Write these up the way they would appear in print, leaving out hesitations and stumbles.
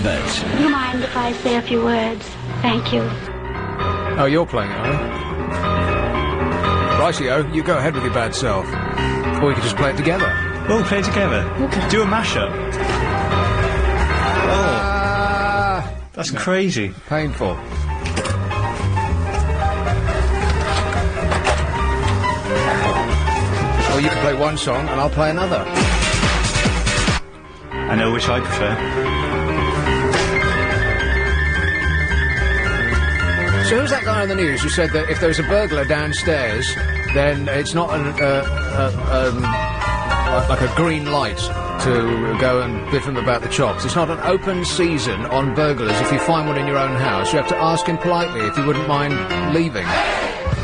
Abbot. Do you mind if I say a few words? Thank you. Oh, you're playing it, are you? Rightio, you go ahead with your bad self. Or we could just play it together. Oh, play it together. Okay. Do a mashup. That's crazy. Painful. Or you can play one song and I'll play another. I know which I prefer. So who's that guy on the news who said that if there's a burglar downstairs, then it's not like a green light to go and biff him about the chops. It's not an open season on burglars. If you find one in your own house, you have to ask him politely if he wouldn't mind leaving.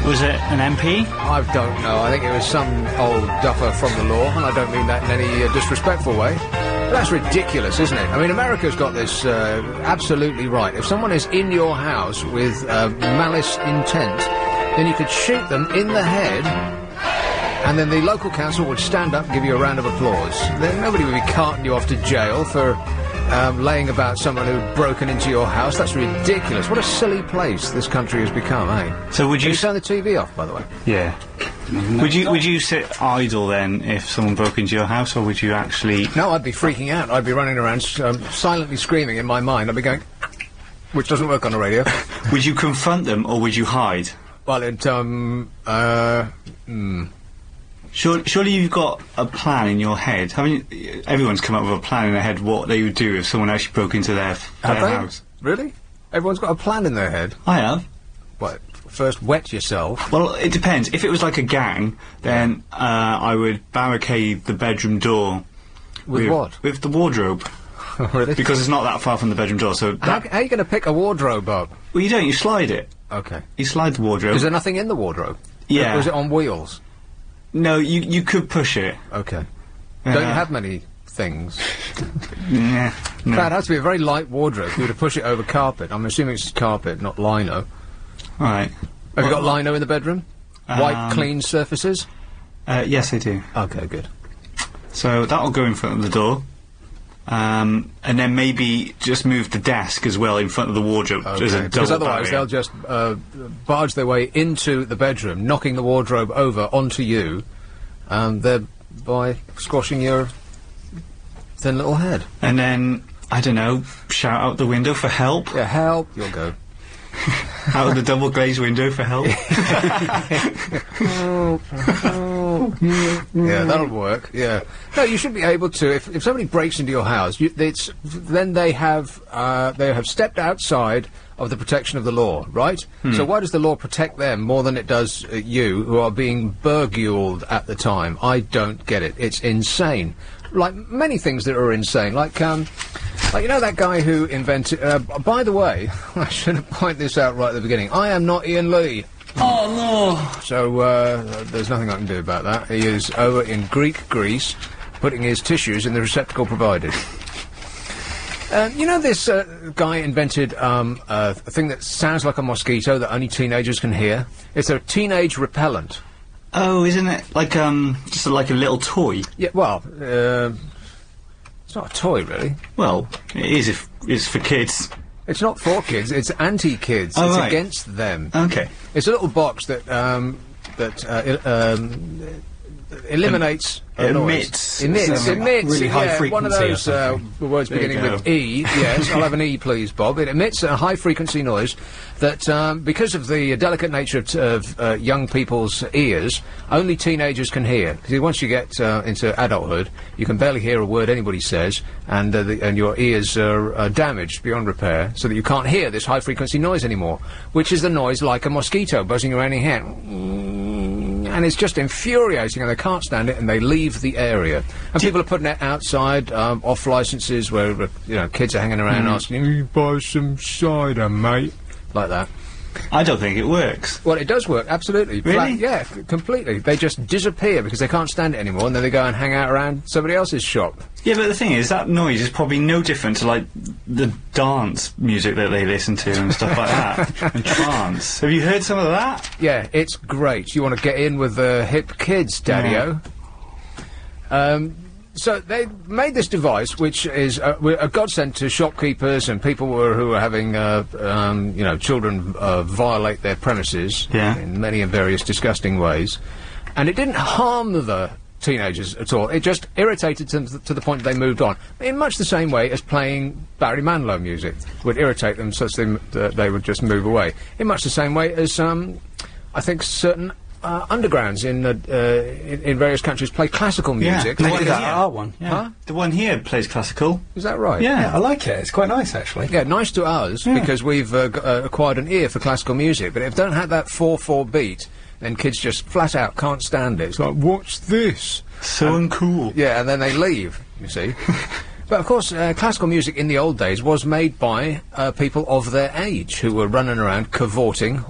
Was it an MP? I don't know. I think it was some old duffer from the law, and I don't mean that in any disrespectful way. But that's ridiculous, isn't it? I mean, America's got this absolutely right. If someone is in your house with malice intent, then you could shoot them in the head, and then the local council would stand up and give you a round of applause. Then nobody would be carting you off to jail for laying about someone who'd broken into your house. That's ridiculous. What a silly place this country has become, eh? So would you turn the TV off, by the way? Yeah. Would you sit idle then if someone broke into your house, or would you actually... No, I'd be freaking out. I'd be running around silently screaming in my mind. I'd be going... Which doesn't work on the radio. Would you confront them, or would you hide? Well, Surely you've got a plan in your head. Haven't you? Everyone's come up with a plan in their head what they would do if someone actually broke into their house. Really? Everyone's got a plan in their head? I have. What? First wet yourself? Well, it depends. If it was like a gang, then I would barricade the bedroom door. With what? With the wardrobe. Really? Because it's not that far from the bedroom door, so... How are you going to pick a wardrobe up? Well, you don't. You slide it. Okay. You slide the wardrobe. Is there nothing in the wardrobe? Yeah. Or is it on wheels? No, you could push it. Okay. Don't you have many things? Yeah. No. That has to be a very light wardrobe. You were to push it over carpet. I'm assuming it's carpet, not lino. Right. Have you got lino in the bedroom? White, clean surfaces? Yes, I do. Okay, good. So that'll go in front of the door. And then maybe just move the desk as well in front of the wardrobe. Okay, because otherwise they'll just barge their way into the bedroom, knocking the wardrobe over onto you, thereby squashing your thin little head. And then, I don't know, shout out the window for help? Yeah, help, you'll go. Out of the double glazed window for help? Yeah, that'll work, yeah. No, you should be able to, if somebody breaks into your house, then they have stepped outside of the protection of the law, right? So why does the law protect them more than it does you, who are being burgled at the time? I don't get it. It's insane. Like many things that are insane, like you know that guy who invented... by the way, I should have pointed this out right at the beginning. I am not Ian Lee. Oh, no! So, there's nothing I can do about that. He is over in Greek Greece, putting his tissues in the receptacle provided. You know this guy invented a thing that sounds like a mosquito that only teenagers can hear? It's a teenage repellent. Oh, isn't it like, just like a little toy? Yeah, well, it's not a toy, really. Well, it is if it's for kids. It's not for kids, it's anti-kids. Oh, it's right. against them. Okay. It's a little box that, eliminates... Emits. Emits, really high yeah, frequency. One of those words beginning with E. Yes, I'll have an E, please, Bob. It emits a high-frequency noise that, because of the delicate nature of young people's ears, only teenagers can hear. Because once you get into adulthood, you can barely hear a word anybody says, and your ears are damaged beyond repair, so that you can't hear this high-frequency noise anymore, which is the noise like a mosquito buzzing around your head. And it's just infuriating, and they can't stand it, and they leave the area. And people are putting it outside, off licenses, where, kids are hanging around asking, "You buy some cider, mate?" Like that. I don't think it works. Well, it does work, absolutely. Really? Yeah, completely. They just disappear because they can't stand it anymore, and then they go and hang out around somebody else's shop. Yeah, but the thing is, that noise is probably no different to, like, the dance music that they listen to and stuff like that. And trance. Have you heard some of that? Yeah, it's great. You want to get in with the hip kids, Daddy-o. So they made this device, which is a godsend to shopkeepers and people who are having, children violate their premises in many and various disgusting ways. And it didn't harm the teenagers at all. It just irritated them to the point they moved on. In much the same way as playing Barry Manilow music would irritate them such that they would just move away. In much the same way as, I think, certain undergrounds in various countries play classical music. Yeah, our one. Yeah. Huh? The one here plays classical. Is that right? Yeah, I like it. It's quite nice, actually. Yeah, nice to us, because we've acquired an ear for classical music, but if it don't have that 4/4 beat, then kids just flat out can't stand it. It's like, what's this? So uncool. Yeah, and then they leave, you see. But of course, classical music in the old days was made by people of their age who were running around cavorting.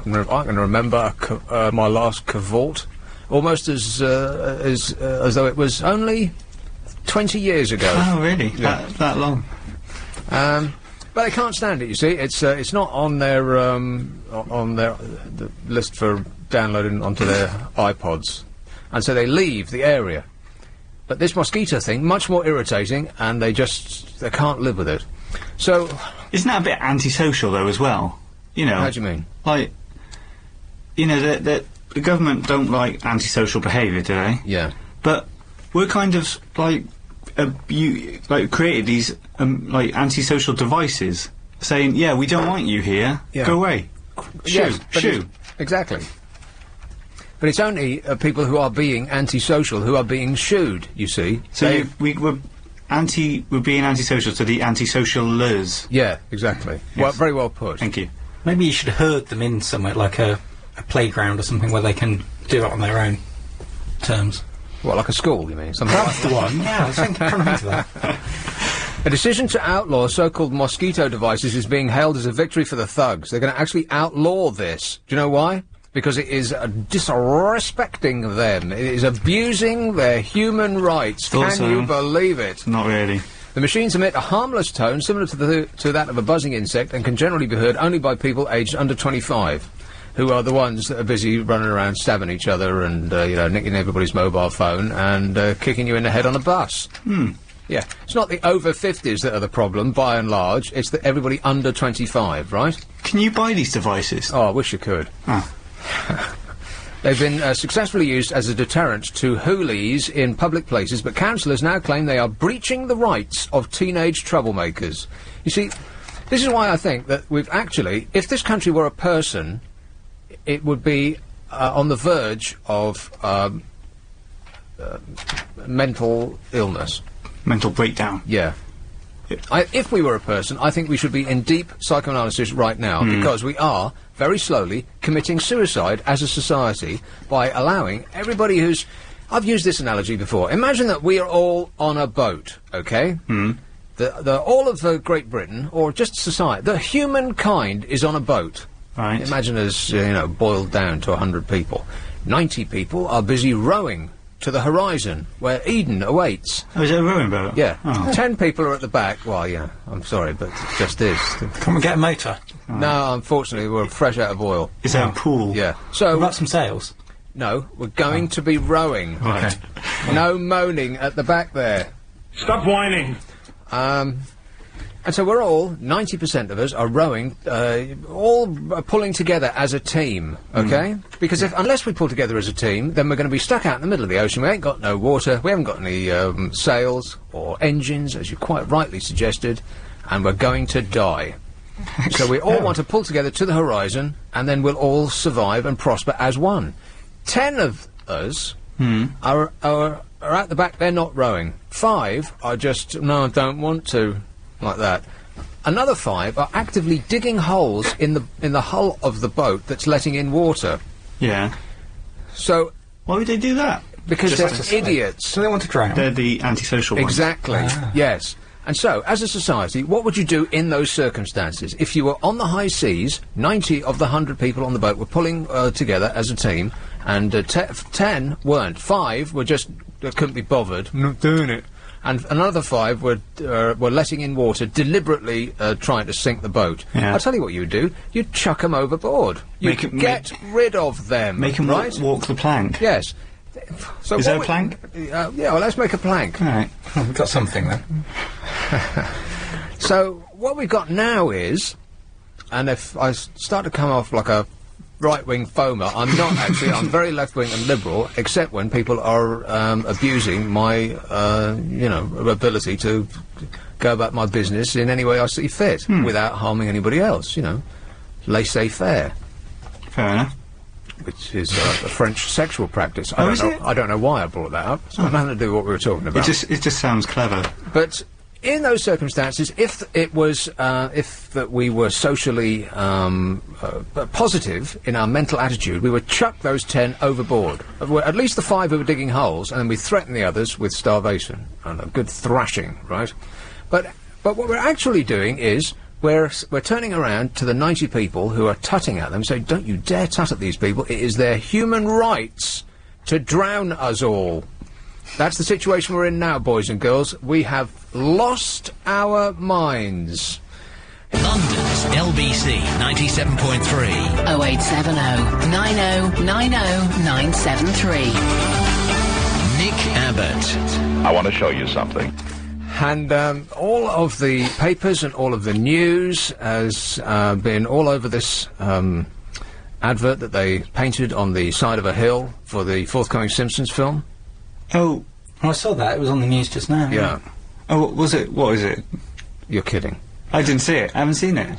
I can remember my last cavort almost as though it was only 20 years ago. Oh, really? Yeah. That long? But they can't stand it. You see, it's not on their the list for downloading onto their iPods, and so they leave the area. But this mosquito thing, much more irritating, and they can't live with it. So, isn't that a bit antisocial though as well? You know. How do you mean? Like, you know, the government don't like antisocial behaviour, do they? Yeah. But we're kind of like created these like antisocial devices, saying, "Yeah, we don't want you here. Yeah. Go away." Yes, Shoo. Exactly. But it's only people who are being antisocial who are being shooed. You see. So we're being antisocial to the antisocialers. Yeah, exactly. Yes. Well, very well put. Thank you. Maybe you should herd them in somewhere, like a playground or something, where they can do it on their own terms. What, like a school, you mean? Something That's the one. Yeah, I was trying to think of that. A decision to outlaw so-called mosquito devices is being hailed as a victory for the thugs. They're going to actually outlaw this. Do you know why? Because it is disrespecting them. It is abusing their human rights. Can you believe it? Not really. The machines emit a harmless tone similar to that of a buzzing insect and can generally be heard only by people aged under 25, who are the ones that are busy running around stabbing each other and, nicking everybody's mobile phone and kicking you in the head on a bus. Yeah, it's not the over 50s that are the problem, by and large. It's that everybody under 25, right? Can you buy these devices? Oh, I wish you could. Oh. They've been successfully used as a deterrent to hoolies in public places, but councillors now claim they are breaching the rights of teenage troublemakers. You see, this is why I think that we've actually, if this country were a person, it would be on the verge of mental illness. Mental breakdown. Yeah. If we were a person, I think we should be in deep psychoanalysis right now, because we are very slowly committing suicide as a society by allowing everybody who's... I've used this analogy before. Imagine that we are all on a boat, okay? All of Great Britain, or just society, the humankind is on a boat. Right. Imagine us, boiled down to 100 people. 90 people are busy rowing to the horizon, where Eden awaits. Oh, is it a rowing boat? Yeah. Oh. 10 people are at the back. Well, yeah, I'm sorry, but it just is. Come and get a motor. Oh. No, unfortunately, we're fresh out of oil. Is there a pool? Yeah. So... What about some sails? No, we're going to be rowing. Right. No moaning at the back there. Stop whining. And so we're all, 90% of us, are rowing, all pulling together as a team, okay? Because unless we pull together as a team, then we're going to be stuck out in the middle of the ocean. We ain't got no water, we haven't got any sails or engines, as you quite rightly suggested, and we're going to die. So we all want to pull together to the horizon, and then we'll all survive and prosper as one. 10 of us are at the back, they're not rowing. 5 are just, no, I don't want to. Like that. Another 5 are actively digging holes in the hull of the boat that's letting in water. Yeah. So why would they do that? Because Just they're idiots. So they want to drown. They're the antisocial ones. Exactly. Yes. And so, as a society, what would you do in those circumstances? If you were on the high seas, 90 of the 100 people on the boat were pulling together as a team, and 10 weren't. 5 were just couldn't be bothered, not doing it. And another 5 were letting in water, deliberately trying to sink the boat. Yeah. I'll tell you what you would do. You'd chuck them overboard. You'd get rid of them. Make them right? walk the plank. Yes. So is there a plank? Yeah, well, let's make a plank. All right. Oh, we've got something then. So what we've got now is, and if I start to come off like a right-wing foamer, I'm not actually. I'm very left-wing and liberal, except when people are abusing my, ability to go about my business in any way I see fit, without harming anybody else. Laissez-faire. Fair enough. Which is a French sexual practice. Oh, is it? I don't know why I brought that up. It's got nothing to do with what we were talking about. It just sounds clever. But in those circumstances, if we were socially positive in our mental attitude, we would chuck those 10 overboard. At least the 5 who were digging holes, and then we threaten the others with starvation and a good thrashing, right? But what we're actually doing is we're turning around to the 90 people who are tutting at them, saying, "Don't you dare tut at these people! It is their human rights to drown us all." That's the situation we're in now, boys and girls. We have lost our minds. London's LBC 97.3. 0870 90 90 973. Nick Abbott. I want to show you something. And all of the papers and all of the news has been all over this advert that they painted on the side of a hill for the forthcoming Simpsons film. Oh, I saw that. It was on the news just now. Yeah. Oh, was it? What is it? You're kidding. I didn't see it. I haven't seen it.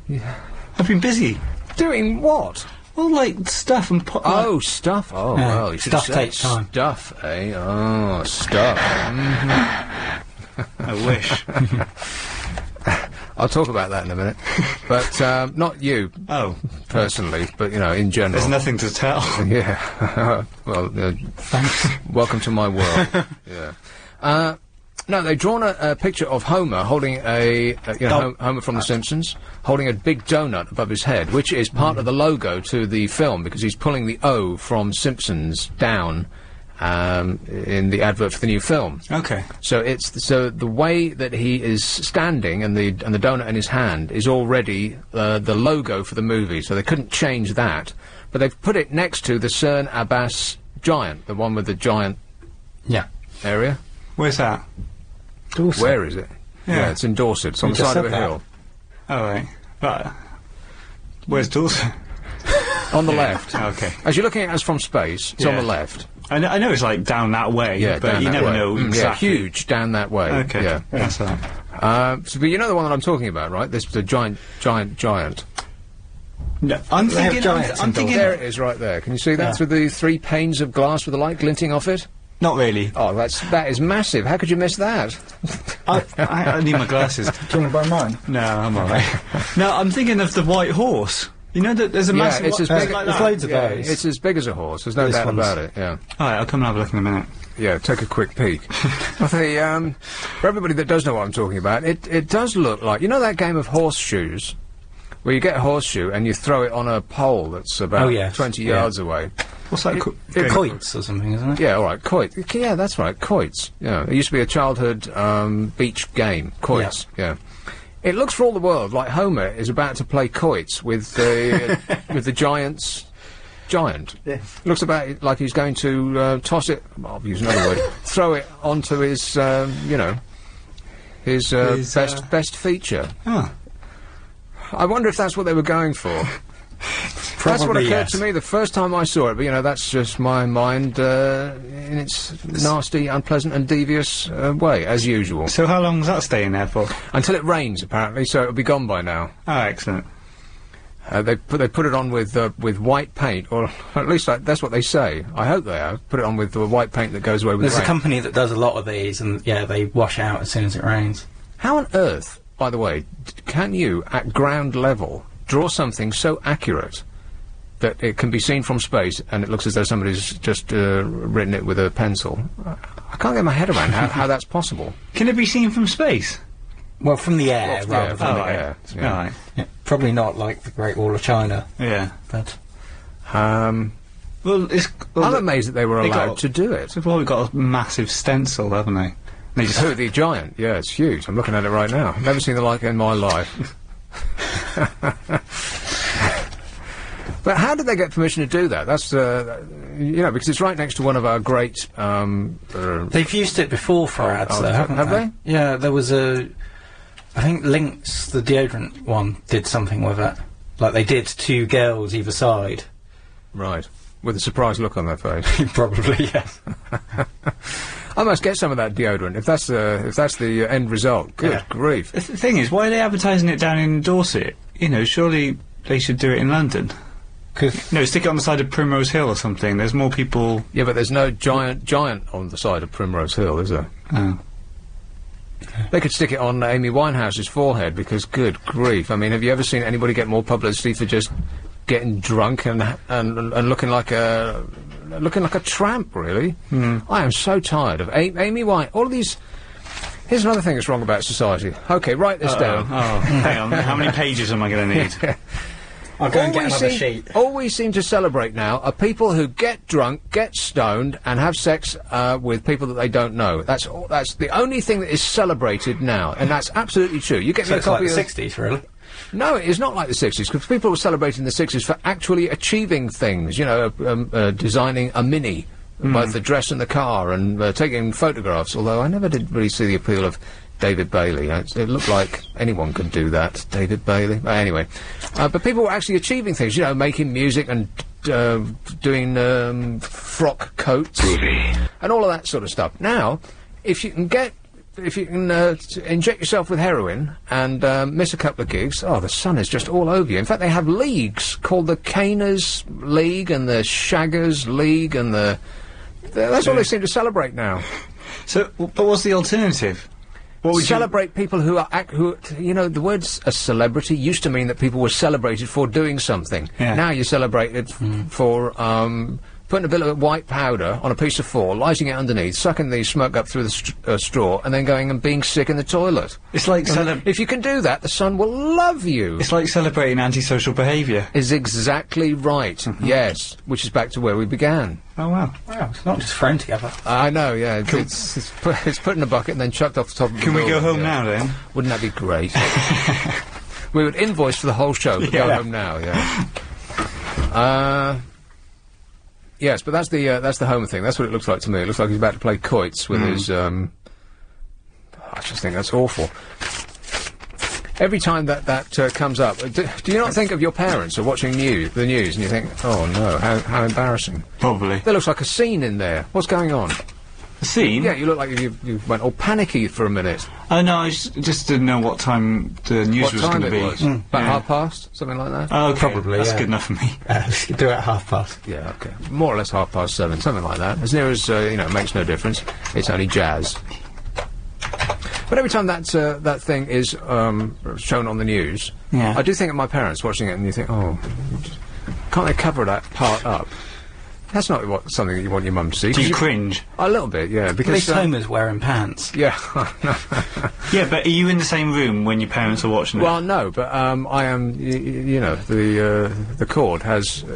Yeah. I've been busy. Doing what? Well, like stuff and Oh, stuff. Oh, Yeah, well, you should have stuff said takes time. stuff, eh? Oh, stuff. I wish. I'll talk about that in a minute. But not you Oh, personally, but, in general. there's nothing to tell. Yeah. Well, Thanks. welcome to my world. Yeah. No, they've drawn a picture of Homer holding Homer from The Simpsons, holding a big donut above his head, which is part of the logo to the film, because he's pulling the O from Simpsons down in the advert for the new film. Okay. So so the way that he is standing and the donut in his hand is already the logo for the movie, so they couldn't change that. But they've put it next to the CERN Abbas giant, the one with the giant area. Where's that? Dorset. Where is it? Yeah. It's in Dorset. It's on You the just side of a said that. hill. Oh, right. Right. Where's Dorset? On the left. Okay. As you're looking at us from space, it's on Yeah. the left. I know it's like down that way, Yeah, but down you that never way. know Yeah, exactly. huge down that way. Okay. Yeah. That's that. But you know the one that I'm talking about, right? The giant. No, I'm They have thinking. giants I'm in thinking. There it is, right there. Can you see that Yeah. through the 3 panes of glass with the light glinting off it? Not really. Oh, that is massive. How could you miss that? I need my glasses. Do you want to buy mine? No, I'm alright. No, I'm thinking of the white horse. You know that there's a massive. it's as one- big. like there's that. loads of Yeah, those. it's as big as a horse. There's no This doubt one's- about it. Yeah. All right, I'll come and have a look in a minute. Yeah, take a quick peek. But for everybody that does know what I'm talking about, it does look like, that game of horseshoes, where you get a horseshoe and you throw it on a pole that's about Oh, yes. 20 Yeah. yards away. What's that? Quoits or something, isn't it? Yeah, all right, quoit. Yeah, that's right, quoits. Yeah, it used to be a childhood beach game, quoits. Yeah. It looks for all the world like Homer is about to play quoits with the with the giant. Looks about like he's going to toss it. I'll use another word. Throw it onto his, his best feature. Oh. I wonder if that's what they were going for. That's what Probably, occurred yes. to me the first time I saw it, but that's just my mind in its nasty, unpleasant and devious way, as usual. So how long is that staying there for? Until it rains, apparently, so it'll be gone by now. Oh, excellent. They put it on with white paint, or at least that's what they say. I hope they have. Put it on with the white paint that goes away with There's a rain. company that does a lot of these, and they wash out as soon as it rains. How on earth, by the way, can you, at ground level, draw something so accurate that it can be seen from space and it looks as though somebody's just written it with a pencil? I can't get my head around how that's possible. Can it be seen from space? Well, from the air, Yeah, rather from than the right. air. All Yeah. right. Yeah, probably not like the Great Wall of China, Yeah. but Well, it's. I'm amazed that they were they allowed got- to do it. They've probably got a massive stencil, haven't they? They just. Oh, the giant. Yeah, it's huge. I'm looking at it right now. Never seen the like in my life. But how did they get permission to do that? That's, because it's right next to one of our great... They've used it before for ads, though, haven't have they? Yeah, there was I think Lynx, the deodorant one, did something with it. Like, they did 2 girls either side. Right. With a surprised look on their face. Probably, yes. I must get some of that deodorant if that's the end result. Good grief! The thing is, why are they advertising it down in Dorset? Surely they should do it in London. Stick it on the side of Primrose Hill or something. There's more people. Yeah, but there's no giant on the side of Primrose Hill, is there? Oh. They could stick it on Amy Winehouse's forehead because, good grief! I mean, have you ever sine anybody get more publicity for just getting drunk and looking like a tramp, really? I am so tired of Amy Wine. All of these. Here's another thing that's wrong about society. Okay, write this down. Oh, hang on. How many pages am I going to need? I'll go and get another sheet. All we seem to celebrate now are people who get drunk, get stoned, and have sex with people that they don't know. That's the only thing that is celebrated now, and that's absolutely true. You get me a copy of the 60s, really. No, it is not like the 60s, because people were celebrating the 60s for actually achieving things, designing a Mini, both the dress and the car, and taking photographs, although I never did really see the appeal of David Bailey. It looked like anyone could do that, David Bailey. Anyway, but people were actually achieving things, making music and doing frock coats and all of that sort of stuff. Now, if you can inject yourself with heroin and miss a couple of gigs, the sun is just all over you. In fact, they have leagues called the Caners League and the Shaggers League, and that's all they seem to celebrate now. So, but what's the alternative? What would celebrate people who the words a celebrity used to mean that people were celebrated for doing something. Yeah. Now you're celebrated for putting a bit of white powder on a piece of foil, lighting it underneath, sucking the smoke up through the straw, and then going and being sick in the toilet. It's like if you can do that, the sun will love you. It's like celebrating antisocial behaviour. Is exactly right. Yes, which is back to where we began. Oh wow! Wow, it's not just thrown together. I know. Yeah, it's put in a bucket and then chucked off the top of the Can we go home now then? Wouldn't that be great? We would invoice for the whole show, but go home now. Yeah. Yes, but that's the Homer thing. That's what it looks like to me. It looks like he's about to play quoits with his. I just think that's awful. Every time that comes up, do you not think of your parents or watching the news, and you think, oh no, how embarrassing? Probably. There looks like a scene in there. What's going on? A scene? Yeah, you look like you went all panicky for a minute. Oh no, I just didn't know what time the news was going to be. About 1:30, something like that. Oh, okay. Probably. That's good enough for me. Do it at 7:30. Yeah, okay, more or less 7:30, something like that. As near as it makes no difference. It's only jazz. But every time that thing is shown on the news, I do think of my parents watching it, and you think, oh, can't they cover that part up? That's not something that you want your mum to see. Do you cringe? A little bit, yeah. Because at least Homer's wearing pants. Yeah. Yeah, but are you in the same room when your parents are watching it? Well, no, but I am. The cord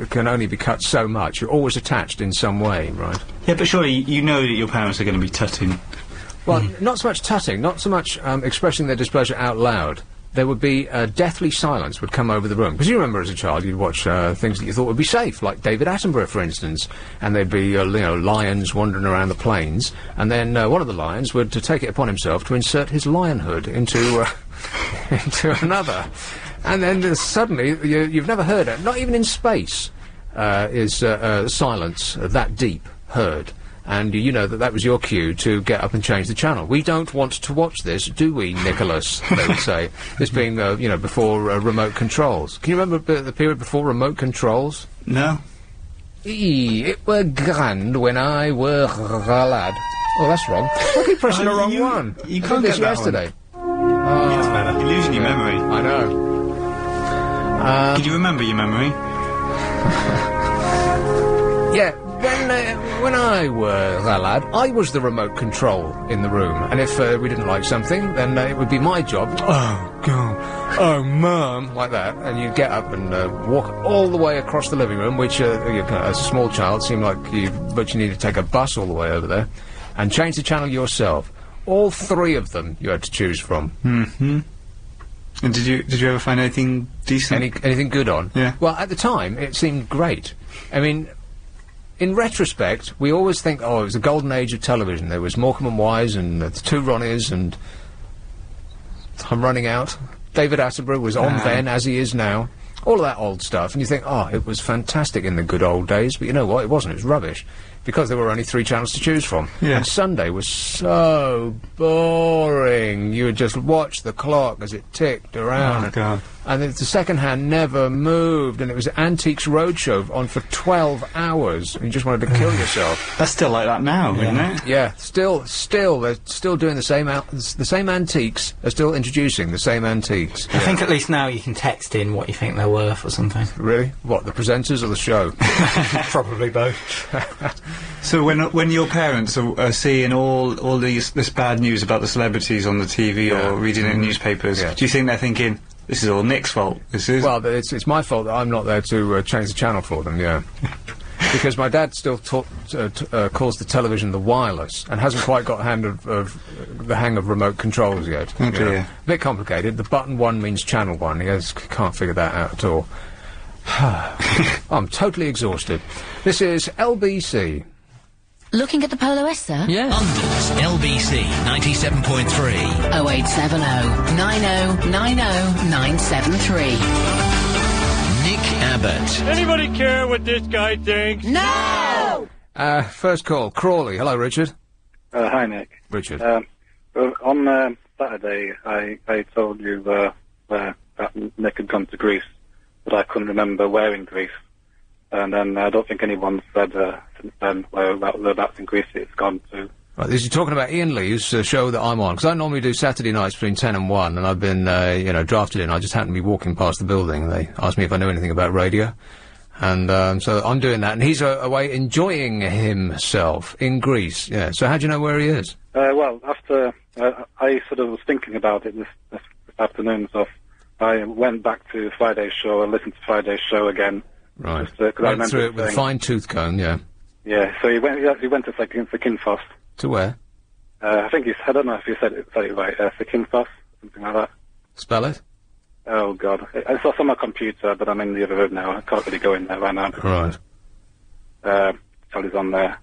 can only be cut so much. You're always attached in some way, right? Yeah, but surely you know that your parents are going to be tutting. Well, not so much tutting, not so much expressing their displeasure out loud. There would be a deathly silence would come over the room. Because you remember as a child you'd watch things that you thought would be safe, like David Attenborough, for instance, and there'd be, lions wandering around the plains, and then one of the lions would take it upon himself to insert his lionhood into another. And then suddenly, you've never heard it, not even in space, is silence that deep heard. And you know that was your cue to get up and change the channel. We don't want to watch this, do we, Nicholas? They would say. This being, before remote controls. Can you remember the period before remote controls? No. It were grand when I were a lad. Oh, that's wrong. I keep pressing the wrong one. You can't get that yesterday. You're losing your memory. I know. Can you remember your memory? Yeah. When I were a lad, I was the remote control in the room, and if we didn't like something, then it would be my job. Oh, God. Oh, Mum. Like that. And you'd get up and walk all the way across the living room, which, as a small child, seemed like you need to take a bus all the way over there, and change the channel yourself. All three of them you had to choose from. Mm-hmm. And did you ever find anything decent? Anything good on? Yeah. Well, at the time, it seemed great. I mean, in retrospect, we always think, oh, it was the golden age of television. There was Morecambe and Wise and the Two Ronnies and... I'm running out. David Attenborough was on then, as he is now. All of that old stuff. And you think, oh, it was fantastic in the good old days. But you know what? It wasn't. It was rubbish. Because there were only 3 channels to choose from. Yeah. And Sunday was so boring. You would just watch the clock as it ticked around. Oh, God. And the second hand never moved, and it was Antiques Roadshow on for 12 hours, and you just wanted to kill yourself. That's still like that now, isn't it? Yeah, still, they're still doing the same antiques, are still introducing the same antiques. I think at least now you can text in what you think they're worth or something. Really? What, the presenters or the show? Probably both. So when your parents are seeing all this bad news about the celebrities on the TV or reading it in newspapers, do you think they're thinking, this is all Nick's fault, this is? Well, it's my fault that I'm not there to change the channel for them, yeah. Because my dad still calls the television the wireless, and hasn't quite got the hang of remote controls yet. Oh dear. A bit complicated. The button 1 means channel 1. He can't figure that out at all. I'm totally exhausted. This is LBC. Looking at the Polo S, sir? Yeah. London's LBC 97.3. 0870 90 90 973. Nick Abbott. Anybody care what this guy thinks? No! First call, Crawley. Hello, Richard. Hi, Nick. Richard. On Saturday, I told you that Nick had gone to Greece, but I couldn't remember where in Greece. And then I don't think anyone said since then whereabouts in Greece it's gone to. Right, this is talking about Ian Lee's show that I'm on, because I normally do Saturday nights between 10 and 1, and I've been, drafted in. I just happened to be walking past the building, and they asked me if I knew anything about radio. And so I'm doing that, and he's away enjoying himself in Greece. Yeah. So how do you know where he is? Well, after I sort of was thinking about it this afternoon, so I went back to Friday's show and listened to Friday's show again. Right. Went through it with a fine-tooth comb, yeah. Yeah, so he went to Zakynthos. To where? I think I don't know if you said it right, Zakynthos, something like that. Spell it? Oh, God. It's on my computer, but I'm in the other room now. I can't really go in there right now. Right. Sally's on there.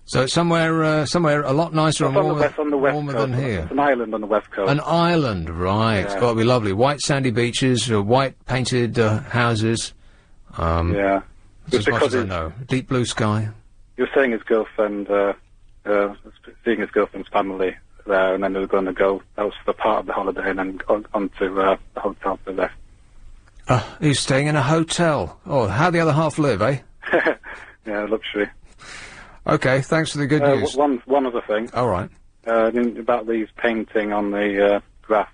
So it's somewhere a lot nicer and warmer, on the west warmer coast. than here. It's an island on the west coast. An island, right. It's got to be lovely. White sandy beaches, white painted houses. Yeah. As much as I know. Deep blue sky. He was saying his girlfriend, seeing his girlfriend's family there, and then they were going to go, that was the part of the holiday, and then on to the hotel for the rest. He's staying in a hotel. Oh, how the other half live, eh? Yeah, luxury. Okay, thanks for the good news. One other thing. All right. About these painting on the graph.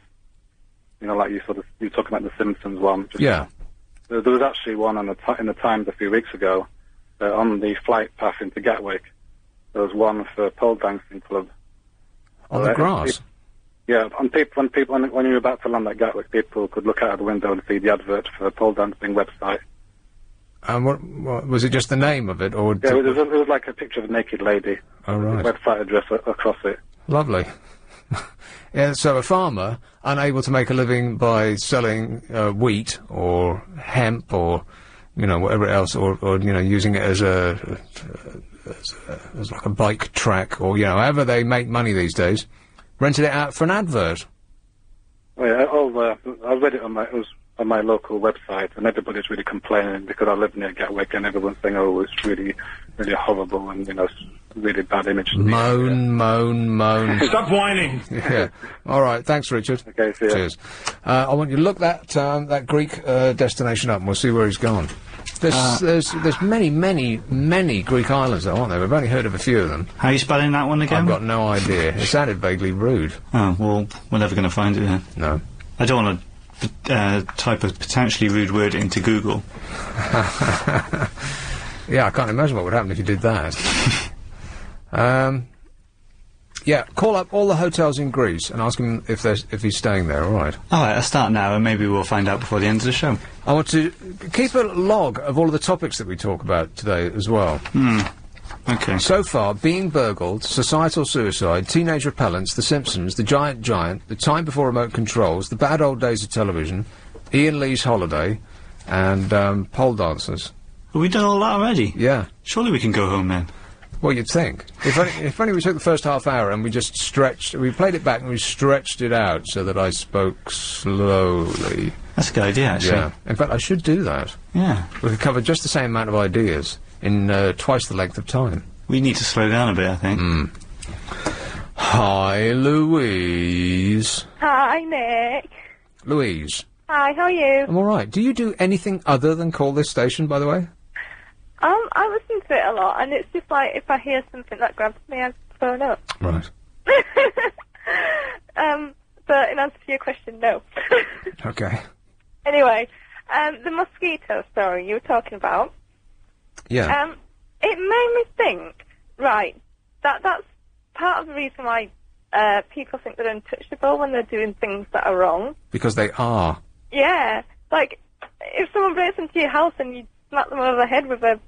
You know, like you were talking about the Simpsons one. Yeah. There was actually one in the Times a few weeks ago on the flight path into Gatwick. There was one for pole dancing club. On the grass? Yeah, when you're about to land at Gatwick, people could look out the window and see the advert for a pole dancing website. And what was it? Just the name of it, or? Yeah, it was like a picture of a naked lady. Oh, right. The website address across it. Lovely. Yeah, so a farmer, unable to make a living by selling wheat or hemp or, whatever else, or using it as as like a bike track, or, however they make money these days, rented it out for an advert. Oh, yeah, I read it on my local website, and everybody's really complaining because I live near Gatwick, and everyone's saying, oh, it's really, really horrible, and, it's really bad image. Moan. Stop whining! Yeah. All right, thanks, Richard. Okay, see ya. Cheers. I want you to look that Greek destination up, and we'll see where he's gone. There's many Greek islands, though, aren't there? We've only heard of a few of them. How are you spelling that one again? I've got no idea. It sounded vaguely rude. Oh, well, we're never going to find it then. No. I don't want to type a potentially rude word into Google. Yeah, I can't imagine what would happen if you did that. Yeah, call up all the hotels in Greece and ask him if he's staying there, all right? All right, I'll start now, and maybe we'll find out before the end of the show. I want to keep a log of all of the topics that we talk about today as well. Okay. So far, Being Burgled, Societal Suicide, Teenage Repellents, The Simpsons, The Giant Giant, The Time Before Remote Controls, The Bad Old Days of Television, Ian Lee's Holiday, and Pole Dancers. Have we done all that already? Yeah. Surely we can go home then. Well, you'd think. If only we took the first half hour and we just stretched... We played it back and we stretched it out so that I spoke slowly. That's a good idea, actually. Yeah. In fact, I should do that. Yeah. We could cover just the same amount of ideas in twice the length of time. We need to slow down a bit, I think. Hi, Louise. Hi, Nick. Louise. Hi, how are you? I'm all right. Do you do anything other than call this station, by the way? I listen to it a lot, and it's just like, if I hear something that grabs me, I phone up. Right. But in answer to your question, no. Okay. Anyway, the mosquito story you were talking about. Yeah. It made me think, right, that's part of the reason why people think they're untouchable when they're doing things that are wrong. Because they are. Yeah. Like, if someone breaks into your house and you smack them over the head with a,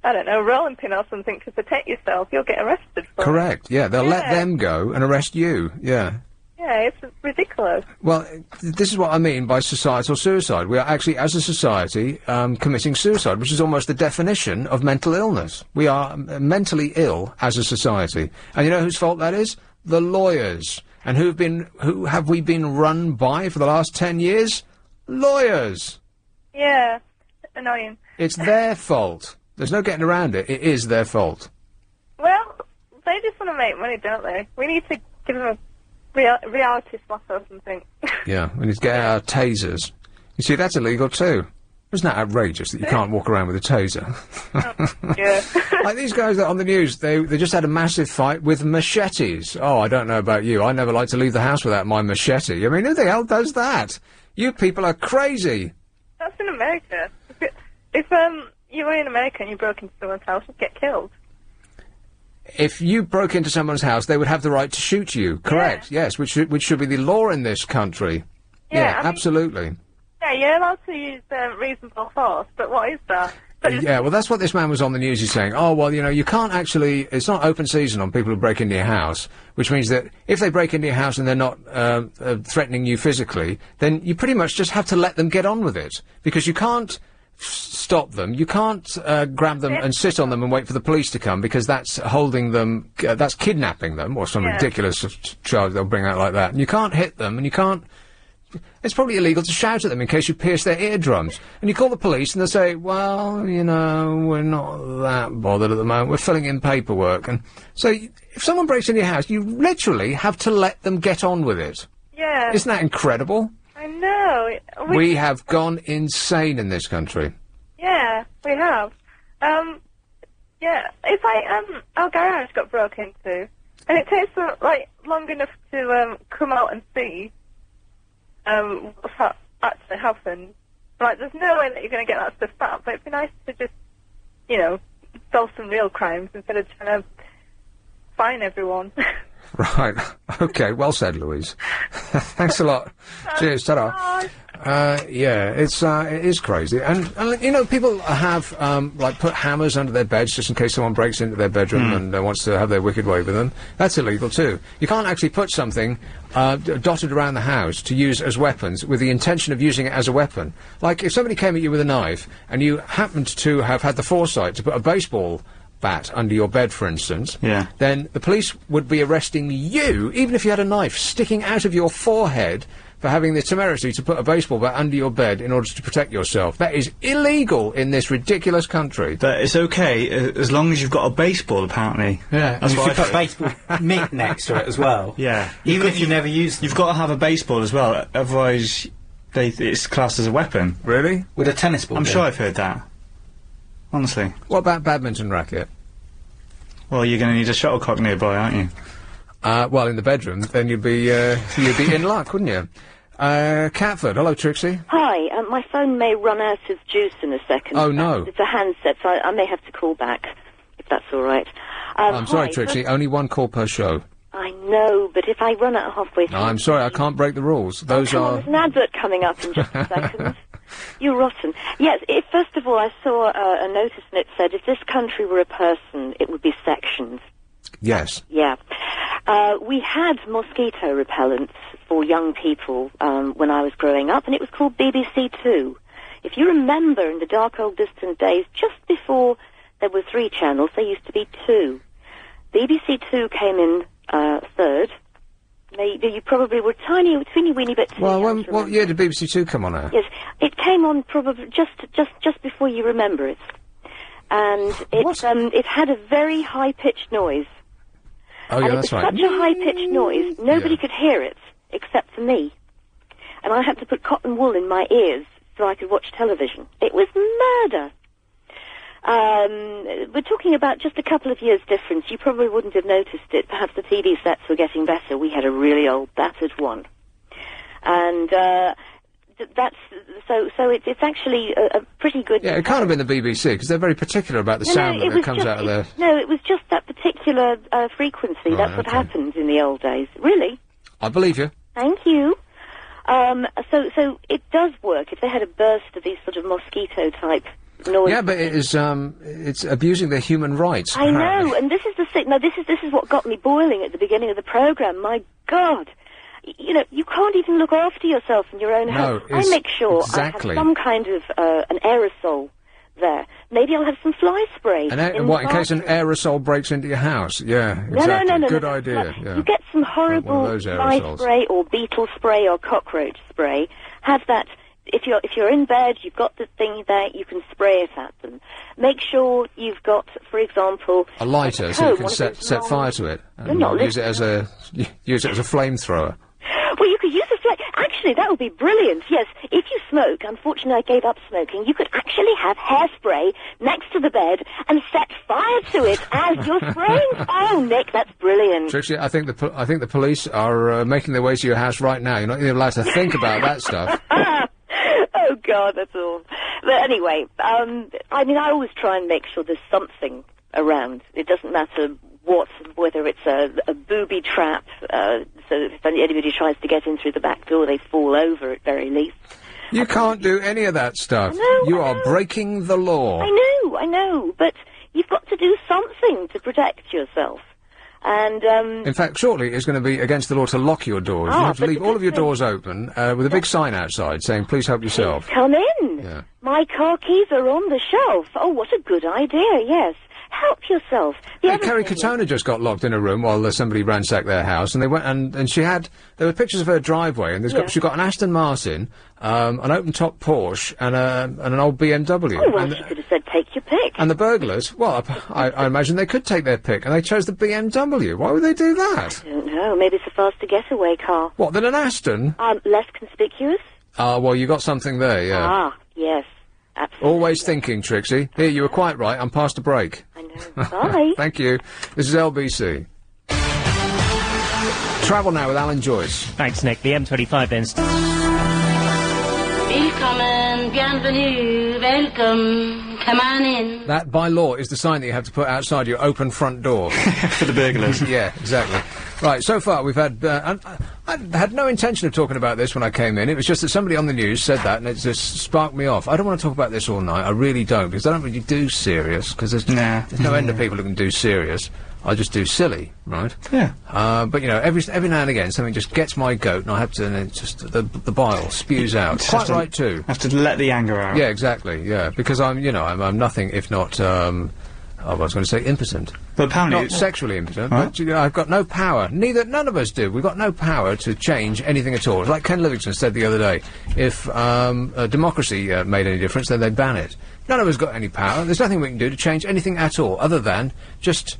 I don't know, rolling pin or something to protect yourself, you'll get arrested for it. Correct, yeah. They'll let them go and arrest you, yeah. Yeah, it's ridiculous. Well, this is what I mean by societal suicide. We are actually, as a society, committing suicide, which is almost the definition of mental illness. We are mentally ill as a society. And you know whose fault that is? The lawyers. And who have we been run by for the last 10 years? Lawyers. Yeah, annoying. It's their fault. There's no getting around it. It is their fault. Well, they just want to make money, don't they? We need to give them a reality slap or something. Yeah, we need to get our tasers. You see, that's illegal too. Isn't that outrageous that you can't walk around with a taser? Yeah. Like these guys that on the news, they just had a massive fight with machetes. Oh, I don't know about you. I never like to leave the house without my machete. I mean, who the hell does that? You people are crazy. That's in America. If you were in America and you broke into someone's house, you'd get killed. If you broke into someone's house, they would have the right to shoot you. Correct. Yeah. Yes, which should be the law in this country. Yeah, I mean, absolutely. Yeah, you're allowed to use reasonable force, but what is that? Yeah, well, that's what this man was on the news. He's saying, oh, well, you know, you can't actually... It's not open season on people who break into your house, which means that if they break into your house and they're not threatening you physically, then you pretty much just have to let them get on with it. Because you can't stop them. You can't grab them and sit on them and wait for the police to come, because that's holding them... that's kidnapping them, or some ridiculous charge they'll bring out like that. And you can't hit them, and you can't... It's probably illegal to shout at them in case you pierce their eardrums. And you call the police and they'll say, well, you know, we're not that bothered at the moment. We're filling in paperwork. And so if someone breaks into your house, you literally have to let them get on with it. Yeah. Isn't that incredible? I know. We have gone insane in this country. Yeah, we have. Yeah, it's like, our garage got broken into. And it takes, like, long enough to, come out and see what's actually happened. Like, there's no way that you're going to get that stuff back, but it'd be nice to just, you know, solve some real crimes instead of trying to fine everyone. Right. Okay, well said, Louise. Thanks a lot. Cheers, ta-da. Yeah, it is crazy. And, you know, people have, like, put hammers under their beds just in case someone breaks into their bedroom and wants to have their wicked way with them. That's illegal, too. You can't actually put something dotted around the house to use as weapons with the intention of using it as a weapon. Like, if somebody came at you with a knife and you happened to have had the foresight to put a baseball bat under your bed, for instance, then the police would be arresting you, even if you had a knife sticking out of your forehead, for having the temerity to put a baseball bat under your bed in order to protect yourself. That is illegal in this ridiculous country. But it's okay, as long as you've got a baseball, apparently. Yeah, that's and if you put baseball mitt next to it as well. Yeah. Even if you never use them. You've got to have a baseball as well, otherwise it's classed as a weapon. Really? With a tennis ball. I'm sure I've heard that. Honestly. What about badminton racket? Well, you're going to need a shuttlecock nearby, aren't you? Well, in the bedroom, then you'd be in luck, wouldn't you? Catford, hello, Trixie. Hi, my phone may run out of juice in a second. Oh, no. It's a handset, so I may have to call back, if that's all right. I'm sorry, Trixie, only one call per show. I know, but if I run out halfway through... No, I'm sorry, I can't break the rules. Those there's an advert coming up in just a second. You're rotten. Yes, first of all, I saw a notice and it said, if this country were a person, it would be sectioned. Yes. Yeah. We had mosquito repellents for young people when I was growing up, and it was called BBC Two. If you remember, in the dark old distant days, just before there were 3 channels, there used to be 2. BBC Two came in third. You probably were tiny weeny bit. Well, what year did BBC Two come on air? Yes, it came on probably just before you remember it, and it had a very high pitched noise. Oh yeah, that's right. Such a high pitched noise, nobody could hear it except for me, and I had to put cotton wool in my ears so I could watch television. It was murder. We're talking about just a couple of years difference. You probably wouldn't have noticed it. Perhaps the TV sets were getting better. We had a really old, battered one. And that's... So it's actually a pretty good... Yeah, it can't have been the BBC, because they're very particular about the sound that comes out of their... No, it was just that particular frequency. Right, that's what happened in the old days. Really? I believe you. Thank you. So it does work. If they had a burst of these sort of mosquito-type... noise. Yeah, but it's abusing their human rights. I know, and this is the thing. Now, this is what got me boiling at the beginning of the programme. My God, you know, you can't even look after yourself in your own house. I make sure I have some kind of an aerosol there. Maybe I'll have some fly spray. In case an aerosol breaks into your house? Yeah, exactly. No. Good idea. Yeah. You get some horrible fly spray or beetle spray or cockroach spray. Have that. If you're in bed, you've got the thing there, you can spray it at them. Make sure you've got, for example, a lighter, so you can set fire to it and use it as a flamethrower. Well, you could use a flame. Actually, that would be brilliant. Yes, if you smoke, unfortunately, I gave up smoking. You could actually have hairspray next to the bed and set fire to it as you're spraying. Oh, Nick, that's brilliant. Trixie, I think the police are making their way to your house right now. You're not even allowed to think about that stuff. Oh, God, that's all. But anyway, I mean, I always try and make sure there's something around. It doesn't matter whether it's a booby trap, so if anybody tries to get in through the back door, they fall over at very least. You can't do any of that stuff. You are breaking the law. I know, but you've got to do something to protect yourself. And, in fact, shortly it's going to be against the law to lock your doors. You have to leave all of your doors open, with a big sign outside saying, please help yourself. Please come in. Yeah. My car keys are on the shelf. Oh, what a good idea, yes. Help yourself. Kerry Katona just got locked in a room while somebody ransacked their house, and they went and there were pictures of her driveway, and she got an Aston Martin, an open-top Porsche, and an old BMW. Oh, well, she could have said, take your pick. And the burglars, well, I imagine they could take their pick, and they chose the BMW. Why would they do that? I don't know. Maybe it's a faster getaway car. What, than an Aston? Less conspicuous. Well, you got something there, yeah. Yes. Absolutely. Always thinking, Trixie. Here, you were quite right. I'm past a break. I know. Bye. Thank you. This is LBC. Travel now with Alan Joyce. Thanks, Nick. The M25 then. Willkommen, bienvenue, welcome, come on in. That, by law, is the sign that you have to put outside your open front door. For the burglars. Yeah, exactly. Right, so far we've had... I had no intention of talking about this when I came in. It was just that somebody on the news said that, and it just sparked me off. I don't want to talk about this all night. I really don't, because I don't really do serious, because there's no end of people who can do serious. I just do silly, right? Yeah. But, you know, every now and again something just gets my goat, and I have to... And it just... The bile spews out. Quite right, too. Have to let the anger out. Yeah, exactly, yeah. Because I'm nothing if not... I was going to say impotent. But apparently... Not sexually impotent, but, you know, I've got no power. None of us do. We've got no power to change anything at all. It's like Ken Livingstone said the other day. If democracy made any difference, then they'd ban it. None of us got any power. There's nothing we can do to change anything at all, other than just...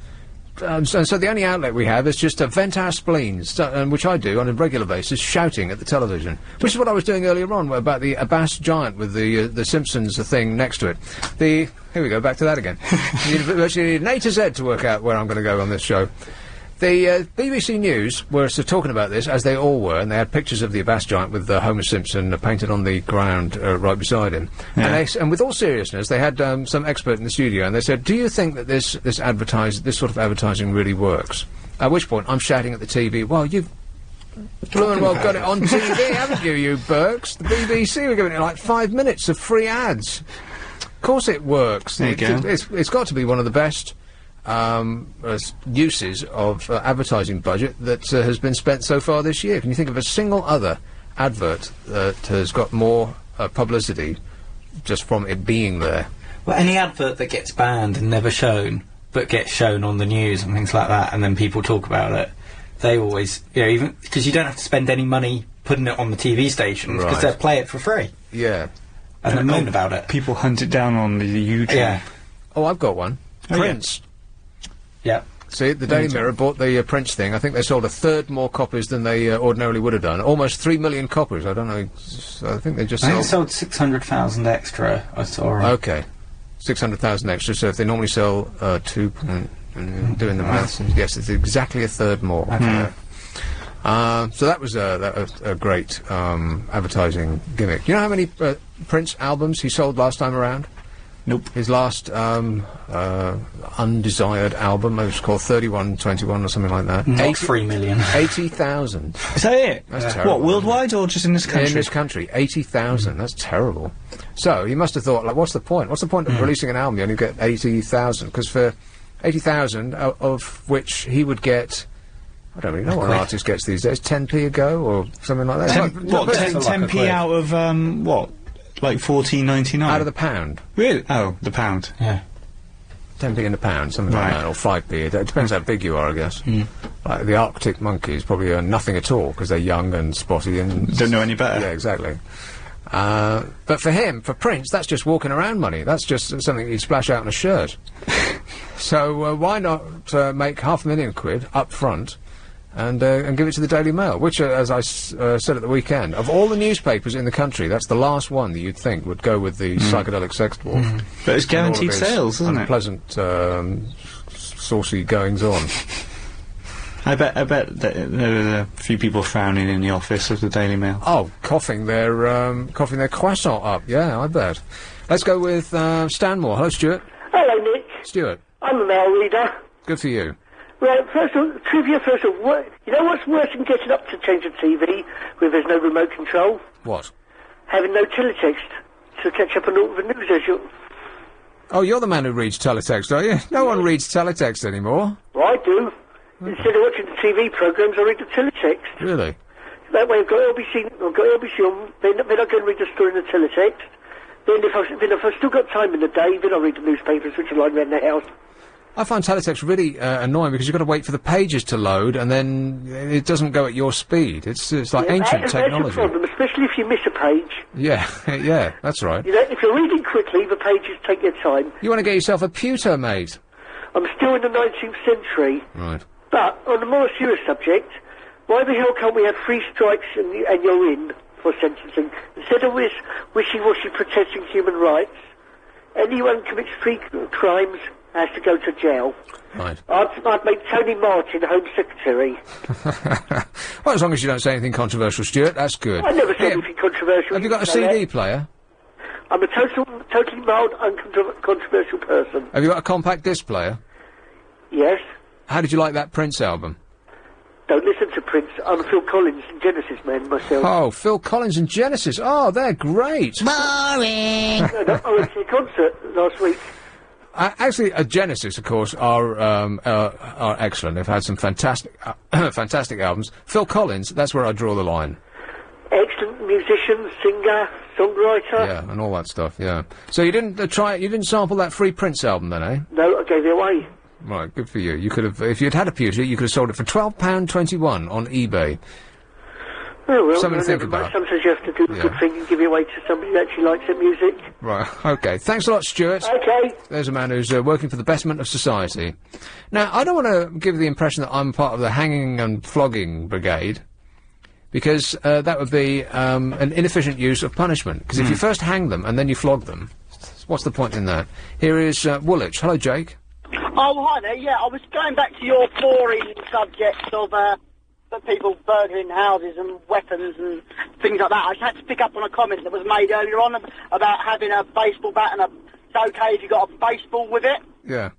so the only outlet we have is just to vent our spleens, which I do on a regular basis, shouting at the television. Which is what I was doing earlier on about the Abbot giant with the Simpsons thing next to it. Here we go, back to that again. You virtually need an A to Z to work out where I'm going to go on this show. The BBC News were talking about this, as they all were, and they had pictures of the Abbot giant with Homer Simpson painted on the ground right beside him. Yeah. And with all seriousness, they had some expert in the studio, and they said, do you think that this sort of advertising really works? At which point, I'm shouting at the TV, well, Blue and well got it on TV, haven't you, you Berks? The BBC were giving it like 5 minutes of free ads. Of course it works. There you go. It's got to be one of the best uses of advertising budget that has been spent so far this year. Can you think of a single other advert that has got more publicity just from it being there? Well, any advert that gets banned and never shown, but gets shown on the news and things like that, and then people talk about it, they always, even because you don't have to spend any money putting it on the TV stations, because they'll play it for free. Yeah. And then moan about it. People hunt it down on the YouTube. Yeah. Oh, I've got one. Prince. Yeah. See, the Daily Mirror bought the Prince thing. I think they sold a third more copies than they ordinarily would have done. Almost 3 million copies. I don't know. I think they just sold 600,000 extra, I saw. Okay. 600,000 extra, so if they normally sell 2... doing the maths, yes, it's exactly a third more. Okay. So that was a great advertising gimmick. You know how many Prince albums he sold last time around? Nope. His last undesired album, it was called 3121 or something like that. Not 3 million. 80,000. Is that it? That's terrible. What, worldwide or just in this country? In this country, 80,000. That's terrible. So he must have thought, like, what's the point? What's the point of releasing an album? You only get 80,000, because for 80,000, of which he would get, I don't really know what an artist gets these days, 10p a go or something like that. 10p out of what? Like 14.99 out of the pound. Really? Oh, the pound. Yeah. 10p in a pound, something like that, or 5p. It depends how big you are, I guess. Like the Arctic monkeys probably earn nothing at all because they're young and spotty and don't know any better. Yeah, exactly. But for him, for Prince, that's just walking around money. That's just something he'd splash out in a shirt. So why not make £500,000 up front and give it to the Daily Mail, which, as I said at the weekend, of all the newspapers in the country, that's the last one that you'd think would go with the psychedelic sex dwarf. But it's guaranteed sales, isn't it? Unpleasant, saucy goings-on. I bet that there are a few people frowning in the office of the Daily Mail. Oh, coughing their croissant up. Yeah, I bet. Let's go with Stanmore. Hello, Stuart. Hello, Nick. Stuart. I'm a mail reader. Good for you. Right, first of all, trivia first of all. You know what's worse than getting up to change the TV where there's no remote control? What? Having no teletext to catch up on all the news as you... Oh, you're the man who reads teletext, are you? No one reads teletext anymore. Well, I do. Instead of watching the TV programmes, I read the teletext. Really? That way I've got LBC on, then I go and read the story in the teletext. Then if I've still got time in the day, then I'll read the newspapers, which are lying around the house. I find teletext really annoying because you've got to wait for the pages to load and then it doesn't go at your speed. It's like ancient technology. That's the problem, especially if you miss a page. Yeah, yeah, that's right. You know, if you're reading quickly, the pages take your time. You want to get yourself a pewter, mate. I'm still in the 19th century. Right. But, on a more serious subject, why the hell can't we have 3 strikes and you're in for sentencing? Instead of this wishy-washy protecting human rights, anyone who commits 3 crimes has to go to jail. Right. I'd make Tony Martin Home Secretary. Well, as long as you don't say anything controversial, Stuart, that's good. I never said anything controversial. Have you got a CD player? I'm a totally mild, uncontroversial person. Have you got a compact disc player? Yes. How did you like that Prince album? Don't listen to Prince. I'm a Phil Collins and Genesis man myself. Oh, Phil Collins and Genesis. Oh, they're great. Boring. I went to a concert last week. Actually, Genesis, of course, are excellent. They've had some fantastic, fantastic albums. Phil Collins, that's where I draw the line. Excellent musician, singer, songwriter. Yeah, and all that stuff. Yeah. So you didn't you didn't sample that Free Prince album, then, eh? No, I gave it away. Right, good for you. You could have, if you'd had a pewter, you could have sold it for £12.21 on eBay. Oh, well, something to think about. Sometimes you have to do a good thing and give it away to somebody who actually likes their music. Right, okay. Thanks a lot, Stuart. Okay. There's a man who's working for the betterment of society. Now, I don't want to give the impression that I'm part of the hanging and flogging brigade, because that would be an inefficient use of punishment. Because if you first hang them and then you flog them, what's the point in that? Here is Woolwich. Hello, Jake. Oh, hi there. Yeah, I was going back to your boring subject of people burgling houses and weapons and things like that. I just had to pick up on a comment that was made earlier on about having a baseball bat and it's okay if you got a baseball with it. Yeah.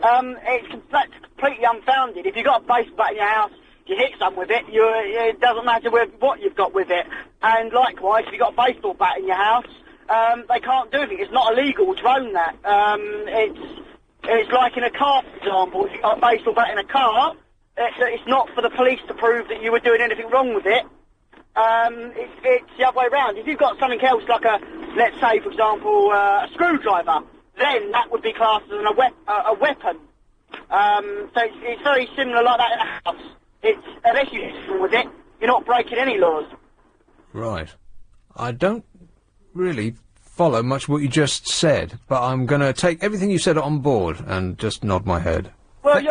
That's completely unfounded. If you've got a baseball bat in your house, If you hit someone with it, it doesn't matter what you've got with it. And likewise, if you've got a baseball bat in your house, they can't do anything. It's not illegal to own that. It's like in a car, for example. If you've got a baseball bat in a car, it's not for the police to prove that you were doing anything wrong with it. It's the other way around. If you've got something else, like let's say, for example, a screwdriver, then that would be classed as a weapon. So it's very similar like that in a house. Unless you hit someone with it, you're not breaking any laws. Right. I don't really follow much what you just said, but I'm going to take everything you said on board and just nod my head. Well,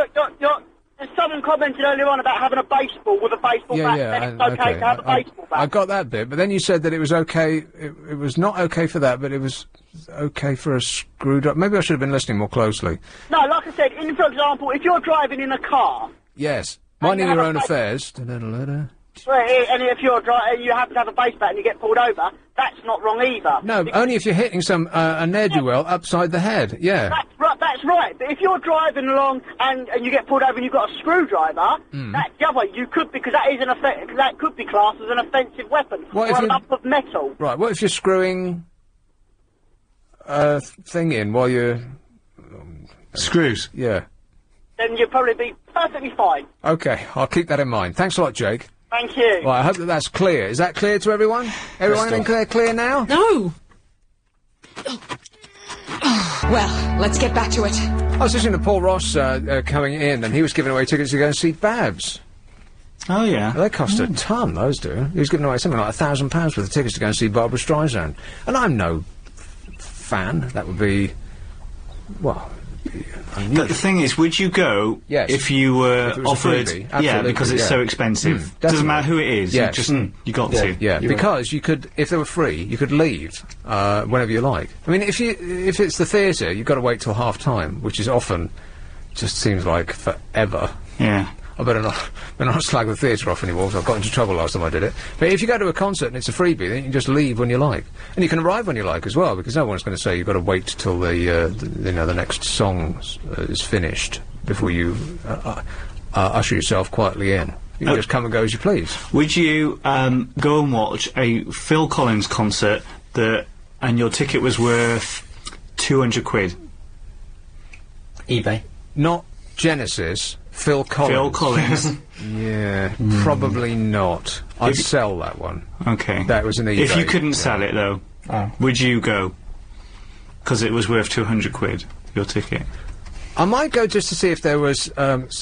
someone commented earlier on about having a baseball with a baseball bat. Then it's okay to have a baseball bat. I got that bit, but then you said that it was okay. It was not okay for that, but it was okay for a screwdriver. Maybe I should have been listening more closely. No, like I said, for example, if you're driving in a car. Yes, minding your own affairs. Well, and if you happen to have a base bat and you get pulled over, that's not wrong either. No, only if you're hitting a ne'er-do-well upside the head. Yeah. That's right. But if you're driving along and you get pulled over and you've got a screwdriver, that's the other way. You could, because that could be classed as an offensive weapon or a lump of metal. Right. What if you're screwing a thing in while you're screws? Yeah. Then you'll probably be perfectly fine. Okay, I'll keep that in mind. Thanks a lot, Jake. Thank you. Well, I hope that's clear. Is that clear to everyone? Everyone in clear now? No. Well, let's get back to it. I was listening to Paul Ross coming in, and he was giving away tickets to go and see Babs. Oh, yeah. They cost a ton, those do. He was giving away something like £1,000 worth of tickets to go and see Barbara Streisand. And I'm no fan. That would be, well, unusual. But the thing is, would you go if you were offered? Yeah, because it's so expensive. Doesn't matter who it is. Yes. You got to. Yeah, because you could, if they were free, you could leave whenever you like. I mean, if it's the theatre, you've got to wait till half time, which is often just seems like forever. Yeah. I better not slag the theatre off anymore, because I got into trouble last time I did it. But if you go to a concert and it's a freebie, then you can just leave when you like, and you can arrive when you like as well, because no one's going to say you've got to wait till the next song is finished before you usher yourself quietly in. You can just come and go as you please. Would you go and watch a Phil Collins concert and your ticket was worth £200? eBay. Not Genesis. Phil Collins. Phil Collins. Yeah, probably not. I'd sell that one. Okay. That was an eBay. If you couldn't sell it, though, would you go? Because it was worth £200, your ticket. I might go just to see if there was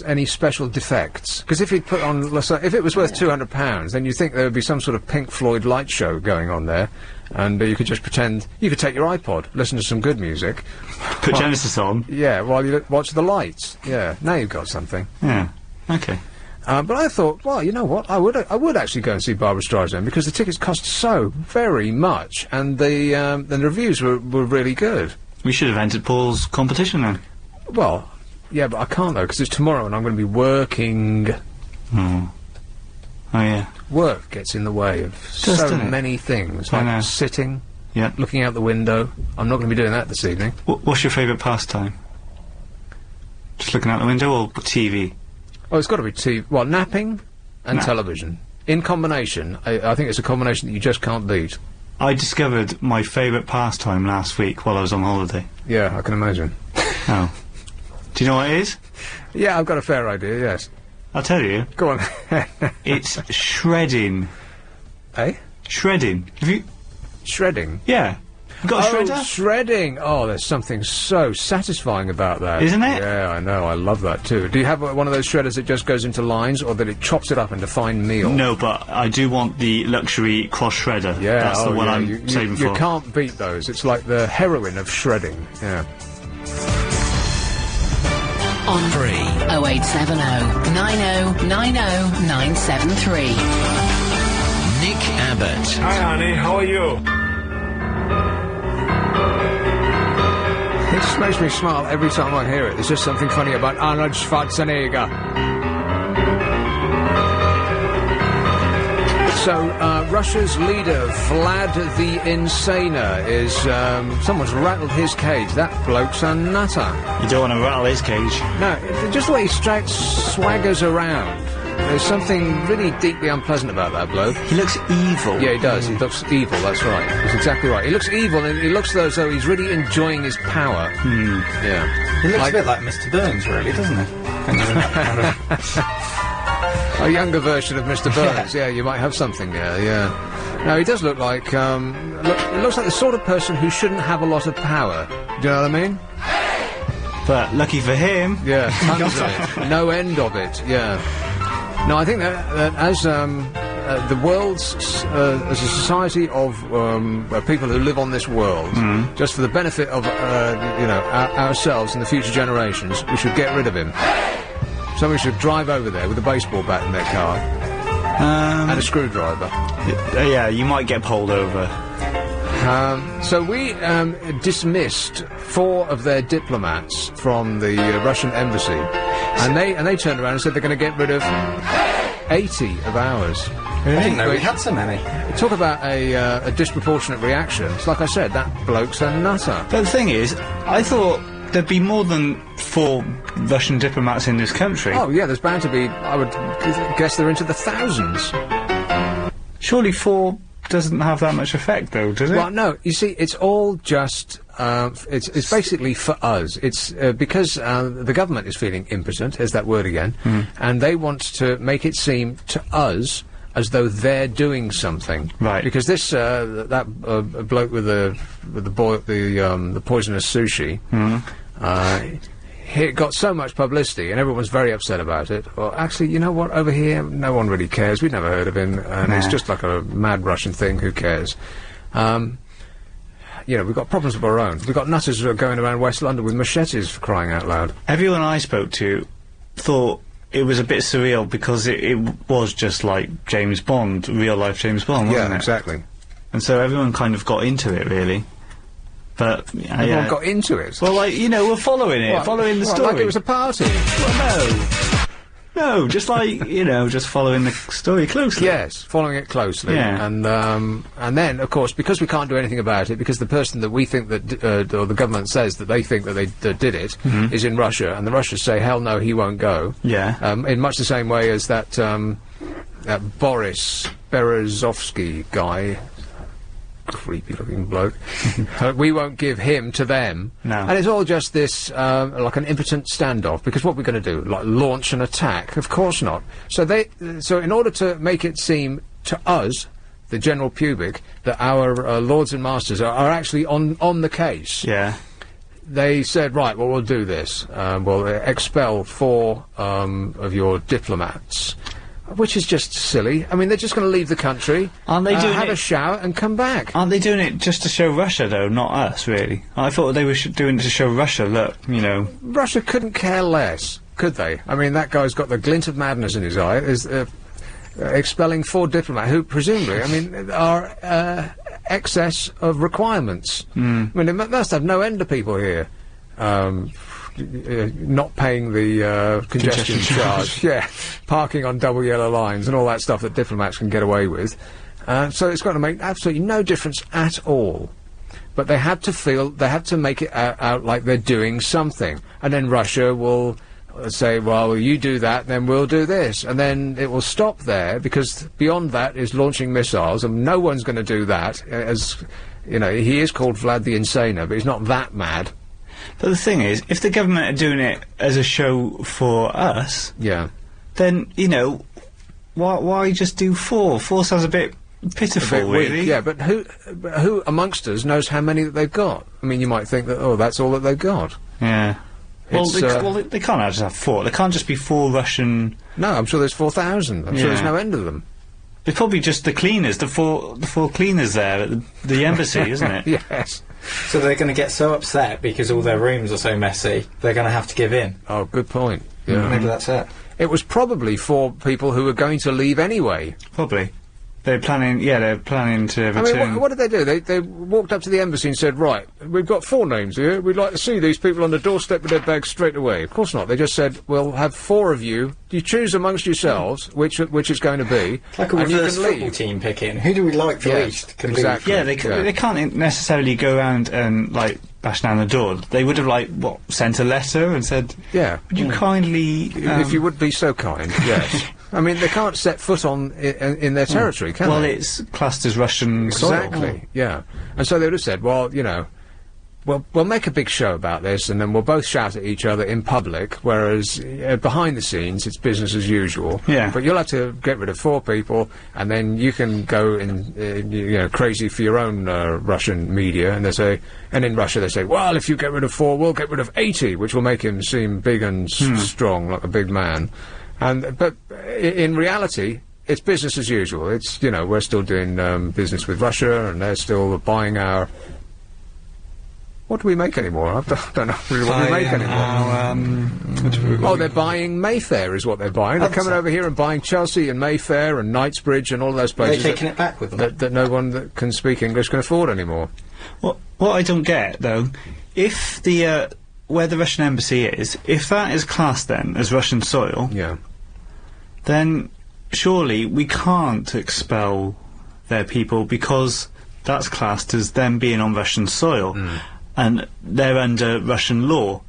any special defects. Because if he'd put on, if it was worth £200, then you'd think there would be some sort of Pink Floyd light show going on there, and you could just pretend you could take your iPod, listen to some good music, put Genesis on. Yeah, while you watch the lights. Yeah, now you've got something. Yeah. Okay. But I thought, well, you know what? I would actually go and see Barbara Streisand because the tickets cost so very much, and the reviews were really good. We should have entered Paul's competition then. Well, yeah, but I can't though because it's tomorrow and I'm going to be working. Oh yeah. Work gets in the way of so many things, like sitting, looking out the window. I'm not going to be doing that this evening. What's your favourite pastime? Just looking out the window or TV? Oh, it's got to be TV. Well, napping and television. In combination, I think it's a combination that you just can't beat. I discovered my favourite pastime last week while I was on holiday. Yeah, I can imagine. Oh. Do you know what it is? Yeah, I've got a fair idea, yes. I'll tell you. Go on. It's shredding. Eh? Shredding. Have you... Shredding? Yeah. You got a shredder? Shredding! Oh, there's something so satisfying about that. Isn't it? Yeah, I know, I love that too. Do you have one of those shredders that just goes into lines, or that it chops it up into fine meal? No, but I do want the luxury cross shredder. Yeah, that's the one I'm saving for. You can't beat those. It's like the heroine of shredding, yeah. On 0870 90 90 973. Nick Abbott. Hi, honey. How are you? It just makes me smile every time I hear it. There's just something funny about Arnold Schwarzenegger. So, Russia's leader, Vlad the Insaner, is, someone's rattled his cage. That bloke's a nutter. You don't want to rattle his cage. No, just the way he swaggers around. there's something really deeply unpleasant about that bloke. He looks evil. Yeah, he does. He looks evil, that's right. That's exactly right. He looks evil, and he looks as though he's really enjoying his power. Yeah. He looks a bit like Mr. Burns, really, doesn't he? A younger version of Mr. Burns. Yeah, you might have something there, yeah. No, he does look like, he looks like the sort of person who shouldn't have a lot of power. Do you know what I mean? But lucky for him. Yeah, tons of it. No end of it, yeah. No, I think that as the world's, as a society of people who live on this world, just for the benefit of, ourselves and the future generations, we should get rid of him. Somebody should drive over there with a baseball bat in their car and a screwdriver. Yeah, you might get pulled over. So we dismissed 4 of their diplomats from the Russian embassy, and they turned around and said they're going to get rid of 80 of ours. I didn't know we had so many. Talk about a disproportionate reaction. It's like I said, that bloke's a nutter. But the thing is, I thought there'd be more than 4 Russian diplomats in this country. Oh yeah, there's bound to be. I would guess they're into the thousands. Surely 4 doesn't have that much effect, though, does it? Well, no. You see, it's all just. It's basically for us. It's because the government is feeling impotent. There's that word again, and they want to make it seem to us as though they're doing something. Right. Because this that bloke with the poisonous sushi. It got so much publicity, and everyone's very upset about it. Well, actually, you know what? Over here, no one really cares. We've never heard of him, and it's just like a mad Russian thing. Who cares? We've got problems of our own. We've got nutters who are going around West London with machetes, for crying out loud. Everyone I spoke to thought it was a bit surreal because it was just like James Bond, real-life James Bond, wasn't it? Yeah, exactly. And so everyone kind of got into it, really. But everyone got into it. Well, we're following it, following the story. Like it was a party. Well, no, just like just following the story closely. Yes, following it closely. Yeah. And then, of course, because we can't do anything about it, because the person that we think that, or the government says that they think that they did it, is in Russia, and the Russians say, hell no, he won't go. Yeah. In much the same way as that Boris Berezovsky guy. Creepy-looking bloke. We won't give him to them. No. And it's all just this, like an impotent standoff, because what we're going to do? Like, launch an attack? Of course not. So in order to make it seem to us, the general public, that our lords and masters are actually on the case. Yeah. They said, right, well, we'll do this. We'll expel 4 of your diplomats. Which is just silly. I mean, they're just going to leave the country, aren't they doing have a shower and come back. Aren't they doing it just to show Russia, though, not us, really? I thought they were doing it to show Russia, look, Russia couldn't care less, could they? I mean, that guy's got the glint of madness in his eye, is expelling 4 diplomats who, presumably, I mean, are excess of requirements. I mean, they must have no end of people here. Not paying the congestion charge, parking on double yellow lines and all that stuff that diplomats can get away with. So it's going to make absolutely no difference at all. But they have to make it out like they're doing something. And then Russia will say, well, you do that, then we'll do this. And then it will stop there, because beyond that is launching missiles, and no one's going to do that. As he is called Vlad the Insaner, but he's not that mad. But the thing is, if the government are doing it as a show for us, then, why just do 4? 4 sounds a bit pitiful, really. Yeah, but who amongst us knows how many that they've got? I mean, you might think that, that's all that they've got. Yeah. Well, they can't just have 4. There can't just be 4 Russian... No, I'm sure there's 4,000. I'm sure there's no end of them. It's probably just the cleaners, the four cleaners there at the embassy, isn't it? Yes. So they're going to get so upset because all their rooms are so messy, they're going to have to give in. Oh, good point. Yeah. Maybe that's it. It was probably for people who were going to leave anyway. Probably. They're planning to return. I mean, what did they do? They walked up to the embassy and said, right, we've got 4 names here. We'd like to see these people on the doorstep with their bags straight away. Of course not. They just said, we'll have 4 of you. You choose amongst yourselves which it's going to be. It's like a reverse football team picking. Who do we like the least? Exactly. Yeah, they can't necessarily go around and, bash down the door. They would have, sent a letter and said, would you kindly... if you would be so kind, yes. I mean, they can't set foot on in their territory, can they? Well, it's classed as Russian soil. Exactly, yeah. And so they would have said, well, you know, we'll make a big show about this, and then we'll both shout at each other in public, whereas behind the scenes, it's business as usual. Yeah. But you'll have to get rid of 4 people, and then you can go crazy for your own Russian media, and they say, and in Russia they say, well, if you get rid of 4, we'll get rid of 80, which will make him seem big and strong, like a big man. But in reality, it's business as usual. It's, you know, we're still doing business with Russia, and they're still buying our... What do we make anymore? I don't know really what we make anymore. They're buying Mayfair is what they're buying. They're coming over here and buying Chelsea and Mayfair and Knightsbridge and all those places. They're taking it back with them. That no one that can speak English can afford anymore. What I don't get, though, if the where the Russian embassy is, if that is classed then as Russian soil, then surely we can't expel their people because that's classed as them being on Russian soil. And they're under Russian law.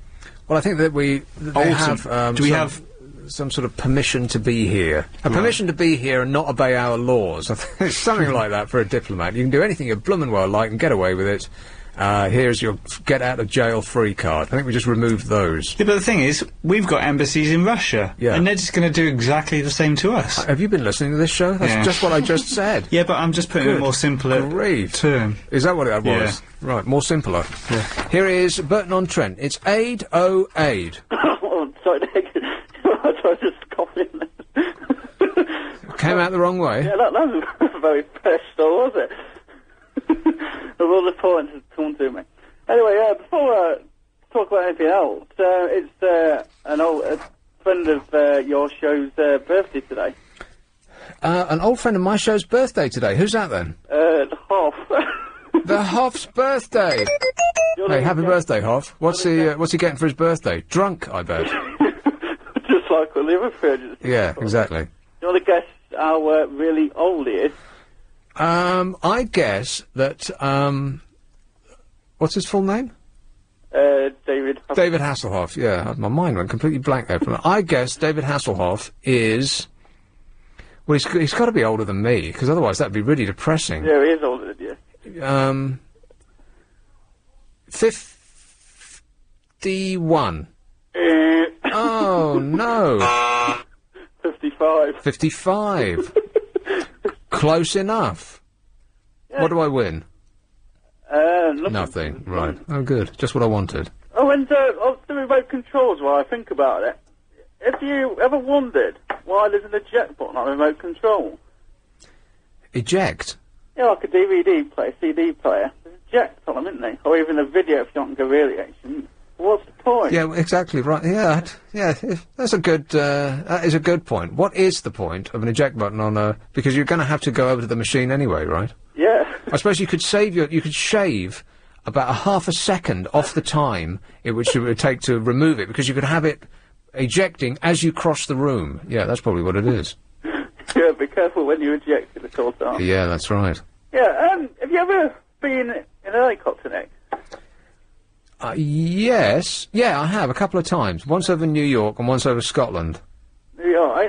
Well, I think that they have... do we have some sort of permission to be here? A permission to be here and not obey our laws. I think it's something like that for a diplomat. You can do anything you bloomin' well like and get away with it. Here's your get-out-of-jail-free card. I think we just removed those. Yeah, but the thing is, we've got embassies in Russia. Yeah. And they're just going to do exactly the same to us. Have you been listening to this show? That's just what I just said. Yeah, but I'm just putting a more simpler term. Is that what it was? Yeah. Right, more simpler. Yeah. Here is Burton-on-Trent. It's Aid, oh, Aid. Oh, sorry, I tried to cough in there. Came out the wrong way? Yeah, that was a very professional, was it? Of all the points that come to me. Anyway, before I talk about anything else, it's a friend of your show's birthday today. An old friend of my show's birthday today. Who's that then? The Hoff. The Hoff's birthday. Hey, happy birthday, Hoff. What's he getting for his birthday? Drunk, I bet. Just like a liver fridge. Yeah, exactly. You want to guess how really old he is? I guess that, what's his full name? David Hasselhoff. David Hasselhoff, yeah. My mind went completely blank there. I guess David Hasselhoff is... Well, he's got to be older than me, because otherwise that'd be really depressing. Yeah, he is older than you. 51. Oh, no. 55. 55. Close enough. Yeah. What do I win? Nothing. Nothing. Right. Oh, good. Just what I wanted. Oh, and the remote controls, while I think about it, have you ever wondered why there's an eject button on a remote control? Eject? Yeah, like a DVD player, CD player. There's eject on them, isn't there? Or even a video if you want to go really ancient. What's the point? Yeah, exactly right. Yeah, that's a good. That is a good point. What is the point of an eject button on a? Because you're going to have to go over to the machine anyway, right? Yeah. I suppose you could shave about a half a second off the time which it would take to remove it, because you could have it ejecting as you cross the room. Yeah, that's probably what it is. Yeah, be careful when you eject it at all times. Yeah, that's right. Yeah. Have you ever been in a helicopter, Nick? Yes. Yeah, I have, a couple of times. Once over New York and once over Scotland. Yeah,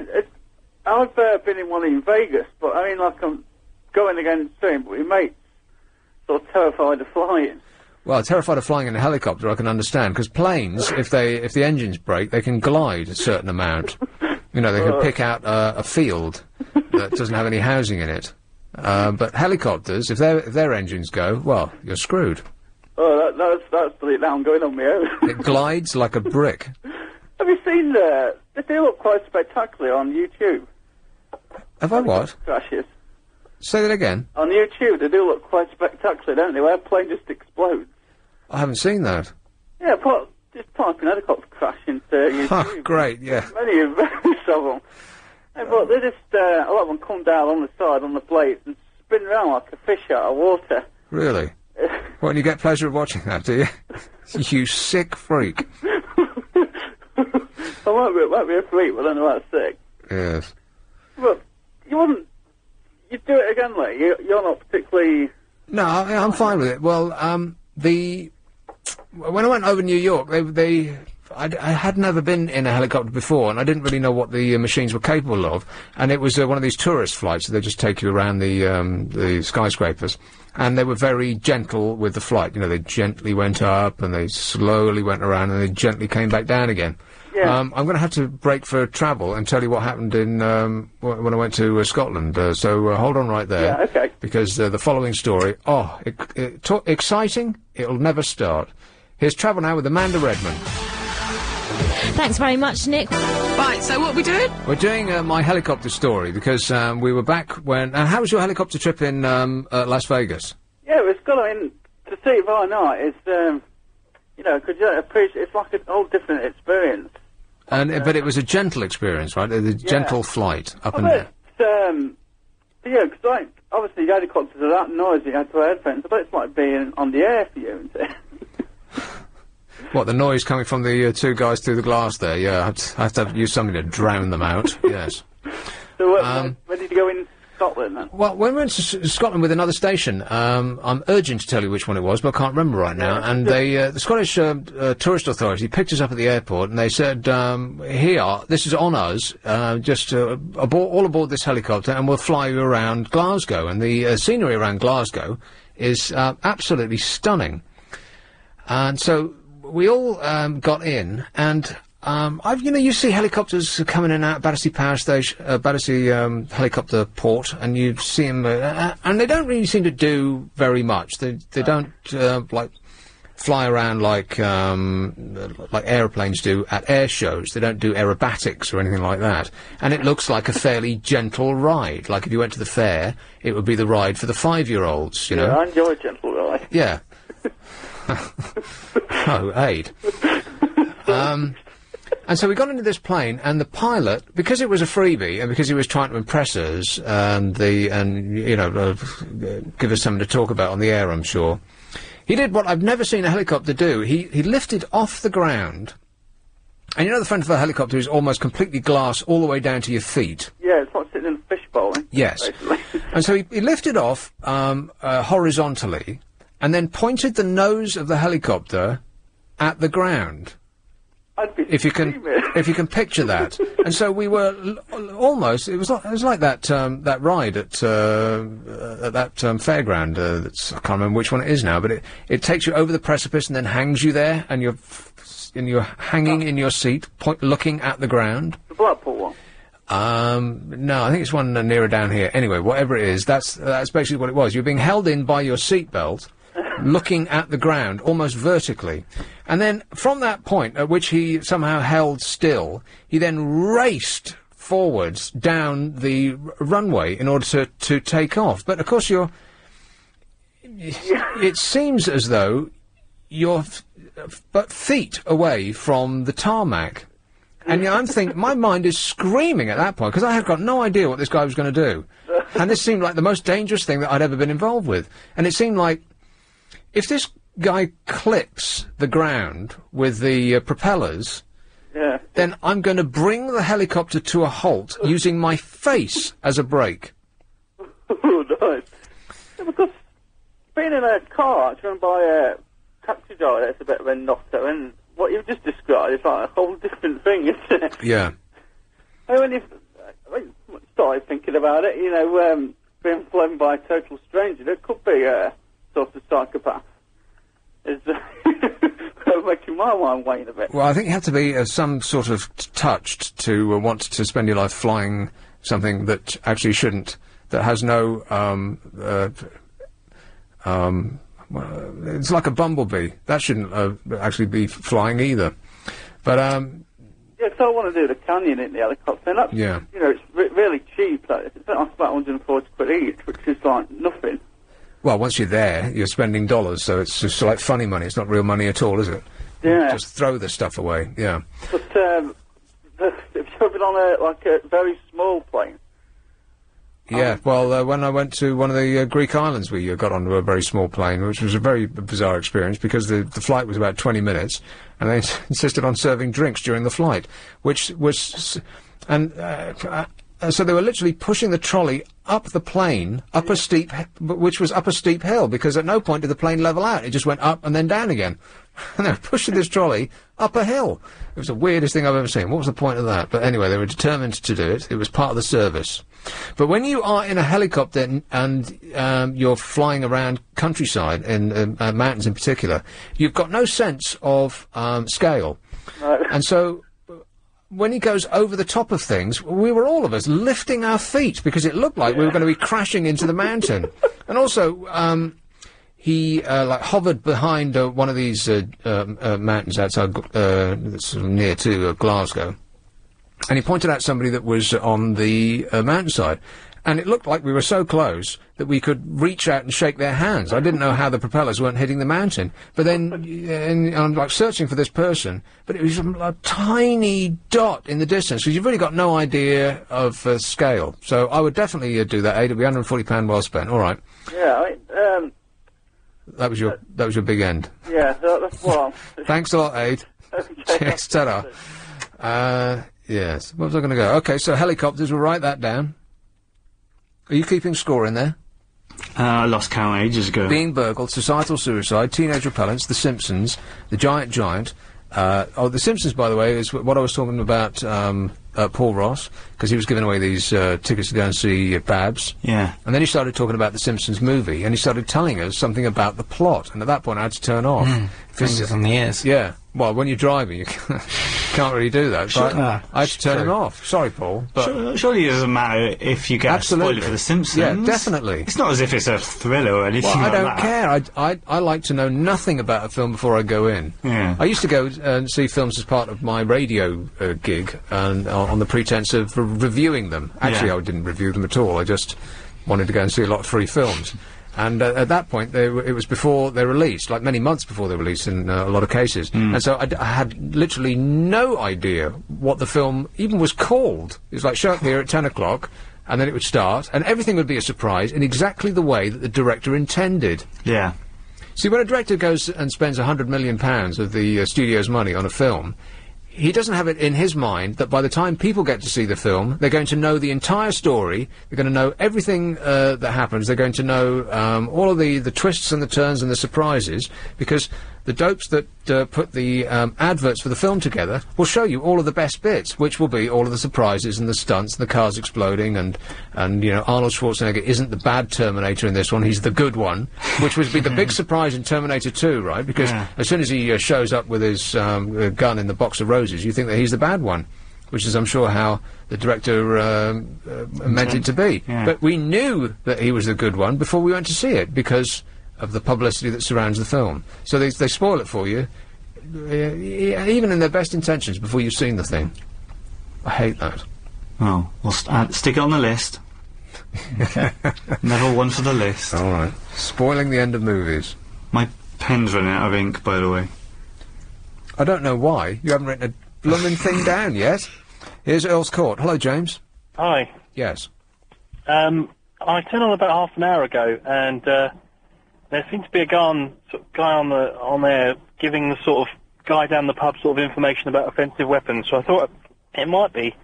I've been in one in Vegas, but I mean, like, I'm going again soon, but my mate's sort of terrified of flying. Well, terrified of flying in a helicopter, I can understand, because planes, if the engines break, they can glide a certain amount. You know, they can pick out a field that doesn't have any housing in it. But helicopters, if their engines go, well, you're screwed. Oh, that's the now I'm going on my own. It glides like a brick. Have you seen they do look quite spectacular on YouTube. Have I what? Crashes. Say that again. On YouTube, they do look quite spectacular, don't they? Where a plane just explodes. I haven't seen that. Yeah, just type in helicopter crash into YouTube. Oh, great, yeah. Many of them. Hey, but they just, a lot of them come down on the side, on the blades, and spin around like a fish out of water. Really? Well, and you get pleasure of watching that, do you? You sick freak. I might be a freak, but I don't know how sick. Yes. But you wouldn't... You'd do it again, Lee. You're not particularly... No, I'm fine with it. Well, when I went over New York, I I had never been in a helicopter before, and I didn't really know what the machines were capable of. And it was one of these tourist flights, so they just take you around the skyscrapers. And they were very gentle with the flight. You know, they gently went up, and they slowly went around, and they gently came back down again. Yeah. I'm going to have to break for travel and tell you what happened in when I went to Scotland. So hold on right there. Yeah, okay. Because the following story, exciting, it'll never start. Here's travel now with Amanda Redman. Thanks very much, Nick. Right, so what are we doing? We're doing my helicopter story because we were back when... how was your helicopter trip in Las Vegas? Yeah, it was good. I mean, to see it by night is, you know, because it's like a whole different experience. But it was a gentle experience, right? A gentle flight up and down. Yeah, because like, obviously the helicopters are that noisy, you have to wear headphones, but it's like being on the air for you, isn't it? What, the noise coming from the two guys through the glass there? Yeah, I have to use something to drown them out, yes. So where did you go in Scotland then? Well, when we went to Scotland with another station, I'm urging to tell you which one it was, but I can't remember right now, and the Scottish Tourist Authority picked us up at the airport, and they said, here, this is on us, all aboard this helicopter, and we'll fly you around Glasgow, and the scenery around Glasgow is absolutely stunning. And so we all got in, and you see helicopters coming in and out Battersea Power Station, Battersea helicopter port, and you see them, and they don't really seem to do very much. They don't like fly around like aeroplanes do at air shows. They don't do aerobatics or anything like that. And it looks like a fairly gentle ride. Like if you went to the fair, it would be the ride for the 5-year-olds. You know. Yeah, I enjoy a gentle ride. Yeah. Oh, aid. And so we got into this plane, and the pilot, because it was a freebie, and because he was trying to impress us, give us something to talk about on the air, I'm sure, he did what I've never seen a helicopter do. He lifted off the ground, and you know the front of a helicopter is almost completely glass all the way down to your feet. Yeah, it's like sitting in a fishbowl. Yes. And so he lifted off horizontally, and then pointed the nose of the helicopter at the ground. If you can picture that. And so we were almost. It was like that ride at that fairground. I can't remember which one it is now, but it takes you over the precipice and then hangs you there, and you're hanging in your seat, looking at the ground. The Blackpool one. No, I think it's one nearer down here. Anyway, whatever it is, that's basically what it was. You're being held in by your seatbelt, looking at the ground, almost vertically. And then, from that point, at which he somehow held still, he then raced forwards down the runway in order to take off. But, of course, it seems as though you're but feet away from the tarmac. And I'm thinking, my mind is screaming at that point, because I have got no idea what this guy was going to do. And this seemed like the most dangerous thing that I'd ever been involved with. And it seemed like, if this guy clips the ground with the propellers, then I'm going to bring the helicopter to a halt using my face as a brake. Oh, nice. Yeah, because being in a car, trying to buy a taxi driver, it's a bit of a knocker, and what you've just described is like a whole different thing, isn't it? Yeah. And when you started thinking about it, being flown by a total stranger, it could be a sort of psychopath. Is making my mind wane a bit. Well, I think you have to be some sort of touched to want to spend your life flying something that actually shouldn't, that has no, it's like a bumblebee. That shouldn't actually be flying either. But, yeah, so I want to do the canyon in the helicopter, and that's, it's really cheap. Like, it's about 140 quid each, which is like nothing. Well, once you're there, you're spending dollars, so it's just like funny money. It's not real money at all, is it? Yeah. Just throw the stuff away, yeah. But, have you ever been on a very small plane? Yeah, well, when I went to one of the Greek islands, we got onto a very small plane, which was a very bizarre experience, because the flight was about 20 minutes, and they insisted on serving drinks during the flight, which was... so they were literally pushing the trolley up the plane, up a steep, which was up a steep hill, because at no point did the plane level out. It just went up and then down again. And they were pushing this trolley up a hill. It was the weirdest thing I've ever seen. What was the point of that? But anyway, they were determined to do it. It was part of the service. But when you are in a helicopter and you're flying around countryside, in mountains in particular, you've got no sense of scale. No. And so when he goes over the top of things, we were all of us lifting our feet because it looked like we were going to be crashing into the mountain. And also, he hovered behind one of these mountains outside, that's near to Glasgow, and he pointed out somebody that was on the mountainside, and it looked like we were so close that we could reach out and shake their hands. I didn't know how the propellers weren't hitting the mountain, but then and I'm like searching for this person, but it was a tiny dot in the distance, because you've really got no idea of scale. So I would definitely do that, It'll be £140 well spent. All right. Yeah, I mean, that was your big end. Yeah, that's what I'm... Thanks a lot, Aid. Okay. Cheers, ta-da. Yes. What was I going to go? Okay, so helicopters, we'll write that down. Are you keeping score in there? I lost count ages ago. Being burgled, societal suicide, teenage repellents, The Simpsons, The Giant. The Simpsons, by the way, is what I was talking about, Paul Ross, because he was giving away these tickets to go and see Babs. Yeah. And then he started talking about the Simpsons movie, and he started telling us something about the plot, and at that point I had to turn off. Fingers on the ears. Yeah. Well, when you're driving, you can't really do that. But I had to turn him off. Sorry, Paul. But surely it doesn't matter if you get a spoiler for The Simpsons. Yeah, definitely. It's not as if it's a thriller or anything like that. Well, I don't care. I like to know nothing about a film before I go in. Yeah. I used to go and see films as part of my radio gig, and on the pretense of reviewing them. Actually, I didn't review them at all. I just wanted to go and see a lot of free films. And at that point, it was before they released, like many months before they released in a lot of cases. And so I had literally no idea what the film even was called. It was like, show up here at 10 o'clock, and then it would start, and everything would be a surprise in exactly the way that the director intended. Yeah. See, when a director goes and spends £100 million of the studio's money on a film, he doesn't have it in his mind that by the time people get to see the film, they're going to know the entire story, they're going to know everything that happens, they're going to know all of the twists and the turns and the surprises, because the dopes that put the adverts for the film together will show you all of the best bits, which will be all of the surprises and the stunts, and the cars exploding, and you know, Arnold Schwarzenegger isn't the bad Terminator in this one, he's the good one, which would be the big surprise in Terminator 2, right? Because as soon as he shows up with his gun in the box of roses, you think that he's the bad one, which is, I'm sure, how the director meant it to be. Yeah. But we knew that he was the good one before we went to see it, because of the publicity that surrounds the film. So they spoil it for you, even in their best intentions, before you've seen the thing. I hate that. Oh, we'll stick it on the list. Never one for the list. All right. Spoiling the end of movies. My pen's running out of ink, by the way. I don't know why. You haven't written a blooming thing down yet. Here's Earl's Court. Hello, James. Hi. Yes. I turned on about half an hour ago, and there seemed to be a guy on there giving the sort of guy down the pub sort of information about offensive weapons. So I thought it might be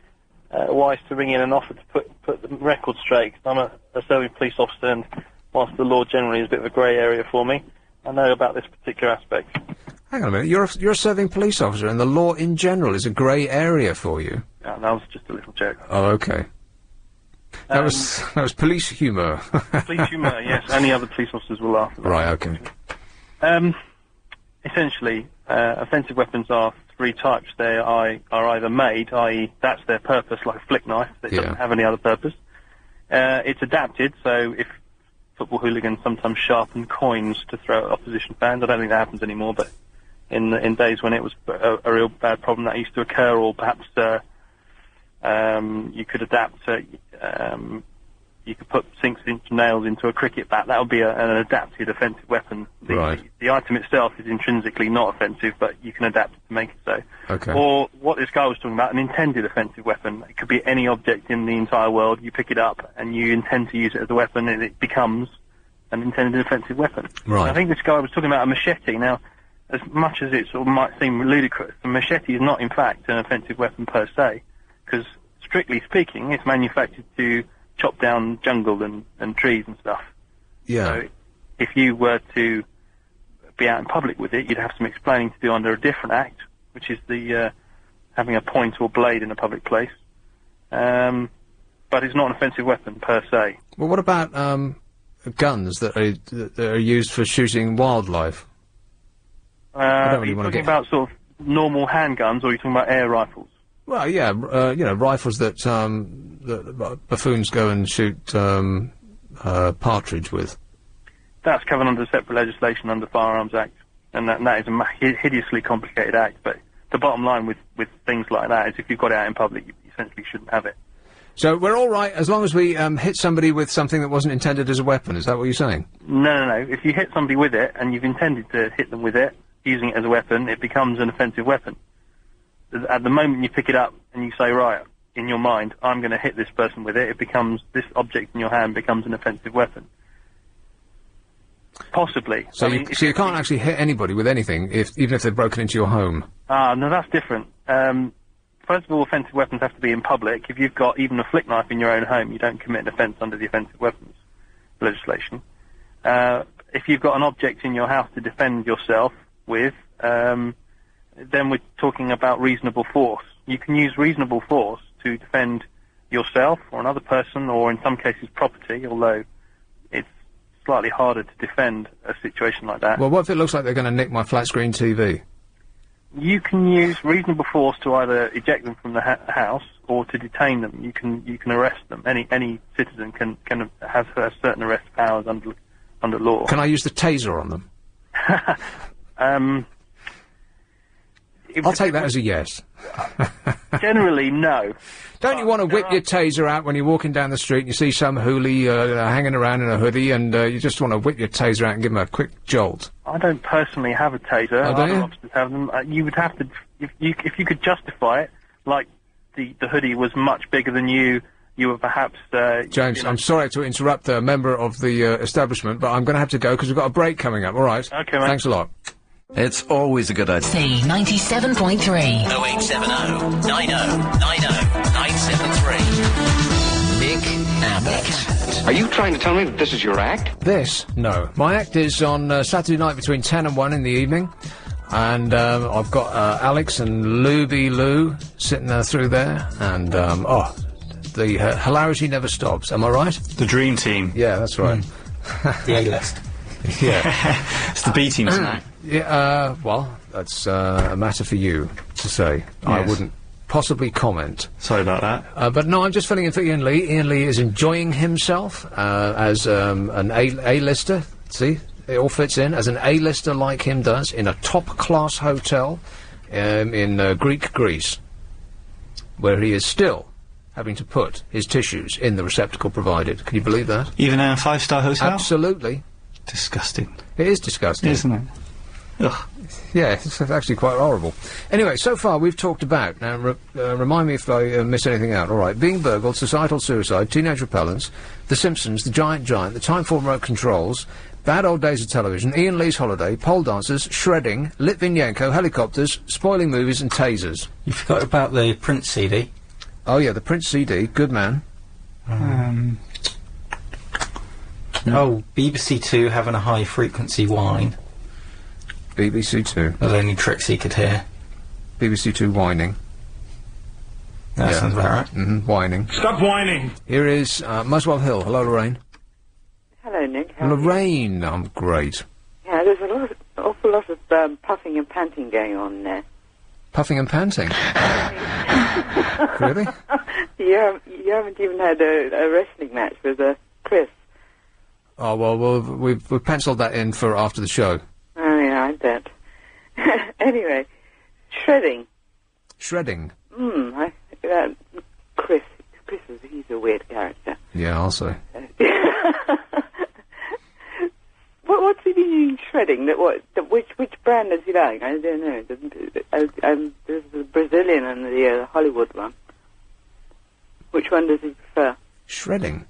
wise to ring in and offer to put the record straight. 'Cause I'm a serving police officer, and whilst the law generally is a bit of a grey area for me, I know about this particular aspect. Hang on a minute. You're a serving police officer, and the law in general is a grey area for you. Yeah, that was just a little joke. Oh, okay. That was police humour. Police humour, yes. Any other police officers will laugh at that. Right, okay. Essentially, offensive weapons are three types. They are either made, i.e. that's their purpose, like a flick knife, that doesn't have any other purpose. It's adapted, so if football hooligans sometimes sharpen coins to throw at opposition fans, I don't think that happens anymore, but in days when it was a real bad problem, that used to occur, or perhaps you could adapt, you could put 6-inch nails into a cricket bat. That would be an adapted offensive weapon. The item itself is intrinsically not offensive, but you can adapt it to make it so. Okay. Or what this guy was talking about, an intended offensive weapon. It could be any object in the entire world. You pick it up and you intend to use it as a weapon, and it becomes an intended offensive weapon. Right. I think this guy was talking about a machete. Now, as much as it sort of might seem ludicrous, a machete is not, in fact, an offensive weapon per se, because strictly speaking, it's manufactured to chop down jungle and trees and stuff. Yeah. So if you were to be out in public with it, you'd have some explaining to do under a different act, which is the having a point or blade in a public place. But it's not an offensive weapon per se. Well, what about guns that are used for shooting wildlife? I don't really want to get about sort of normal handguns, or are you talking about air rifles? Well, yeah, rifles that that buffoons go and shoot partridge with. That's covered under separate legislation under Firearms Act, and that is a hideously complicated act. But the bottom line with things like that is, if you've got it out in public, you essentially shouldn't have it. So we're all right as long as we hit somebody with something that wasn't intended as a weapon. Is that what you're saying? No. If you hit somebody with it and you've intended to hit them with it, using it as a weapon, it becomes an offensive weapon. At the moment you pick it up and you say, right, in your mind, I'm going to hit this person with it, this object in your hand becomes an offensive weapon. Possibly. So you can't actually hit anybody with anything, even if they've broken into your home? No, that's different. First of all, offensive weapons have to be in public. If you've got even a flick knife in your own home, you don't commit an offence under the offensive weapons legislation. If you've got an object in your house to defend yourself with, then we're talking about reasonable force. You can use reasonable force to defend yourself or another person, or in some cases property, although it's slightly harder to defend a situation like that. Well, what if it looks like they're going to nick my flat-screen TV? You can use reasonable force to either eject them from the house or to detain them. You can arrest them. Any citizen can have certain arrest powers under law. Can I use the taser on them? I'll take that as a yes. Generally, no. Don't you want to whip your taser out when you're walking down the street and you see some hoolie hanging around in a hoodie, and you just want to whip your taser out and give him a quick jolt? I don't personally have a taser. Oh, don't you? Other officers have them. You would have to, if you could justify it, like the hoodie was much bigger than you. You were perhaps... James, I'm sorry to interrupt a member of the establishment, but I'm going to have to go because we've got a break coming up. All right. Okay, mate. Thanks a lot. It's always a good idea. C97.3. 0870 90 90 973. Nick Abbot. Are you trying to tell me that this is your act? This? No. My act is on Saturday night between 10 and 1 in the evening. And I've got Alex and Luby Lou sitting there through there. And, the hilarity never stops. Am I right? The dream team. Yeah, that's right. The A-list. Yeah. It's the B team tonight. Yeah, well, that's a matter for you to say. Yes. I wouldn't possibly comment. Sorry about that. But no, I'm just filling in for Ian Lee. Ian Lee is enjoying himself as an A-lister. See, it all fits in. As an A-lister like him does, in a top-class hotel in Greek Greece, where he is still having to put his tissues in the receptacle provided. Can you believe that? Even in a 5-star hotel? Absolutely. Disgusting. It is disgusting. Isn't it? Ugh. Yeah, it's actually quite horrible. Anyway, so far we've talked about, now remind me if I miss anything out, alright, being burgled, societal suicide, teenage repellents, The Simpsons, The Giant, The Time for Remote Controls, Bad Old Days of Television, Ian Lee's Holiday, Pole Dancers, Shredding, Litvinenko, Helicopters, Spoiling Movies and Tasers. You forgot about the Prince CD. Oh yeah, the Prince CD, good man. Oh, BBC Two having a high-frequency whine. BBC Two. There's only tricks he could hear. BBC Two whining. That sounds about right. Mm-hmm, whining. Stop whining! Here is Muswell Hill. Hello, Lorraine. Hello, Nick. How are you? Lorraine, I'm great. Yeah, there's an awful lot of puffing and panting going on there. Puffing and panting? Really? You haven't even had a wrestling match with Chris. Oh, well, we've penciled that in for after the show. Oh, yeah, I bet. Anyway, shredding. Shredding? Chris, he's a weird character. Yeah, I'll say. What's he doing shredding? Which brand does he like? I don't know. There's the Brazilian and the Hollywood one. Which one does he prefer? Shredding?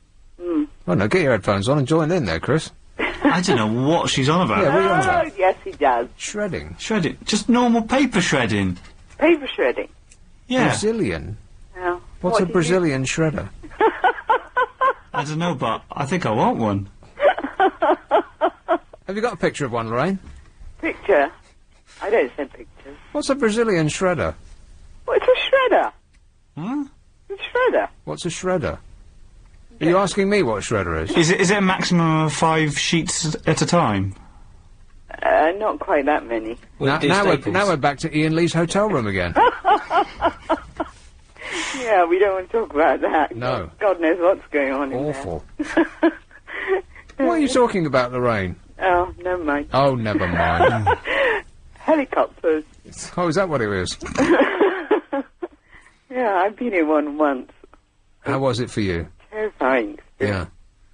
Well, no, get your headphones on and join in there, Chris. I don't know what she's on about. Yeah, what are you on about? Yes, he does. Shredding? Shredding. Just normal paper shredding. Paper shredding? Yeah. Brazilian? Well, What's a Brazilian shredder? I don't know, but I think I want one. Have you got a picture of one, Lorraine? Picture? I don't send pictures. What's a Brazilian shredder? What's a shredder? Hmm? It's a shredder. What's a shredder? Are you asking me what a shredder is? Is it a maximum of 5 sheets at a time? Not quite that many. Now we're back to Ian Lee's hotel room again. Yeah, we don't want to talk about that. No. God knows what's going on Awful. What are you talking about, Lorraine? Oh, never mind. Oh, never mind. Helicopters. Oh, is that what it was? Yeah, I've been in one once. How was it for you? Terrifying. Yeah.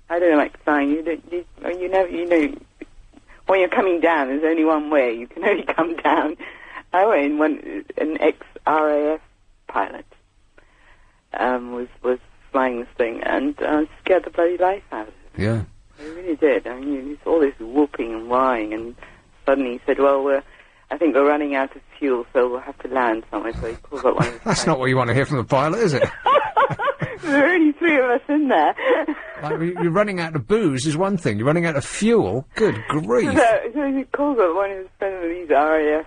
I don't like flying. You know, when you're coming down, there's only one way. You can only come down. I went in an ex-RAF pilot was flying this thing, and scared the bloody life out of it. Yeah. He really did. I mean, it's all this whooping and whining, and suddenly he said, well, I think we're running out of fuel, so we'll have to land somewhere. So he calls up one of his That's not what you want to hear from the pilot, is it? There are only 3 of us in there. Like, you're running out of booze is one thing. You're running out of fuel? Good grief. So he calls up one of his friends of these RAF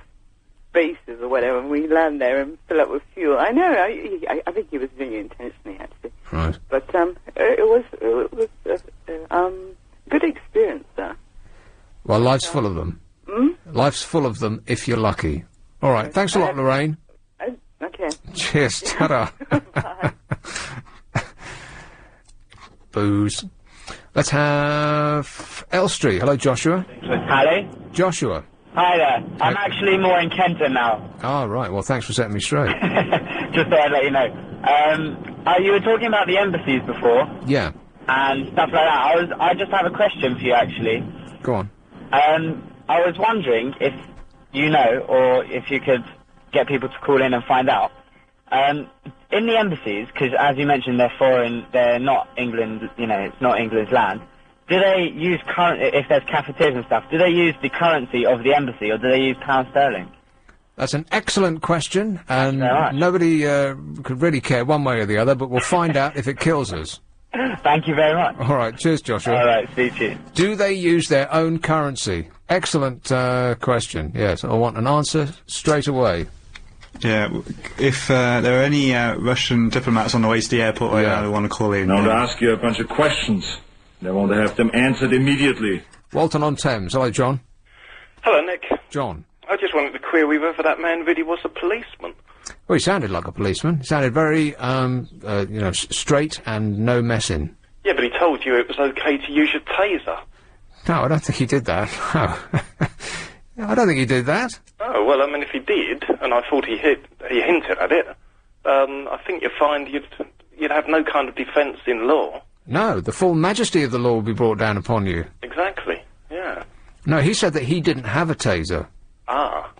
bases or whatever, and we land there and fill up with fuel. I know, I think he was doing it intentionally, actually. Right. But it was good experience, though. Well, life's full of them. Hmm? Life's full of them if you're lucky. All right, thanks a lot, Lorraine. Okay. Cheers, ta-da. Booze. Let's have Elstree. Hello, Joshua. Hello? Joshua. Hi there. I'm actually more in Kenton now. Oh, right. Well, thanks for setting me straight. Just thought I'd let you know. You were talking about the embassies before. Yeah. And stuff like that. I just have a question for you, actually. Go on. I was wondering if you know, or if you could get people to call in and find out. In the embassies, because as you mentioned, they're foreign, they're not England, you know, it's not England's land. Do they use if there's cafeterias and stuff, do they use the currency of the embassy, or do they use pound sterling? That's an excellent question, and nobody could really care one way or the other, but we'll find out if it kills us. Thank you very much. All right, cheers, Joshua. All right, speak to you. Do they use their own currency? Excellent question, yes. I want an answer straight away. Yeah, if there are any Russian diplomats on the way to the airport right now who want to call in... Now, to ask you a bunch of questions. They want to have them answered immediately. Walton-on-Thames. Hello, John. Hello, Nick. John. I just wanted to query whether that man really was a policeman. Well, he sounded like a policeman. He sounded very, you know, straight and no messing. Yeah, but he told you it was okay to use your taser. No, I don't think he did that. No. I don't think he did that. Oh, well, I mean, if he did, and I thought he hinted at it, I think you'd find you'd have no kind of defence in law. No, the full majesty of the law will be brought down upon you. Exactly, yeah. No, he said that he didn't have a taser. Ah.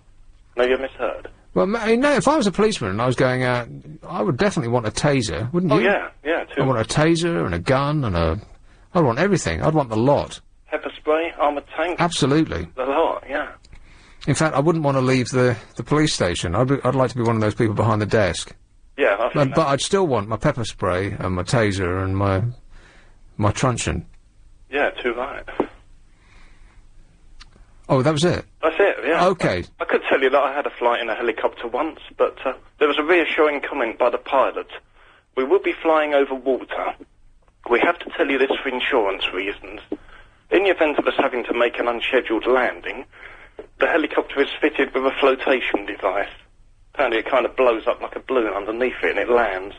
Maybe I misheard. Well, no, if I was a policeman and I was going out, I would definitely want a taser, wouldn't you? Oh, yeah, yeah, too. I want a taser and a gun and I'd want everything. I'd want the lot. Pepper spray, armoured tank? Absolutely. The lot, yeah. In fact, I wouldn't want to leave the police station. I'd like to be one of those people behind the desk. Yeah, I think but I'd still want my pepper spray and my taser and my truncheon. Yeah, too right. Oh, that was it? That's it, yeah. Okay. I could tell you that I had a flight in a helicopter once, but there was a reassuring comment by the pilot. We will be flying over water. We have to tell you this for insurance reasons. In the event of us having to make an unscheduled landing, the helicopter is fitted with a flotation device. Apparently it kind of blows up like a balloon underneath it and it lands,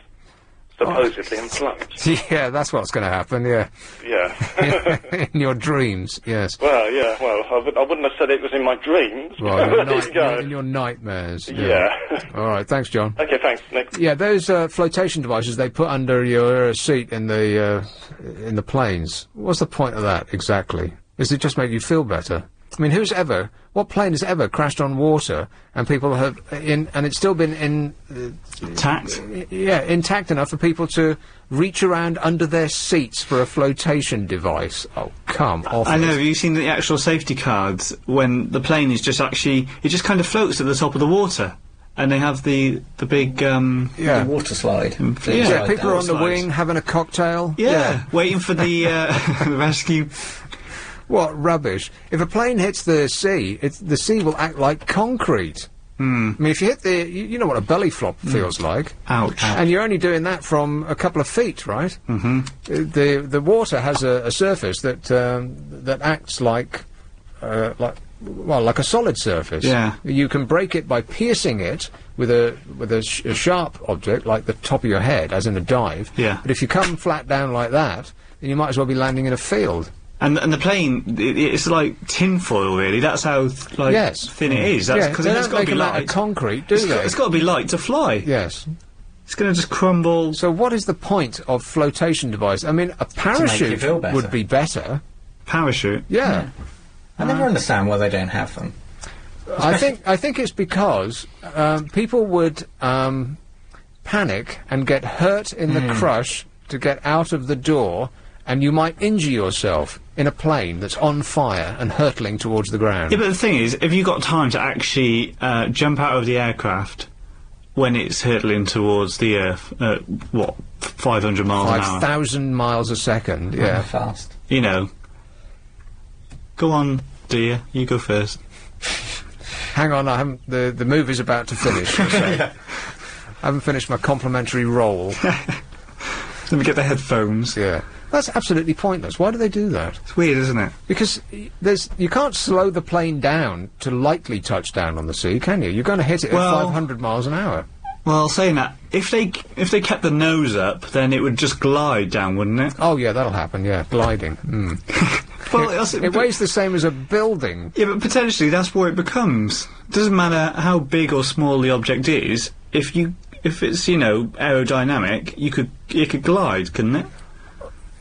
supposedly, and floats. Yeah, that's what's going to happen, yeah. Yeah. In your dreams, yes. Well, yeah, well, I wouldn't have said it was in my dreams. Right, There you go. in your nightmares. Yeah. All right, thanks, John. Okay, thanks, Nick. Yeah, those flotation devices they put under your seat in the planes. What's the point of that, exactly? Is it just make you feel better? I mean, what plane has ever crashed on water and people have, and it's still been intact? Yeah, intact enough for people to reach around under their seats for a flotation device. Oh, come off. I know, have you seen the actual safety cards when the plane is just actually, it just kind of floats at the top of the water? And they have the big, The water slide. Yeah, people are on the wing having a cocktail. Yeah, waiting for the, the rescue. What rubbish! If a plane hits the sea, the sea will act like concrete. I mean, if you hit you know what a belly flop feels like. Ouch. And you're only doing that from a couple of feet, right? The water has a surface that acts like a solid surface. Yeah. You can break it by piercing it with a sharp object like the top of your head, as in a dive. Yeah. But if you come flat down like that, then you might as well be landing in a field. And the plane, it's like tinfoil, really. That's how thin it is. That's because it's got to be light. Out of concrete, do they? It's got to be light to fly. Yes. It's going to just crumble. So what is the point of flotation device? I mean, a parachute would be better. Parachute? Yeah. I never understand why they don't have them. I think it's because people would panic and get hurt in the crush to get out of the door, and you might injure yourself in a plane that's on fire and hurtling towards the ground. Yeah, but the thing is, if you've got time to actually jump out of the aircraft when it's hurtling towards the Earth at, 500 miles an hour? 5,000 miles a second, yeah. Fast. You know. Go on, dear, you go first. Hang on, the movie's about to finish. I haven't finished my complimentary roll. Let me get the headphones. Yeah. That's absolutely pointless. Why do they do that? It's weird, isn't it? Because you can't slow the plane down to lightly touch down on the sea, can you? You're going to hit it at 500 miles an hour. Well, saying that, if they kept the nose up, then it would just glide down, wouldn't it? Oh yeah, that'll happen. Yeah, gliding. Well, it weighs the same as a building. Yeah, but potentially that's what it becomes. It doesn't matter how big or small the object is. If it's aerodynamic, it could glide, couldn't it?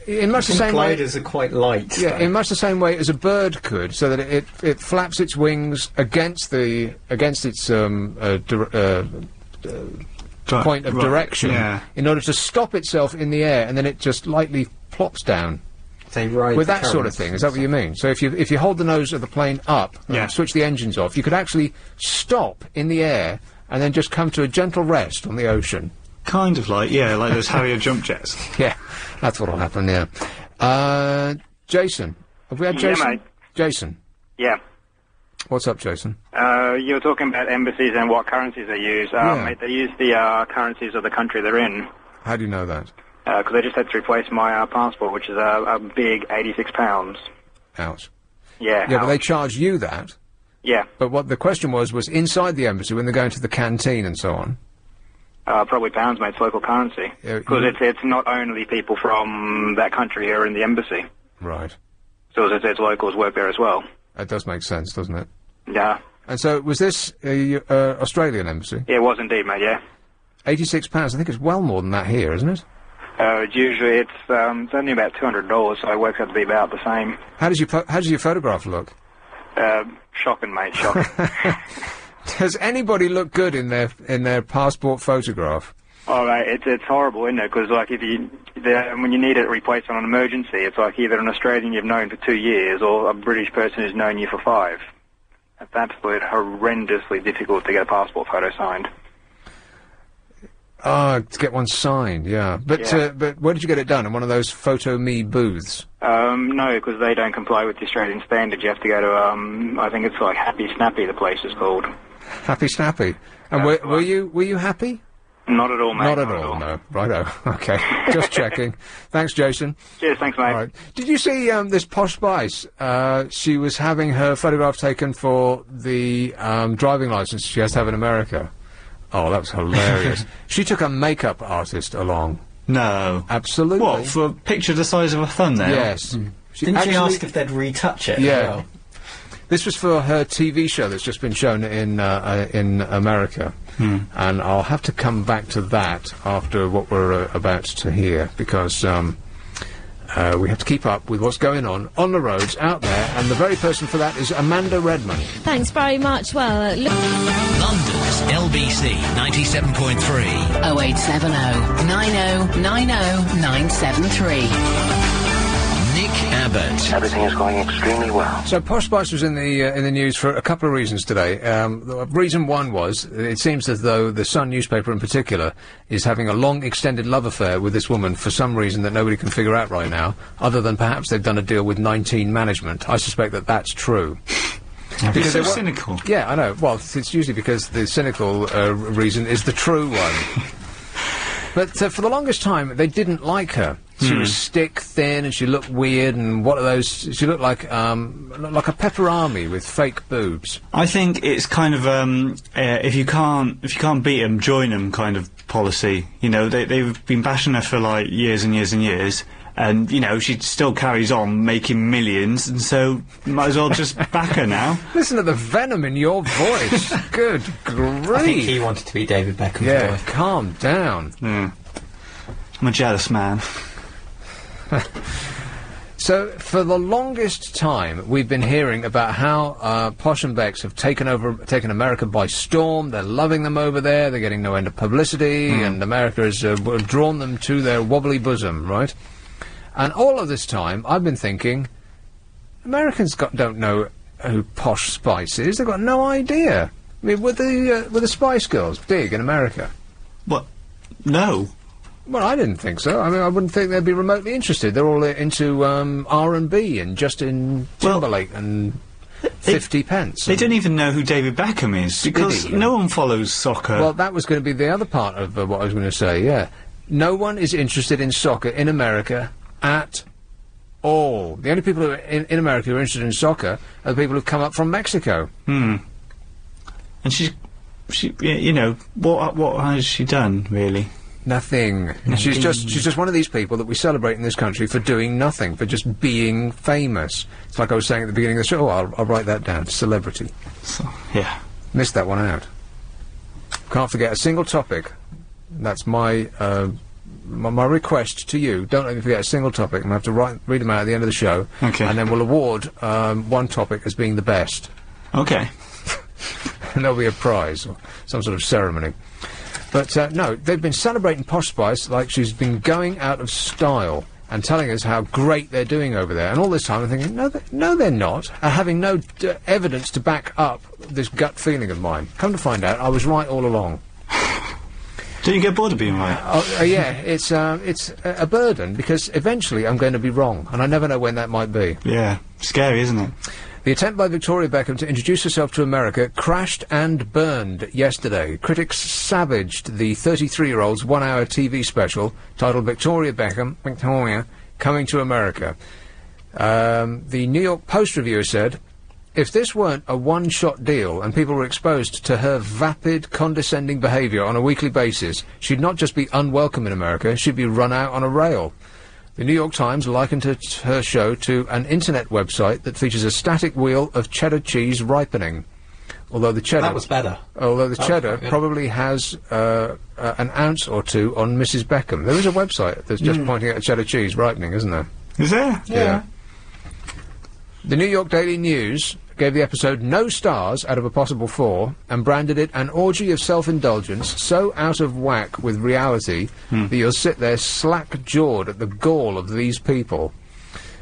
In much the same way, gliders are quite light. Yeah, in much the same way as a bird could, so that it flaps its wings against its point of direction in order to stop itself in the air, and then it just lightly plops down. They ride with that sort of thing. Is that what you mean? So if you hold the nose of the plane up and switch the engines off, you could actually stop in the air and then just come to a gentle rest on the ocean. Kind of like those Harrier jump jets. Yeah, that's what'll happen, yeah. Jason. Have we had Jason? Yeah, mate. Jason. Yeah. What's up, Jason? You were talking about embassies and what currencies they use. Mate, they use the currencies of the country they're in. How do you know that? Because I just had to replace my passport, which is a big £86. Ouch. Yeah. Yeah, but they charge you that. Yeah. But what the question was inside the embassy when they're going to the canteen and so on. Probably pounds, mate. It's local currency. Because it's not only people from that country who are in the embassy. Right. So it's locals work there as well. That does make sense, doesn't it? Yeah. And so, was this Australian embassy? Yeah, it was indeed, mate, yeah. £86. I think it's well more than that here, isn't it? Usually it's only about $200, so it works out to be about the same. How does your photograph look? Shocking, mate, shocking. Does anybody look good in their passport photograph? Oh, mate, it's horrible, isn't it? Because, like, when you need it replaced on an emergency, it's like either an Australian you've known for 2 years or a British person who's known you for 5. It's absolutely horrendously difficult to get a passport photo signed. To get one signed, yeah. But where did you get it done? In one of those Photo Me booths? No, because they don't comply with the Australian standard. You have to go to, I think it's like Happy Snappy, the place is called. Happy Snappy. And were you happy? Not at all, mate. Not at all, no. Righto. Okay. Just checking. Thanks, Jason. Cheers, thanks, mate. All right. Did you see this posh spice? She was having her photograph taken for the driving licence she has to have in America. Oh, that was hilarious. She took a makeup artist along. No. Absolutely. What, for a picture the size of a thumbnail? Yes. Didn't she ask if they'd retouch it? Yeah. As well? This was for her TV show that's just been shown in America. And I'll have to come back to that after what we're about to hear, because we have to keep up with what's going on the roads out there, and the very person for that is Amanda Redmond. Thanks very much. Well, London's LBC 97.3 0870 90 90 973. Nick Abbot. Everything is going extremely well. So Posh Spice was in the news for a couple of reasons today. Reason one was it seems as though the Sun newspaper in particular is having a long extended love affair with this woman for some reason that nobody can figure out right now, other than perhaps they've done a deal with 19 Management. I suspect that that's true. Because they're cynical. Yeah, I know. Well, it's usually because the cynical reason is the true one. But for the longest time, they didn't like her. She was stick thin, and she looked weird, and what are those? She looked like a pepperami with fake boobs. I think it's kind of if you can't beat them, join them kind of policy. You know, they've been bashing her for like years and years and years. And, you know, she still carries on making millions, and so might as well just back her now. Listen to the venom in your voice. Good grief. I think he wanted to be David Beckham's wife. Calm down. Yeah. I'm a jealous man. So, for the longest time, we've been hearing about how Posh and Becks have taken America by storm. They're loving them over there. They're getting no end of publicity, and America has drawn them to their wobbly bosom, right? And all of this time, I've been thinking, Americans don't know who Posh Spice is. They've got no idea. I mean, were the Spice Girls big in America? What? No. Well, I didn't think so. I mean, I wouldn't think they'd be remotely interested. They're all into R&B and Justin Timberlake and 50 Pence. They don't even know who David Beckham is, because no one follows soccer. Well, that was going to be the other part of what I was going to say, yeah. No one is interested in soccer in America at all. The only people who are in America who are interested in soccer are the people who've come up from Mexico. And she, you know, what has she done, really? Nothing. She's just one of these people that we celebrate in this country for doing nothing, for just being famous. It's like I was saying at the beginning of the show. I'll write that down. Celebrity. So, yeah. Missed that one out. Can't forget a single topic. That's my my request to you. Don't let me forget a single topic. I'm going to have to read them out at the end of the show. Okay. And then we'll award one topic as being the best. Okay. And there'll be a prize or some sort of ceremony. But no, they've been celebrating Posh Spice like she's been going out of style and telling us how great they're doing over there. And all this time I'm thinking, no, they're not. Having no evidence to back up this gut feeling of mine. Come to find out, I was right all along. Don't you get bored of being right? Yeah, it's a burden, because eventually I'm going to be wrong, and I never know when that might be. Yeah, scary, isn't it? The attempt by Victoria Beckham to introduce herself to America crashed and burned yesterday. Critics savaged the 33-year-old's one-hour TV special titled Victoria, Coming to America. The New York Post reviewer said, if this weren't a one-shot deal and people were exposed to her vapid, condescending behaviour on a weekly basis, she'd not just be unwelcome in America, she'd be run out on a rail. The New York Times likened her show to an internet website that features a static wheel of cheddar cheese ripening. Although the cheddar... That was better. Although the cheddar probably has an ounce or two on Mrs. Beckham. There is a website that's just pointing at cheddar cheese ripening, isn't there? Is there? Yeah. The New York Daily News gave the episode no stars out of a possible 4 and branded it an orgy of self-indulgence so out of whack with reality that you'll sit there slack-jawed at the gall of these people.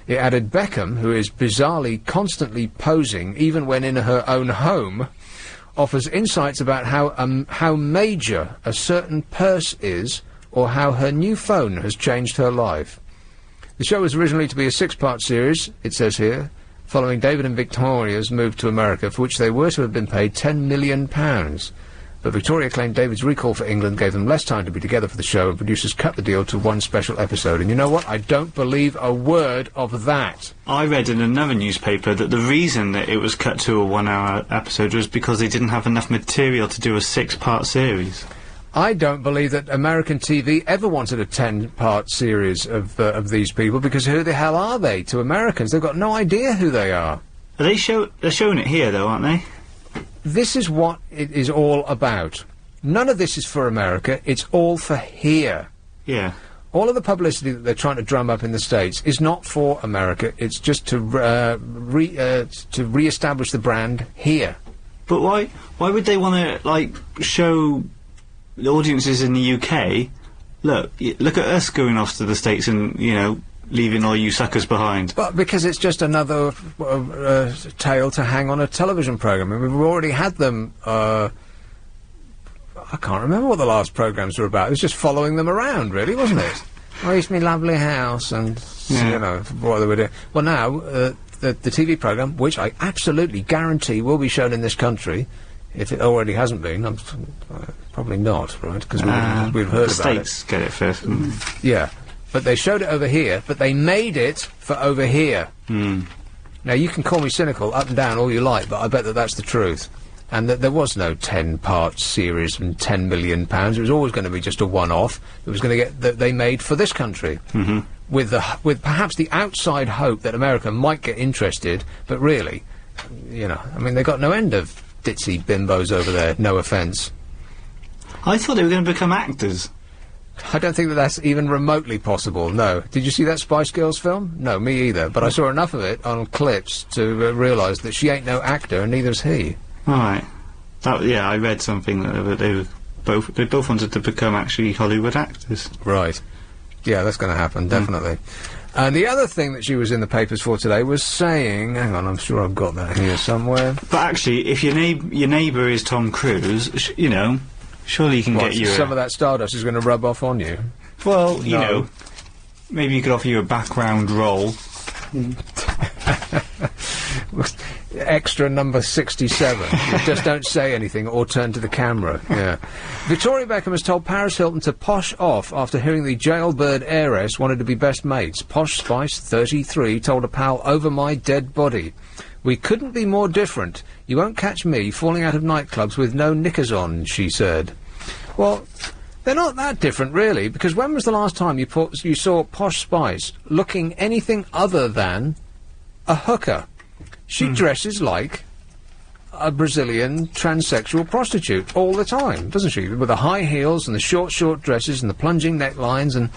It added Beckham, who is bizarrely constantly posing even when in her own home, offers insights about how major a certain purse is or how her new phone has changed her life. The show was originally to be a 6-part series, it says here, following David and Victoria's move to America, for which they were to have been paid £10 million. But Victoria claimed David's recall for England gave them less time to be together for the show, and producers cut the deal to one special episode. And you know what? I don't believe a word of that. I read in another newspaper that the reason that it was cut to a 1-hour episode was because they didn't have enough material to do a 6-part series. I don't believe that American TV ever wanted a 10-part series of these people, because who the hell are they to Americans? They've got no idea who they are. They're showing it here, though, aren't they? This is what it is all about. None of this is for America, it's all for here. Yeah. All of the publicity that they're trying to drum up in the States is not for America, it's just to re-establish the brand here. But why would they want to, like, show the audiences in the UK, look at us going off to the States and, you know, leaving all you suckers behind. But because it's just another tale to hang on a television programme. I mean, we've already had them, I can't remember what the last programmes were about. It was just following them around, really, wasn't it? Oh, it's me lovely house, and, you know, what they were doing. Well, now, the TV programme, which I absolutely guarantee will be shown in this country, if it already hasn't been, probably not, right? Because we've heard about it. The States get it first. Yeah. But they showed it over here, but they made it for over here. Now, you can call me cynical up and down all you like, but I bet that that's the truth. And that there was no 10-part series and £10 million. It was always going to be just a one-off. It was going to get that they made for this country, with perhaps the outside hope that America might get interested. But really, you know, I mean, they got no end of ditzy bimbos over there. No offence. I thought they were going to become actors. I don't think that that's even remotely possible, no. Did you see that Spice Girls film? No, me either. But I saw enough of it on clips to realise that she ain't no actor, and neither's he. Right. Yeah, I read something that they both wanted to become actually Hollywood actors. Right. Yeah, that's going to happen, definitely. And the other thing that she was in the papers for today was saying... Hang on, I'm sure I've got that here somewhere. But actually, if your neighbour is Tom Cruise, you know... Surely you can get you... some of that stardust is going to rub off on you? Well, you know, maybe you could offer you a background role. Extra number 67. Just don't say anything or turn to the camera. Yeah. Victoria Beckham has told Paris Hilton to posh off after hearing the jailbird heiress wanted to be best mates. Posh Spice, 33, told a pal over my dead body. We couldn't be more different. You won't catch me falling out of nightclubs with no knickers on, she said. Well, they're not that different, really, because when was the last time you saw Posh Spice looking anything other than a hooker? She dresses like a Brazilian transsexual prostitute all the time, doesn't she? With the high heels and the short dresses and the plunging necklines and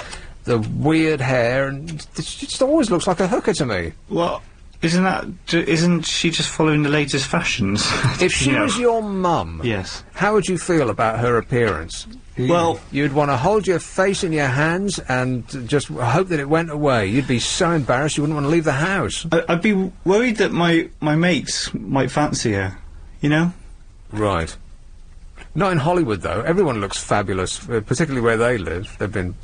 the weird hair, and it just always looks like a hooker to me. Well... Isn't she just following the latest fashions? If she was your mum, yes, how would you feel about her appearance? Well, you'd want to hold your face in your hands and just hope that it went away. You'd be so embarrassed you wouldn't want to leave the house. I'd be worried that my mates might fancy her, you know? Right. Not in Hollywood, though. Everyone looks fabulous, particularly where they live. They've been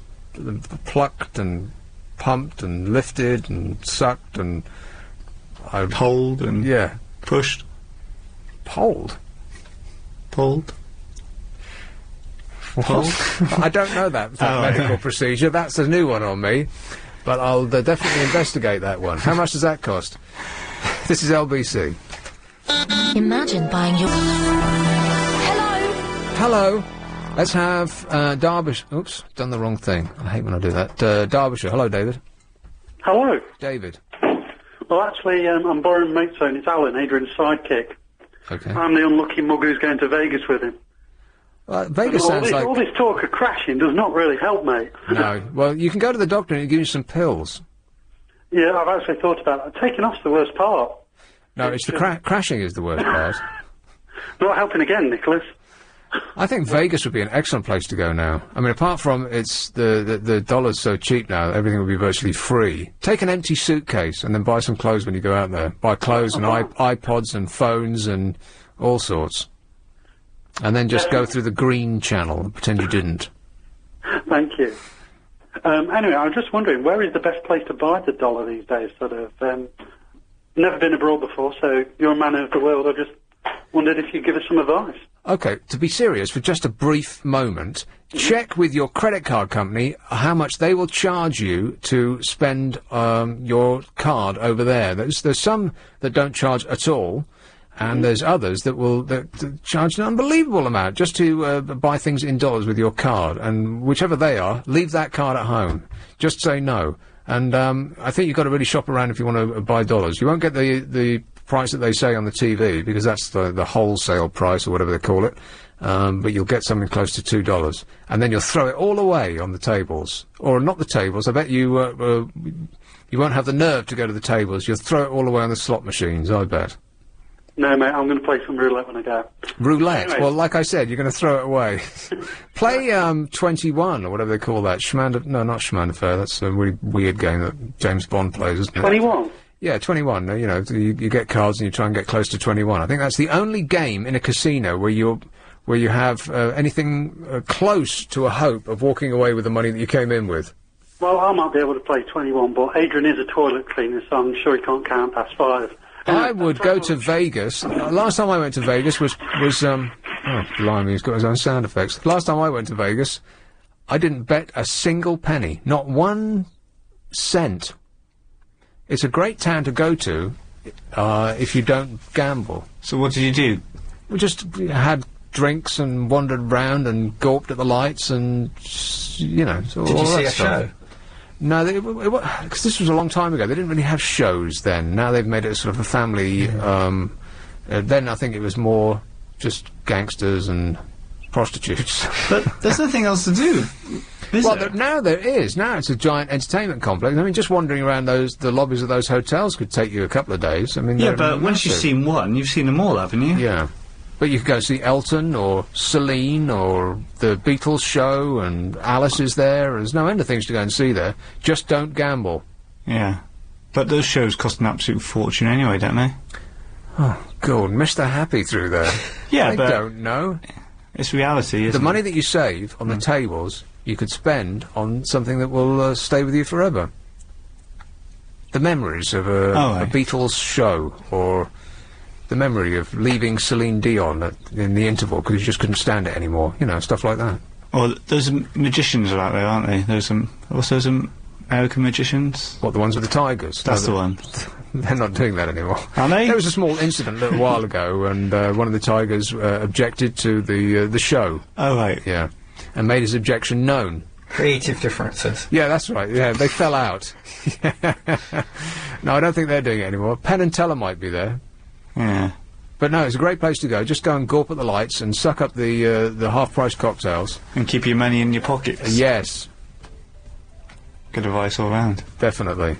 plucked and pumped and lifted and sucked and... Pulled and pushed. Pulled? Pulled. I don't know that medical procedure. That's a new one on me. But I'll definitely investigate that one. How much does that cost? This is LBC. Imagine buying your... Hello. Let's have Derbyshire... Oops, done the wrong thing. I hate when I do that. Derbyshire. Hello, David. Hello. David. Well, actually, I'm borrowing mate's phone. It's Alan, Adrian's sidekick. Okay. I'm the unlucky mug who's going to Vegas with him. Vegas sounds like... all this talk of crashing does not really help, mate. No. Well, you can go to the doctor and he'll give you some pills. Yeah, I've actually thought about it. Taking off's the worst part. No, it's the crashing is the worst part. Not helping again, Nicholas. I think Vegas would be an excellent place to go now. I mean, apart from it's the dollar's so cheap now, everything will be virtually free. Take an empty suitcase and then buy some clothes when you go out there. Buy clothes and iPods and phones and all sorts. And then just go through the green channel and pretend you didn't. Thank you. Anyway, I was just wondering, where is the best place to buy the dollar these days? Sort of, never been abroad before, so you're a man of the world. I just wondered if you'd give us some advice. Okay, to be serious for just a brief moment, check with your credit card company how much they will charge you to spend your card over there. There's some that don't charge at all, and there's others that will that charge an unbelievable amount just to buy things in dollars with your card. And whichever they are, leave that card at home. Just say no. And I think you've got to really shop around if you want to buy dollars. You won't get the price that they say on the TV, because that's the wholesale price or whatever they call it, but you'll get something close to $2, and then you'll throw it all away on the tables, or not the tables. I bet you you won't have the nerve to go to the tables. You'll throw it all away on the slot machines, I bet. No, mate, I'm going to play some roulette when I go. Roulette? Anyway. Well, like I said, you're going to throw it away. Play 21, or whatever they call that. No, not Schmanderfair. That's a really weird game that James Bond plays, isn't it? 21? Yeah, 21. You know, you get cards and you try and get close to 21. I think that's the only game in a casino where you have anything close to a hope of walking away with the money that you came in with. Well, I might be able to play 21, but Adrian is a toilet cleaner, so I'm sure he can't count past 5. I would go to Vegas. Last time I went to Vegas was oh, blimey, he's got his own sound effects. Last time I went to Vegas, I didn't bet a single penny. Not 1 cent. It's a great town to go to, if you don't gamble. So what did you do? We just had drinks and wandered round and gawped at the lights and, you know. Did you see a show? No, because this was a long time ago. They didn't really have shows then. Now they've made it sort of a family. Then I think it was more just gangsters and prostitutes. But there's nothing else to do. Now there is. Now it's a giant entertainment complex. I mean, just wandering around the lobbies of those hotels could take you a couple of days. I mean, yeah, but once you've seen one, you've seen them all, haven't you? Yeah. But you could go see Elton or Celine or the Beatles show, and Alice is there. There's no end of things to go and see there. Just don't gamble. Yeah. But those shows cost an absolute fortune anyway, don't they? Oh, God. Mr. Happy through there. Yeah, I don't know. It's reality, isn't the money that you save on the tables, you could spend on something that will stay with you forever. The memories of a Beatles show, or the memory of leaving Celine Dion in the interval because you just couldn't stand it anymore. You know, stuff like that. Or those magicians are out there, aren't they? There's also some American magicians. What, the ones with the tigers? That's the one. They're not doing that anymore. Are they? There was a small incident a little while ago, and one of the tigers objected to the show. Oh, right. Yeah. And made his objection known. Creative differences. Yeah, that's right. Yeah, they fell out. No, I don't think they're doing it anymore. Penn and Teller might be there. Yeah. But no, it's a great place to go. Just go and gawp at the lights and suck up the half-price cocktails. And keep your money in your pockets. Yes. Good advice all round. Definitely.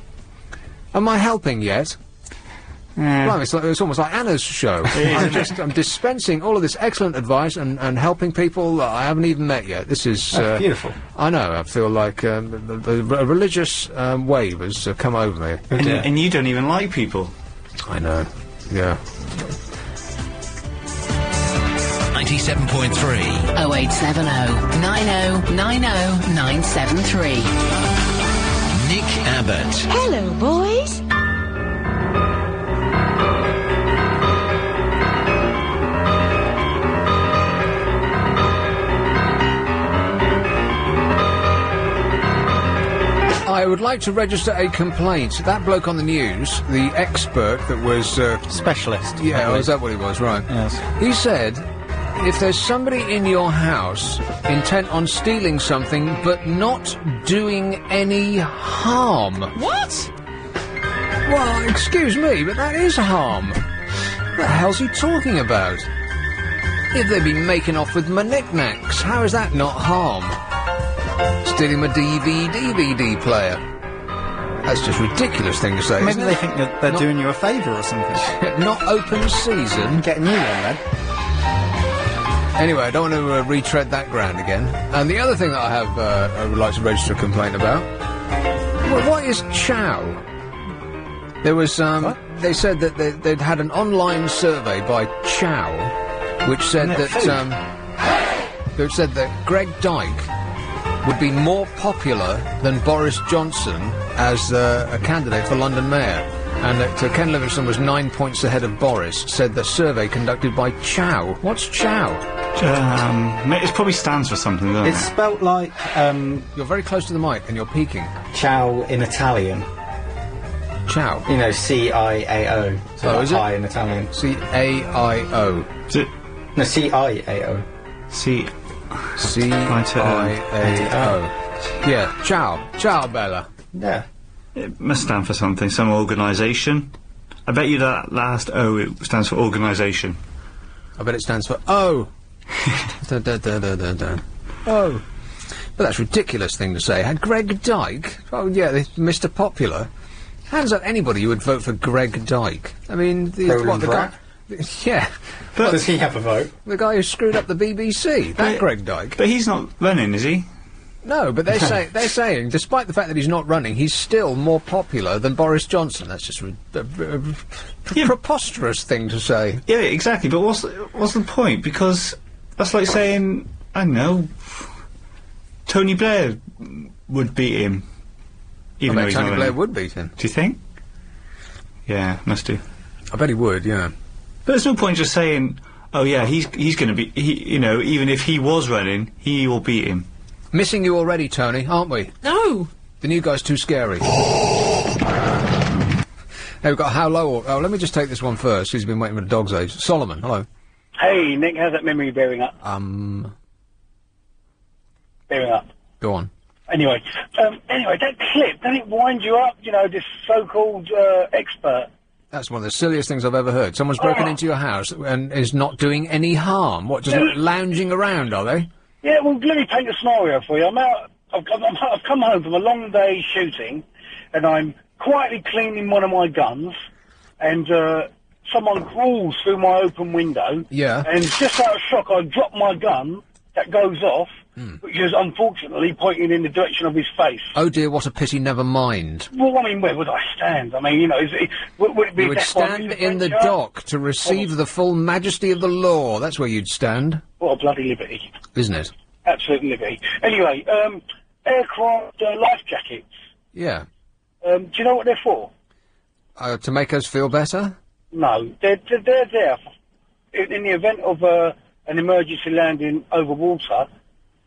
Am I helping yet? Yeah. Well, it's almost like Anna's show. I'm dispensing all of this excellent advice and helping people that I haven't even met yet. This is beautiful. I know. I feel like a religious wave has come over me. And you don't even like people. I know. Yeah. 97.3 0870 90 90 973. Nick Abbott. Hello, boys. I would like to register a complaint. That bloke on the news, the expert that was... Specialist. Yeah, is that what he was? Right. Yes. He said, if there's somebody in your house intent on stealing something but not doing any harm... What? Well, excuse me, but that is harm. What the hell's he talking about? If they've been making off with my knickknacks, how is that not harm? Stealing my DVD player. That's just a ridiculous thing to say, Maybe isn't they it? think that they're doing you a favour or something. Not open season. Get a new one, then. Anyway, I don't want to retread that ground again. And the other thing that I would like to register a complaint about... Well, what is chow? There was, they said that they'd had an online survey by Chow, which said that Greg Dyke would be more popular than Boris Johnson as a candidate for London Mayor, and that Ken Livingstone was 9 points ahead of Boris, said the survey conducted by Chow. What's Chow? It probably stands for something, doesn't it? It's spelt like, You're very close to the mic and you're peeking. ciao in Italian. Ciao? You know, C-I-A-O. So Oh, is it? hi in Italian. C-A-I-O. No, C-I-A-O. C-I-A-O. Yeah, ciao. Ciao, Bella. Yeah. It must stand for something, some organisation. I bet you that last O, it stands for organisation. I bet it stands for O. Da, da, da, da, da, da. Oh. But that's a ridiculous thing to say. Had Greg Dyke... Oh, yeah, Mr. Popular. Hands up anybody who would vote for Greg Dyke. I mean, Yeah. But does he have a vote? The guy who screwed up the BBC. That Greg Dyke. But he's not running, is he? No, but they're saying, despite the fact that he's not running, he's still more popular than Boris Johnson. That's just a preposterous thing to say. Yeah, exactly. But what's the point? Because that's like saying, I don't know, Tony Blair would beat him. Even though he's Tony not Blair running. would beat him. Do you think? Yeah, must do. I bet he would. Yeah. But there's no point just saying, oh yeah, he's going to be. You know, even if he was running, he will beat him. Missing you already, Tony, aren't we? No. The new guy's too scary. Hey, we've got how low? Oh, let me just take this one first. He's been waiting for the dog's age. Solomon, hello. Hey, Nick, how's that memory bearing up? Bearing up. Go on. Anyway, that clip, doesn't it wind you up? You know, this so-called expert. That's one of the silliest things I've ever heard. Someone's broken into your house and is not doing any harm. What, just lounging around, are they? Yeah, well, let me paint a scenario for you. I've come home from a long day shooting, and I'm quietly cleaning one of my guns, and someone crawls through my open window. Yeah. And just out of shock, I drop my gun. That goes off, which is unfortunately pointing in the direction of his face. Oh dear, what a pity, never mind. Well, I mean, where would I stand? I mean, you know, would it be You would stand in the dock to receive the full majesty of the law. That's where you'd stand. What a bloody liberty. Isn't it? Absolute liberty. Anyway, aircraft life jackets. Yeah. Do you know what they're for? To make us feel better? No, they're there in the event of an emergency landing over water.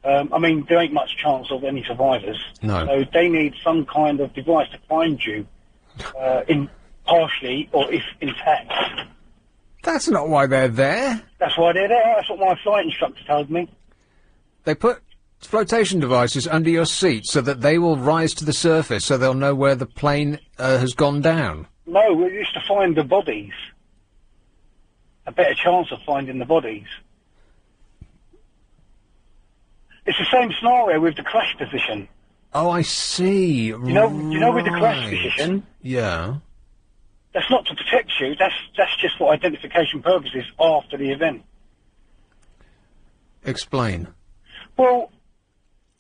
I mean, there ain't much chance of any survivors. No. So they need some kind of device to find you, partially or if intact. That's not why they're there. That's why they're there. That's what my flight instructor told me. They put flotation devices under your seat so that they will rise to the surface so they'll know where the plane has gone down. No, we used to find the bodies. A better chance of finding the bodies. It's the same scenario with the crash position. Oh, I see. You know with the crash position, Yeah. that's not to protect you, that's just for identification purposes after the event. Explain. Well,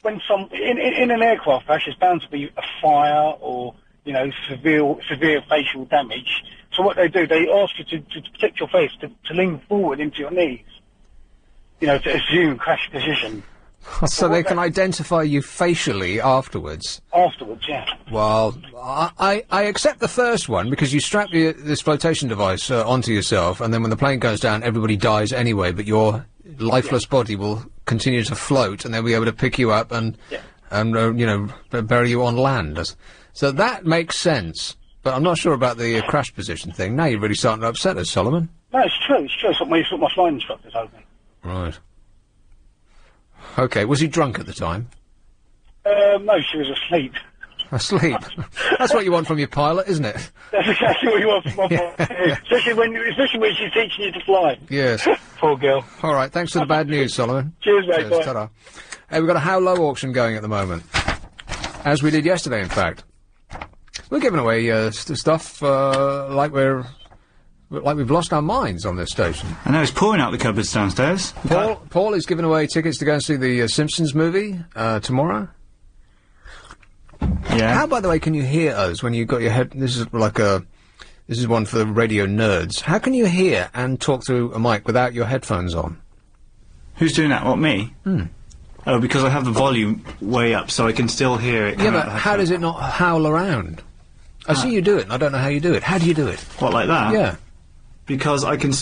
when in an aircraft crash, there's bound to be a fire or, you know, severe facial damage. So what they do, they ask you to protect your face, to lean forward into your knees. You know, to assume crash position. So they can identify you facially afterwards? Afterwards, yeah. Well, I accept the first one, because you strap this flotation device onto yourself, and then when the plane goes down, everybody dies anyway, but your lifeless body will continue to float, and they'll be able to pick you up and you know, bury you on land. So that makes sense, but I'm not sure about the crash position thing. Now you're really starting to upset us, Solomon. No, it's true, it's what my flight instructor told me. Right. Okay, was he drunk at the time? No, she was asleep. Asleep? That's what you want from your pilot, isn't it? That's exactly what you want from my pilot. Especially when she's teaching you to fly. Yes. Poor girl. All right, thanks for the bad news, Solomon. Cheers, mate. Bye. Ta-da. Hey, we've got a How Low auction going at the moment. As we did yesterday, in fact. We're giving away stuff like we've lost our minds on this station. I know, it's pouring out the cupboards downstairs. Paul is giving away tickets to go and see the Simpsons movie tomorrow. Yeah. How, by the way, can you hear us when you've got your head... This is one for the radio nerds. How can you hear and talk through a mic without your headphones on? Who's doing that? What, me? Oh, because I have the volume way up, so I can still hear it. Yeah, but how does it not howl around? I see you do it, and I don't know how you do it. How do you do it? What, like that? Yeah. Because I can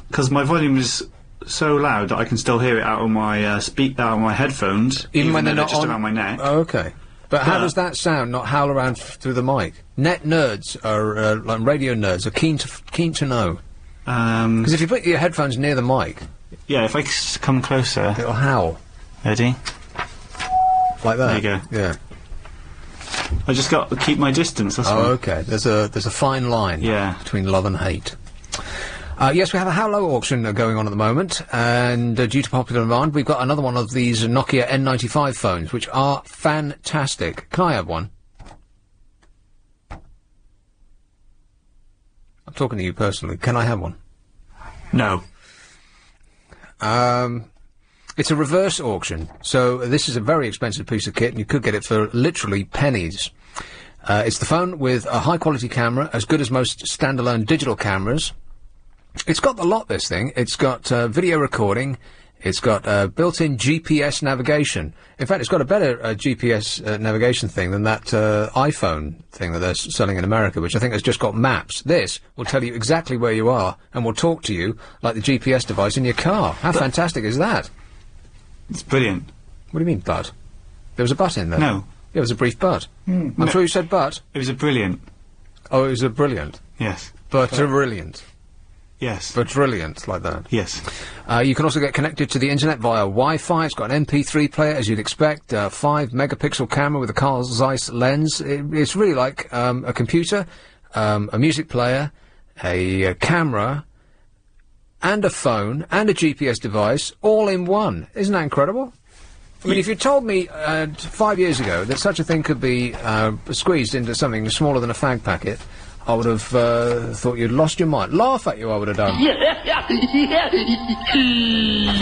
because my volume is so loud that I can still hear it out of my out of my headphones, even when they're not just on around my neck. Oh, okay. But how does that sound not howl around through the mic? Net nerds are like radio nerds are keen to know. Because if you put your headphones near the mic, yeah, if I come closer, it'll howl. Ready? Like that. There you go. Yeah. I just got to keep my distance. That's all. Okay. There's a fine line. Yeah. Between love and hate. Yes, we have a How Low auction going on at the moment, and due to popular demand, we've got another one of these Nokia N95 phones, which are fantastic. Can I have one? I'm talking to you personally. Can I have one? No. It's a reverse auction, so this is a very expensive piece of kit, and you could get it for literally pennies. It's the phone with a high-quality camera, as good as most standalone digital cameras. It's got the lot, this thing. It's got video recording. It's got built-in GPS navigation. In fact, it's got a better GPS navigation thing than that iPhone thing that they're selling in America, which I think has just got maps. This will tell you exactly where you are and will talk to you like the GPS device in your car. How fantastic is that? It's brilliant. What do you mean, but? There was a but in there. No. There was a brief but. I'm no. sure you said but. It was a brilliant. Oh, it was a brilliant. Yes. But brilliant. Yes. But brilliant, like that. Yes. You can also get connected to the internet via Wi-Fi. It's got an MP3 player, as you'd expect, 5-megapixel camera with a Carl Zeiss lens. It's really like a computer, a music player, a camera, and a phone, and a GPS device, all in one. Isn't that incredible? I mean, if you told me 5 years ago that such a thing could be squeezed into something smaller than a fag packet, I would have thought you'd lost your mind. Laugh at you, I would have done.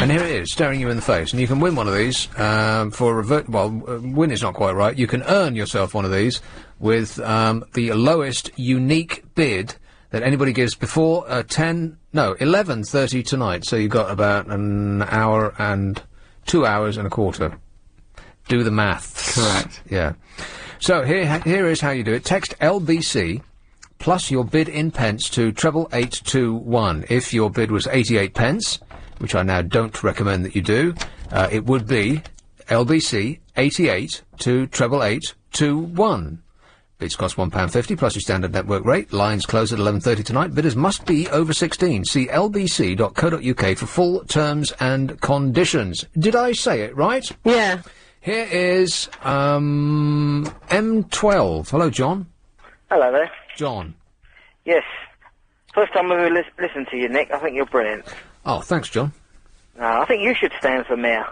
And here it is, staring you in the face. And you can win one of these for a... win is not quite right. You can earn yourself one of these with the lowest unique bid that anybody gives before 11:30 tonight. So you've got about an hour and 2 hours and a quarter. Do the maths. Correct. Yeah. So here is how you do it. Text LBC plus your bid in pence to 88821. If your bid was 88 pence, which I now don't recommend that you do, it would be LBC 88 to 88821. Bids cost £1.50 plus your standard network rate. Lines close at 11:30 tonight. Bidders must be over 16. See lbc.co.uk for full terms and conditions. Did I say it right? Yeah. Here is M12. Hello, John. Hello there. John. Yes. First time I've ever listened to you, Nick. I think you're brilliant. Oh, thanks, John. No, I think you should stand for mayor.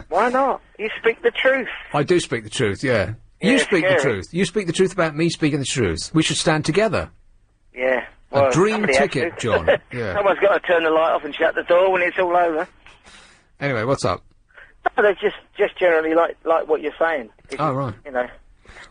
Why not? You speak the truth. I do speak the truth, yeah. Yeah, You speak the scary. truth. You speak the truth about me speaking the truth. We should stand together. Yeah. Well, A dream somebody has ticket, to. John. Yeah. Someone's got to turn the light off and shut the door when it's all over. Anyway, what's up? No, they just generally like what you're saying. Oh, right. You know.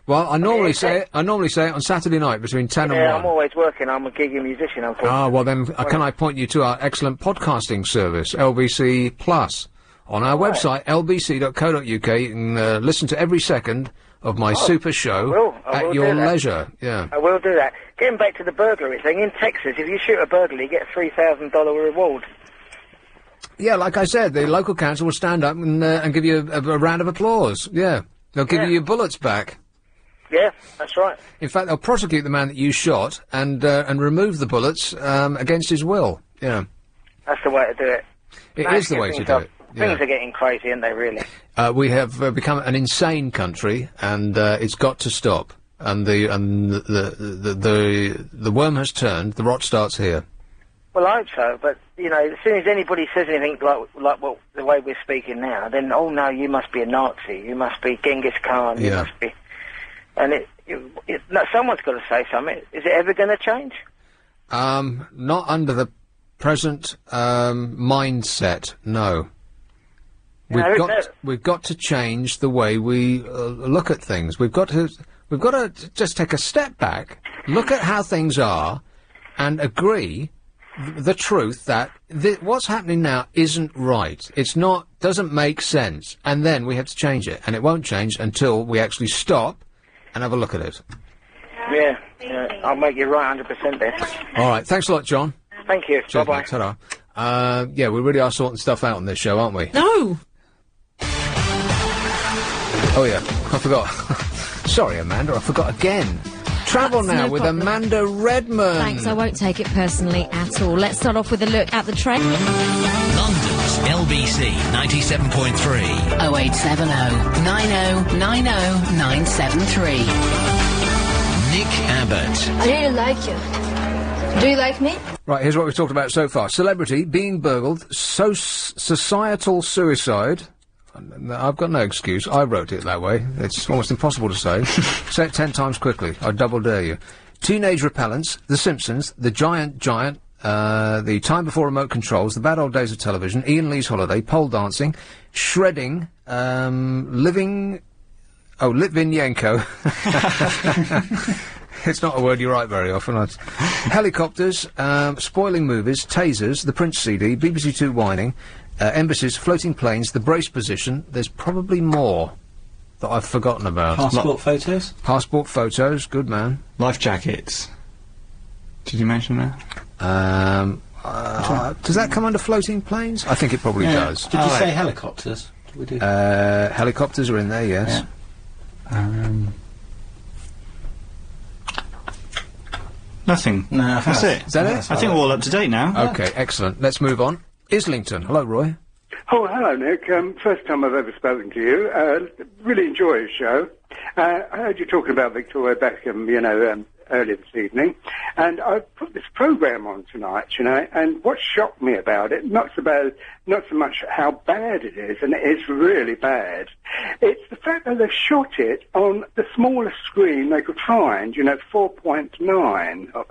Well, I normally say it on Saturday night between 10 and 1. Yeah, I'm always working. I'm a gigging musician, unfortunately. Ah, well then, can I point you to our excellent podcasting service, LBC Plus, on our website, lbc.co.uk. You can listen to every second of my super show I will at your do that. leisure. Yeah. I will do that. Getting back to the burglary thing, in Texas, if you shoot a burglar, you get a $3,000 reward. Yeah, like I said, the local council will stand up and give you a round of applause. Yeah. They'll give you your bullets back. Yeah, that's right. In fact, they'll prosecute the man that you shot and remove the bullets against his will. Yeah. That's the way to do it. It is the way to do it. Things are getting crazy, aren't they, really? We have become an insane country, and it's got to stop. And the worm has turned. The rot starts here. Well, I hope so, but, you know, as soon as anybody says anything like what the way we're speaking now, then, oh, no, you must be a Nazi, you must be Genghis Khan, you must be... And no, someone's got to say something. Is it ever going to change? Not under the present mindset, no. We've got to change the way we look at things. We've got to just take a step back, look at how things are, and agree the truth that what's happening now isn't right. It's not, doesn't make sense, and then we have to change it, and it won't change until we actually stop and have a look at it. Yeah, I'll make you right 100% there. All right, thanks a lot, John. Thank you. Cheers, Bye-bye. mate. Ta-da. Yeah, we really are sorting stuff out on this show, aren't we? No! Oh, yeah, I forgot. Sorry, Amanda, I forgot again. Travel That's now no with problem. Amanda Redmond. Thanks, I won't take it personally at all. Let's start off with a look at the train. London's LBC 97.3. 0870 90 90 973. Nick Abbott. I really like you. Do you like me? Right, here's what we've talked about so far. Celebrity, being burgled, societal suicide. I've got no excuse. I wrote it that way. It's almost impossible to say. Say it 10 times quickly. I double dare you. Teenage repellents, The Simpsons, The Giant, The Time Before Remote Controls, The Bad Old Days of Television, Ian Lee's Holiday, Pole Dancing, Shredding, Litvinenko. It's not a word you write very often. Helicopters, Spoiling Movies, Tasers, The Prince CD, BBC Two Whining, Embassies, Floating Planes, The Brace Position. There's probably more that I've forgotten about. Passport photos? Passport photos, good man. Life jackets. Did you mention that? Does that come under Floating Planes? I think it probably does. Did you say helicopters? Did we do helicopters are in there, yes. Yeah. Nothing. No, that's it. Is that it? I think we're all up to date now. Okay, excellent. Let's move on. Islington. Hello, Roy. Oh, hello, Nick. First time I've ever spoken to you. Really enjoy your show. I heard you talking about Victoria Beckham, earlier this evening, and I put this program on tonight, and what shocked me about it, not so much how bad it is, and it is really bad, it's the fact that they've shot it on the smallest screen they could find, 4.9.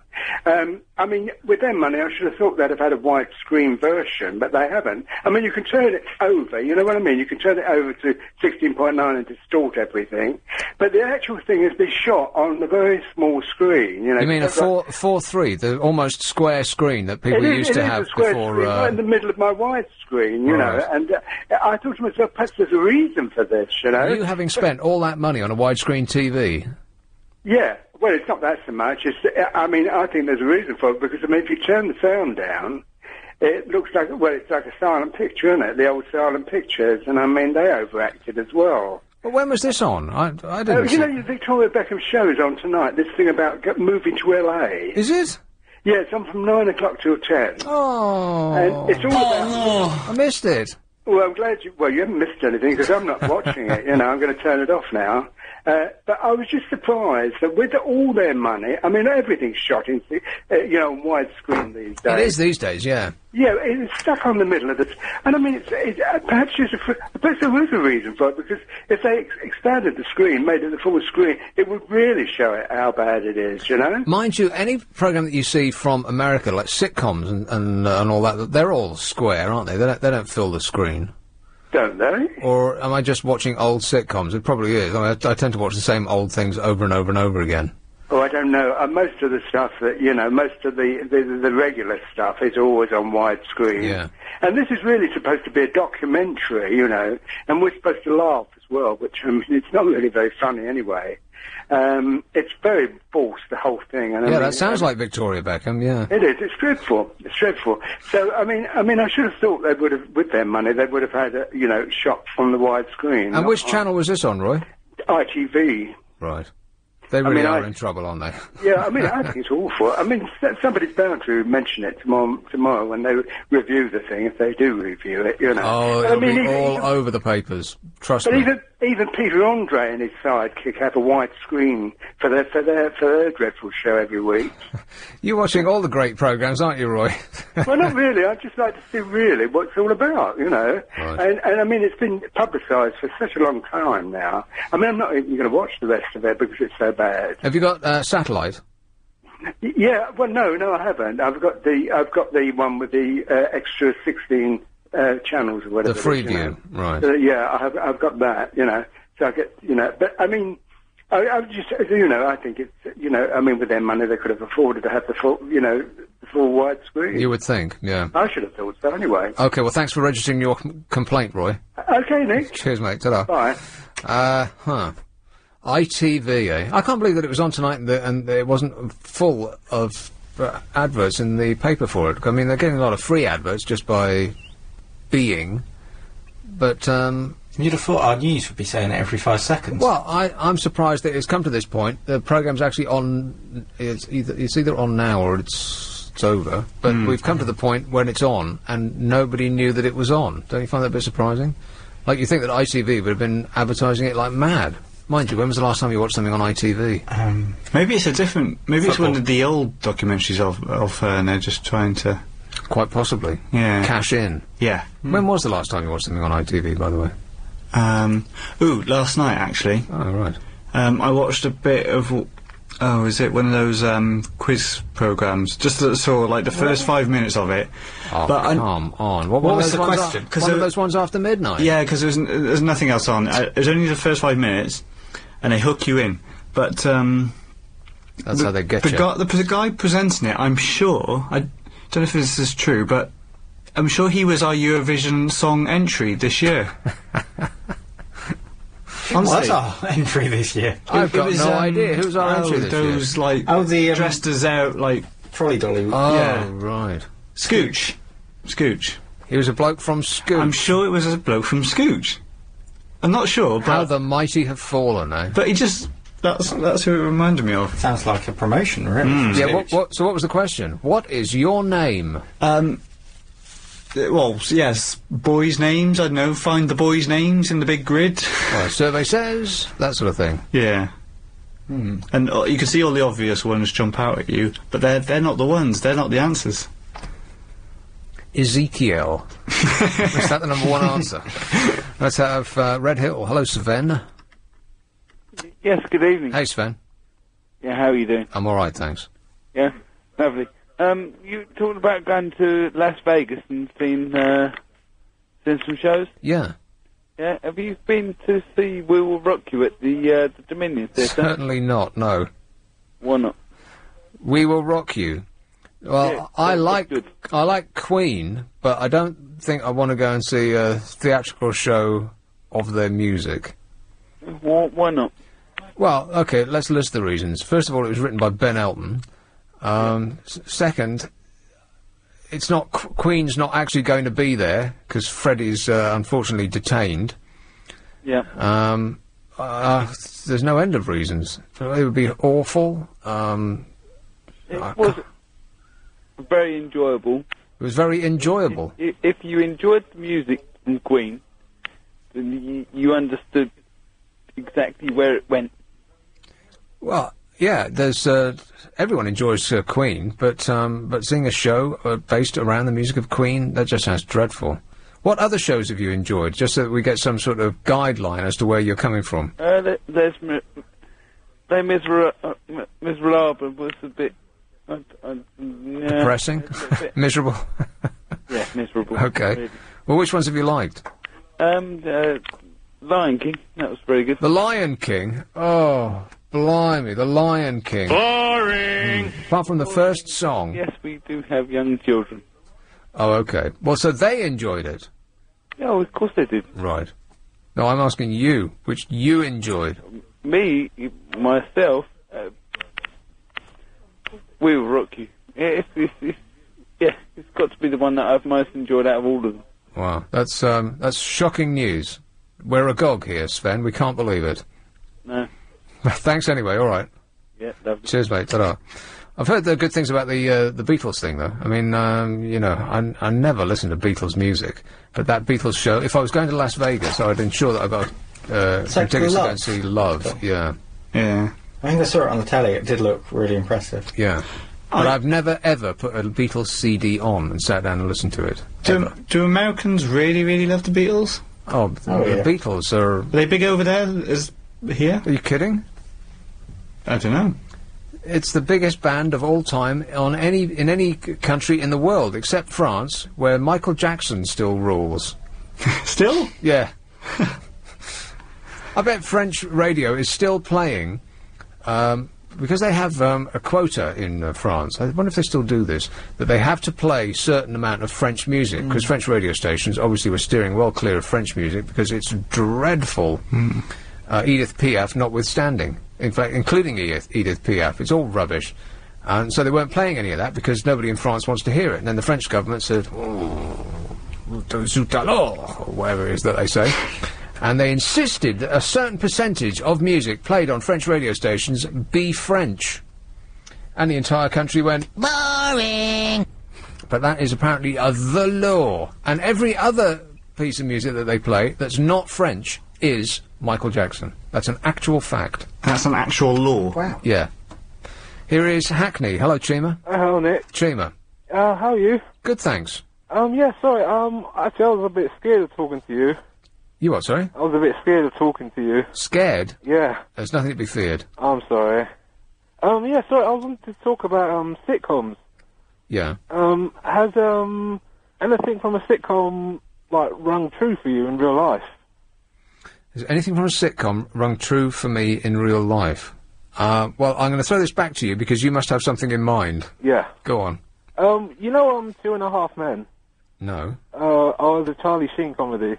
I mean, with their money, I should have thought they'd have had a widescreen version, but they haven't. I mean, you can turn it over, you know what I mean? You can turn it over to 16.9 and distort everything, but the actual thing is be shot on a very small screen, You mean a 4:3, the almost square screen that people used to have before... Screen, right in the middle of my widescreen, you know, and I thought to myself, perhaps there's a reason for this, You having spent all that money on a widescreen TV? Yeah, well, it's not that so much. I think there's a reason for it, because, if you turn the sound down, it looks like, it's like a silent picture, isn't it? The old silent pictures, and they overacted as well. But when was this on? I didn't see... Victoria Beckham show is on tonight, this thing about moving to LA. Is it? Yeah, it's on from 9 o'clock till 10. Oh. And it's all about... I missed it. Well, I'm glad you haven't missed anything, because I'm not watching it, I'm going to turn it off now. But I was just surprised that with all their money, everything's shot in, on widescreen these days. It is these days, yeah. Yeah, it's stuck on the middle of this. And perhaps there is a reason for it, because if they expanded the screen, made it the full screen, it would really show it how bad it is, Mind you, any programme that you see from America, like sitcoms and all that, they're all square, aren't they? They don't fill the screen. Don't they? Or am I just watching old sitcoms? It probably is. I tend to watch the same old things over and over and over again. Oh, I don't know. Most of the stuff that, most of the regular stuff is always on widescreen. Yeah. And this is really supposed to be a documentary, and we're supposed to laugh as well, which, it's not really very funny anyway. It's very forced, the whole thing. And that sounds like Victoria Beckham, yeah. It is. It's dreadful. It's dreadful. So, I should have thought they would have, with their money, they would have had, shot from the widescreen. And which channel was this on, Roy? ITV. Right. They really are in trouble, aren't they? Yeah, I think it's awful. Somebody's bound to mention it tomorrow when they review the thing, if they do review it, Oh, it'll be all over the papers. Trust me. But even Peter Andre and his sidekick have a widescreen for their dreadful show every week. You're watching all the great programmes, aren't you, Roy? Well, not really. I'd just like to see really what it's all about, Right. And it's been publicised for such a long time now. I'm not even going to watch the rest of it because it's so bad. Have you got satellite? Yeah. Well, no, I haven't. I've got the one with the extra 16 channels or whatever. The Freeview, right? Yeah, I've got that. So I get but I just I think it's with their money they could have afforded to have the full the full widescreen. You would think, yeah. I should have thought so anyway. Okay, well, thanks for registering your complaint, Roy. Okay, Nick. Cheers, mate. Ta-da. Bye. ITV, eh? I can't believe that it was on tonight and it wasn't full of adverts in the paper for it. They're getting a lot of free adverts just by being, but you'd have thought our news would be saying it every 5 seconds. Well, I'm surprised that it's come to this point. The programme's actually on. It's either on now or it's over. But we've come to the point when it's on, and nobody knew that it was on. Don't you find that a bit surprising? Like, you think that ITV would have been advertising it like mad. Mind you, when was the last time you watched something on ITV? Maybe it's a different... Maybe it's one of the old documentaries of her, and they're just trying to... Quite possibly. Yeah. Cash in. Yeah. When was the last time you watched something on ITV, by the way? Last night, actually. Oh, right. I watched a bit of Oh, is it one of those quiz programs? Just that saw like the first 5 minutes of it. Oh, but come on! What was the question? One of those ones after midnight. Yeah, because there's nothing else on. It was only the first 5 minutes, and they hook you in. But that's how they get you. The guy presenting it, I'm sure. I don't know if this is true, but I'm sure he was our Eurovision song entry this year. What's our entry this year? I've got no idea. Who's our entry this year? Those, like, the dressed as out, like... trolley dolly. Oh, yeah. right. Scooch. He was a bloke from Scooch. I'm sure it was a bloke from Scooch. I'm not sure, but... How the mighty have fallen, eh? But he just... That's who it reminded me of. Sounds like a promotion, really. Yeah, so what was the question? What is your name? Well, yes, boys' names, I don't know, find the boys' names in the big grid. Well, survey says, that sort of thing. Yeah. And you can see all the obvious ones jump out at you, but they're not the ones, they're not the answers. Ezekiel. Is that the number one answer? Let's have Red Hill. Hello, Sven. Yes, good evening. Hey, Sven. Yeah, how are you doing? I'm alright, thanks. Yeah, lovely. You talked about going to Las Vegas and seeing some shows? Yeah. Yeah, have you been to see We Will Rock You at the Dominion Theatre? Certainly not, no. Why not? We Will Rock You. Well, Yeah, I like Queen, but I don't think I want to go and see a theatrical show of their music. Why not? Well, okay, let's list the reasons. First of all, it was written by Ben Elton. Second, it's not Queen's not actually going to be there because Freddie's unfortunately detained. Yeah. There's no end of reasons. It would be awful. It was very enjoyable. It was very enjoyable. If you enjoyed the music from Queen, then you understood exactly where it went. Well, yeah, there's everyone enjoys Queen, but seeing a show based around the music of Queen, that just sounds dreadful. What other shows have you enjoyed, just so that we get some sort of guideline as to where you're coming from? There's Les Miserables was a bit depressing, miserable. Yeah, miserable. Okay. Really. Well, which ones have you liked? Lion King. That was very good. The Lion King. Oh, blimey, The Lion King. Boring. Apart from the first song. Yes, we do have young children. Oh, okay. Well, so they enjoyed it. Yeah, of course they did. Right. No, I'm asking you, which you enjoyed. Me, myself, We Will Rock You. Yeah, it's got to be the one that I've most enjoyed out of all of them. Wow, that's shocking news. We're agog here, Sven. We can't believe it. No. Thanks anyway. All right. Yeah, lovely. Cheers, mate. Ta-da. I've heard the good things about the Beatles thing, though. I mean, you know, I never listened to Beatles music, but that Beatles show. If I was going to Las Vegas, I'd ensure that I got some tickets to go and see Love. Yeah. Yeah. I think I saw it on the telly. It did look really impressive. Yeah. But I've never ever put a Beatles CD on and sat down and listened to it. Do Americans really, really love the Beatles? Oh, the Beatles are... Are they big over there as here? Are you kidding? I don't know. It's the biggest band of all time in any country in the world, except France, where Michael Jackson still rules. Still? Yeah. I bet French radio is still playing... because they have a quota in France, I wonder if they still do this, that they have to play a certain amount of French music, because French radio stations obviously were steering well clear of French music, because it's dreadful, Edith Piaf notwithstanding. In fact, including Edith Piaf, it's all rubbish. And so they weren't playing any of that, because nobody in France wants to hear it. And then the French government said, oh, zut alors, or whatever it is that they say. And they insisted that a certain percentage of music played on French radio stations be French. And the entire country went, boring! But that is apparently the law. And every other piece of music that they play that's not French is Michael Jackson. That's an actual fact. That's an actual law? Wow. Yeah. Here is Hackney. Hello, Chima. Hello, Nick. Chima. How are you? Good, thanks. Yeah, sorry, actually I was a bit scared of talking to you. You what, sorry? I was a bit scared of talking to you. Scared? Yeah. There's nothing to be feared. I'm sorry. Yeah, sorry, I wanted to talk about, sitcoms. Yeah. Has, anything from a sitcom, like, rung true for you in real life? Has anything from a sitcom rung true for me in real life? Well, I'm going to throw this back to you because you must have something in mind. Yeah. Go on. You know, 2.5 Men? No. The Charlie Sheen comedy.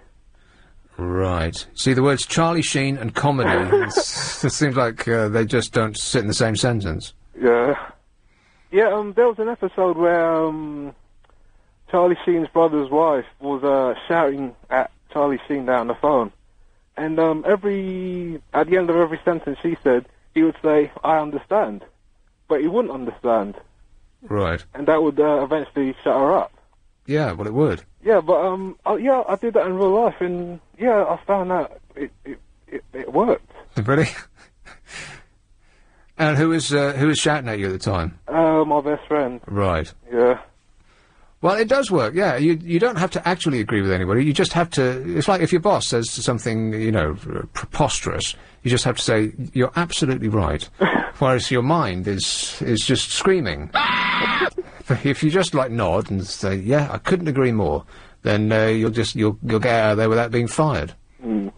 Right. See, the words Charlie Sheen and comedy, it seems like they just don't sit in the same sentence. Yeah. Yeah, there was an episode where, Charlie Sheen's brother's wife was, shouting at Charlie Sheen down the phone. And, at the end of every sentence she said, he would say, I understand. But he wouldn't understand. Right. And that would, eventually shut her up. Yeah, well, it would. Yeah, but, I did that in real life, and, yeah, I found out it worked. Really? And who was shouting at you at the time? My best friend. Right. Yeah. Well, it does work, yeah. You don't have to actually agree with anybody, you just have to... It's like if your boss says something, you know, preposterous, you just have to say, you're absolutely right. Whereas your mind is just screaming. If you just, like, nod and say, yeah, I couldn't agree more, then you'll get out of there without being fired. Mm.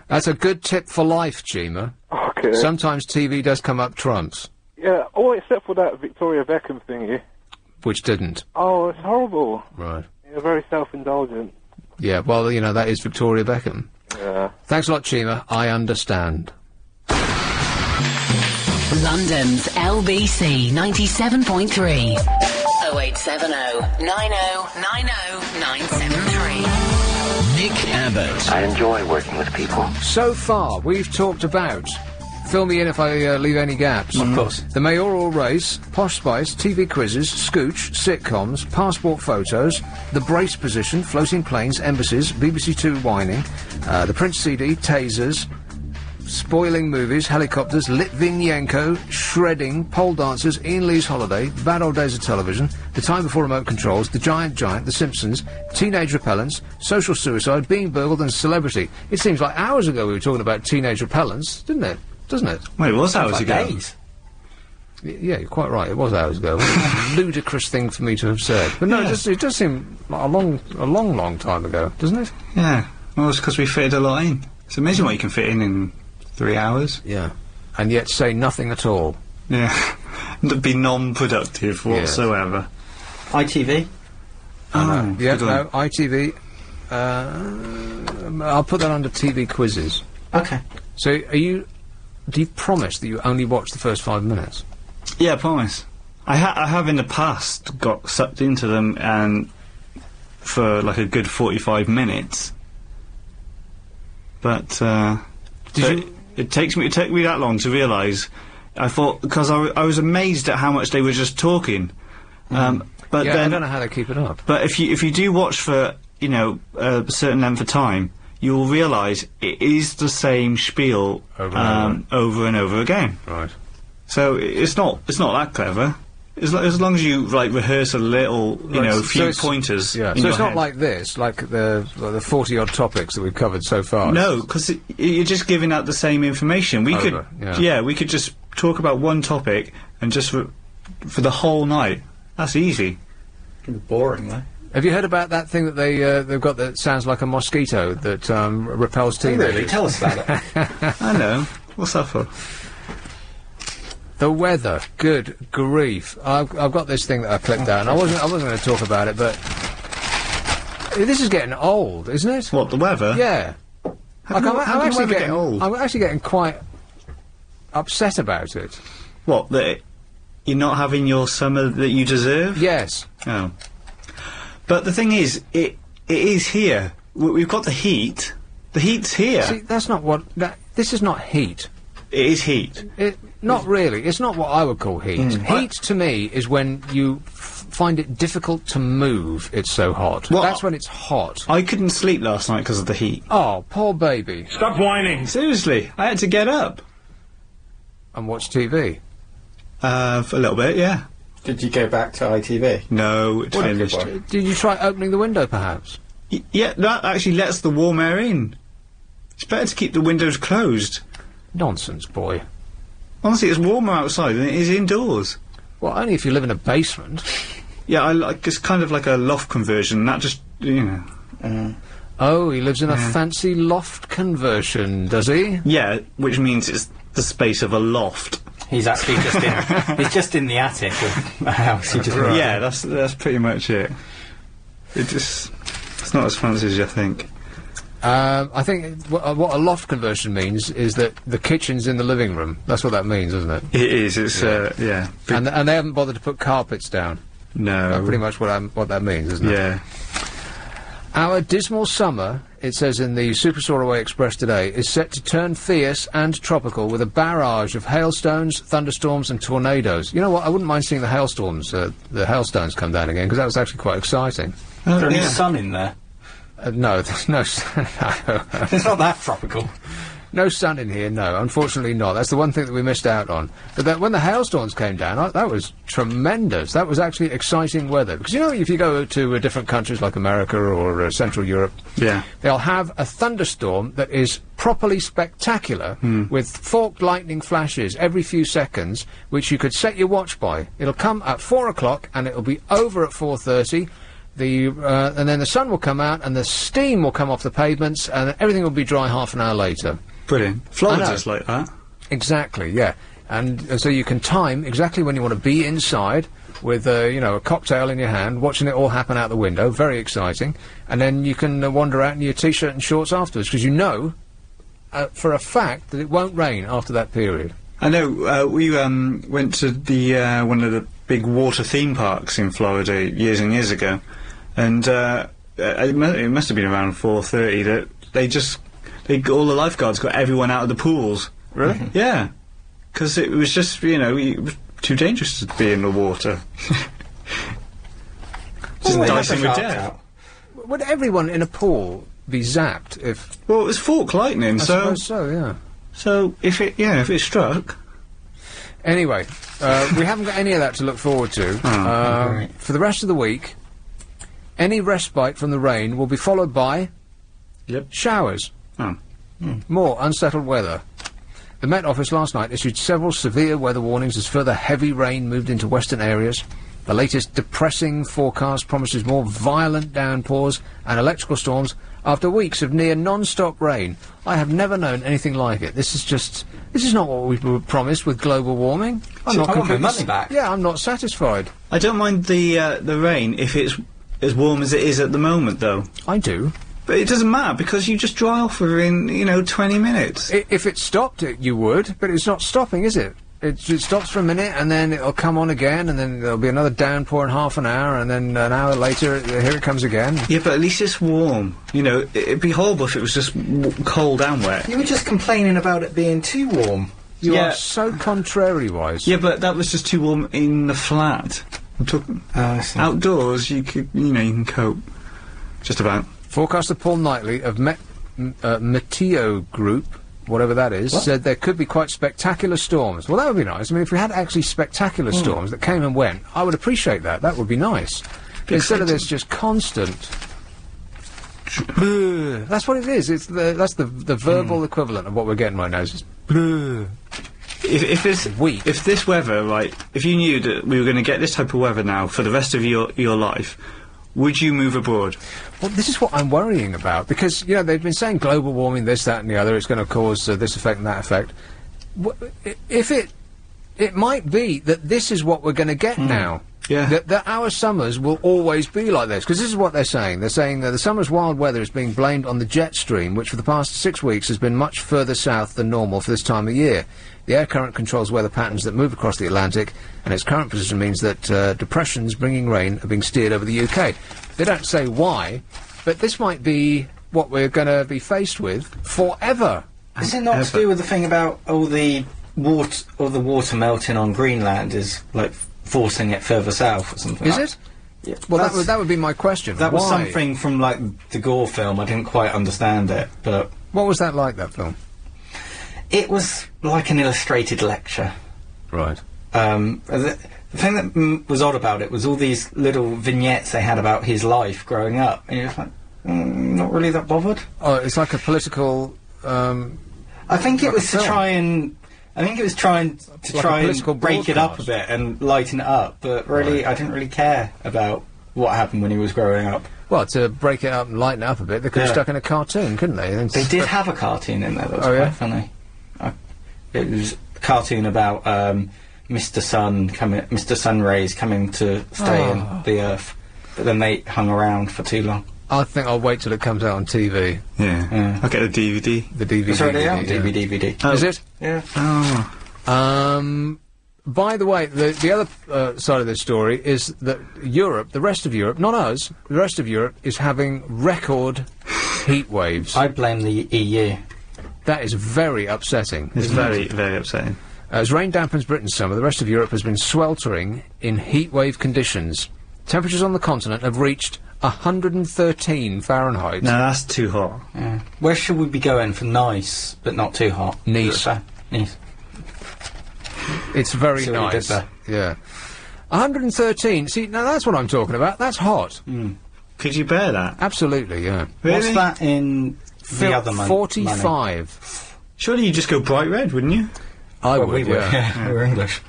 That's a good tip for life, Chima. Okay. Sometimes TV does come up trumps. Yeah, all except for that Victoria Beckhams thingy. Which didn't. Oh, it's horrible. Right. You're very self-indulgent. Yeah, well, you know, that is Victoria Beckham. Yeah. Thanks a lot, Chima. I understand. London's LBC 97.3. 0870 90 90 973. Nick Abbott. I enjoy working with people. So far, we've talked about... Fill me in if I leave any gaps. Of course. The mayoral race, Posh Spice, TV quizzes, Scooch, sitcoms, passport photos, the brace position, floating planes, embassies, BBC Two whining, the Prince CD, tasers, spoiling movies, helicopters, Litvinenko, shredding, pole dancers, Ian Lee's holiday, bad old days of television, the time before remote controls, the giant, The Simpsons, teenage repellents, social suicide, being burgled, and celebrity. It seems like hours ago we were talking about teenage repellents, didn't it? Doesn't it? Well, it was hours ago. Days. Yeah, you're quite right. It was hours ago. What a ludicrous thing for me to have said. But no, it does seem like a long time ago, doesn't it? Yeah. Well, it's because we fitted a lot in. It's amazing what you can fit in 3 hours. Yeah. And yet say nothing at all. Yeah. And be non-productive whatsoever. ITV? Oh, yeah, no, ITV. I'll put that under TV quizzes. Okay. So, do you promise that you only watch the first 5 minutes? Yeah, I promise. I have in the past got sucked into them and for like a good 45 minutes. But it took me that long to realise. I thought because I was amazed at how much they were just talking. But yeah, then I don't know how they keep it up. But if you do watch for a certain length of time, you'll realise it is the same spiel over and over again. Right. So it's not that clever. As long as you like rehearse a little, few pointers. Yeah. So it's not like this, like the 40-odd topics that we've covered so far. No, because you're just giving out the same information. We could just talk about one topic and just for the whole night. That's easy. Boring though. Have you heard about that thing that they've got that sounds like a mosquito that repels teenagers? Really? Tell us about it. I know. What's that for? The weather. Good grief! I've got this thing that I clipped out, and I wasn't going to talk about it, but this is getting old, isn't it? What, the weather? Yeah. How can the weather get old? I'm actually getting quite upset about it. What, that you're not having your summer that you deserve? Yes. Oh. But the thing is, it is here. We've got the heat. The heat's here. See, that's not what... this is not heat. It is heat. Not really. It's not what I would call heat. Heat, to me, is when you find it difficult to move, it's so hot. Well, that's when it's hot. I couldn't sleep last night because of the heat. Oh, poor baby. Stop whining. Seriously, I had to get up. And watch TV? For a little bit, yeah. Did you go back to ITV? No, it's finished. Did you try opening the window, perhaps? Yeah, that actually lets the warm air in. It's better to keep the windows closed. Nonsense, boy. Honestly, it's warmer outside than it is indoors. Well, only if you live in a basement. Yeah, it's kind of like a loft conversion. That just, Oh, he lives in a fancy loft conversion, does he? Yeah, which means it's the space of a loft. He's actually just in the attic of a house. Yeah, that's pretty much it. It's not as fancy as you think. I think what a loft conversion means is that the kitchen's in the living room. That's what that means, isn't it? It is. It's yeah. And they haven't bothered to put carpets down. No. That's pretty much what that means, isn't it? Yeah. Our dismal summer, it says in the Super Soaraway Express today, is set to turn fierce and tropical with a barrage of hailstones, thunderstorms and tornadoes. You know what? I wouldn't mind seeing the hailstones, the hailstones come down again, because that was actually quite exciting. Is there any sun in there? No, there's no sun. No. It's not that tropical. No sun in here, no. Unfortunately not. That's the one thing that we missed out on. But when the hailstorms came down, that was tremendous. That was actually exciting weather. Because, you know, if you go to different countries like America or Central Europe, they'll have a thunderstorm that is properly spectacular with forked lightning flashes every few seconds, which you could set your watch by. It'll come at 4 o'clock and it'll be over at 4:30. And then the sun will come out and the steam will come off the pavements and everything will be dry half an hour later. Brilliant. Florida's like that. Exactly, yeah. And so you can time exactly when you want to be inside with, a cocktail in your hand, watching it all happen out the window. Very exciting. And then you can wander out in your T-shirt and shorts afterwards, because you know for a fact that it won't rain after that period. I know. We went to the one of the big water theme parks in Florida years and years ago, and it must have been around 4:30 that all the lifeguards got everyone out of the pools. Really? Yeah. Because it was just, it was too dangerous to be in the water. Just dicing with death. Would everyone in a pool be zapped if... Well, it was fork lightning, I suppose so, yeah. So, if it struck... Anyway, we haven't got any of that to look forward to. Right. For the rest of the week, any respite from the rain will be followed by... showers. Oh. More unsettled weather. The Met Office last night issued several severe weather warnings as further heavy rain moved into western areas. The latest depressing forecast promises more violent downpours and electrical storms after weeks of near non-stop rain. I have never known anything like it. This is not what we were promised with global warming. I want my money back. Yeah, I'm not satisfied. I don't mind the rain if it's as warm as it is at the moment, though. I do. But it doesn't matter, because you just dry off within, 20 minutes. If it stopped, you would, but it's not stopping, is it? It stops for a minute, and then it'll come on again, and then there'll be another downpour in half an hour, and then an hour later, here it comes again. Yeah, but at least it's warm. It'd be horrible if it was just cold and wet. You were just complaining about it being too warm. You are so contrary-wise. Yeah, but that was just too warm in the flat. I'm talking... outdoors, you can cope. Just about. Forecaster Paul Knightley of Meteo Group, whatever that is, said there could be quite spectacular storms. Well, that would be nice. I mean, if we had actually spectacular storms that came and went, I would appreciate that. That would be nice. Instead of this just constant... That's what it is. That's the verbal equivalent of what we're getting right now. It's just... If this weather, right, if you knew that we were going to get this type of weather now for the rest of your life, would you move abroad? Well, this is what I'm worrying about, because, they've been saying global warming, this, that and the other, it's going to cause this effect and that effect. If it might be that this is what we're going to get now. Yeah. That our summers will always be like this, because this is what they're saying. They're saying that the summer's wild weather is being blamed on the jet stream, which for the past 6 weeks has been much further south than normal for this time of year. The air current controls weather patterns that move across the Atlantic, and its current position means that depressions bringing rain are being steered over the UK. They don't say why, but this might be what we're going to be faced with forever. Is it not to do with the thing about all the water melting on Greenland is like forcing it further south or something? Is it? Yeah. Well, that would be my question. That was Why? something from like the Gore film. I didn't quite understand it, but what was that like? That film? It was like an illustrated lecture. Right. The thing that was odd about it was all these little vignettes they had about his life growing up, and you're just like, not really that bothered. Oh, it's like a political. I think it was to try and I think it was trying to and break it up a bit and lighten it up, but really, I didn't really care about what happened when he was growing up. Well, to break it up and lighten it up a bit, they could have stuck in a cartoon, couldn't they? They did have a cartoon in there that was quite funny. It was a cartoon about Mr. Sun Rays coming to stay in the Earth, but then they hung around for too long. I think I'll wait till it comes out on TV. Yeah. I'll get the DVD. The DVD. It's already out on DVD. Oh. Is it? Yeah. Oh. By the way, the other side of this story is that Europe, the rest of Europe, not us, the rest of Europe is having record heat waves. I blame the EU. That is very upsetting. It's very, very upsetting. As rain dampens Britain's summer, the rest of Europe has been sweltering in heat wave conditions. Temperatures on the continent have reached 113 Fahrenheit. No, that's too hot. Yeah. Where should we be going for nice, but not too hot? Nice. Nice. It's very nice. Yeah. 113. See, now that's what I'm talking about. That's hot. Could you bear that? Absolutely, yeah. Really? What's that in the other month? 45. Surely you'd just go bright red, wouldn't you? I would, we would. yeah. We're English.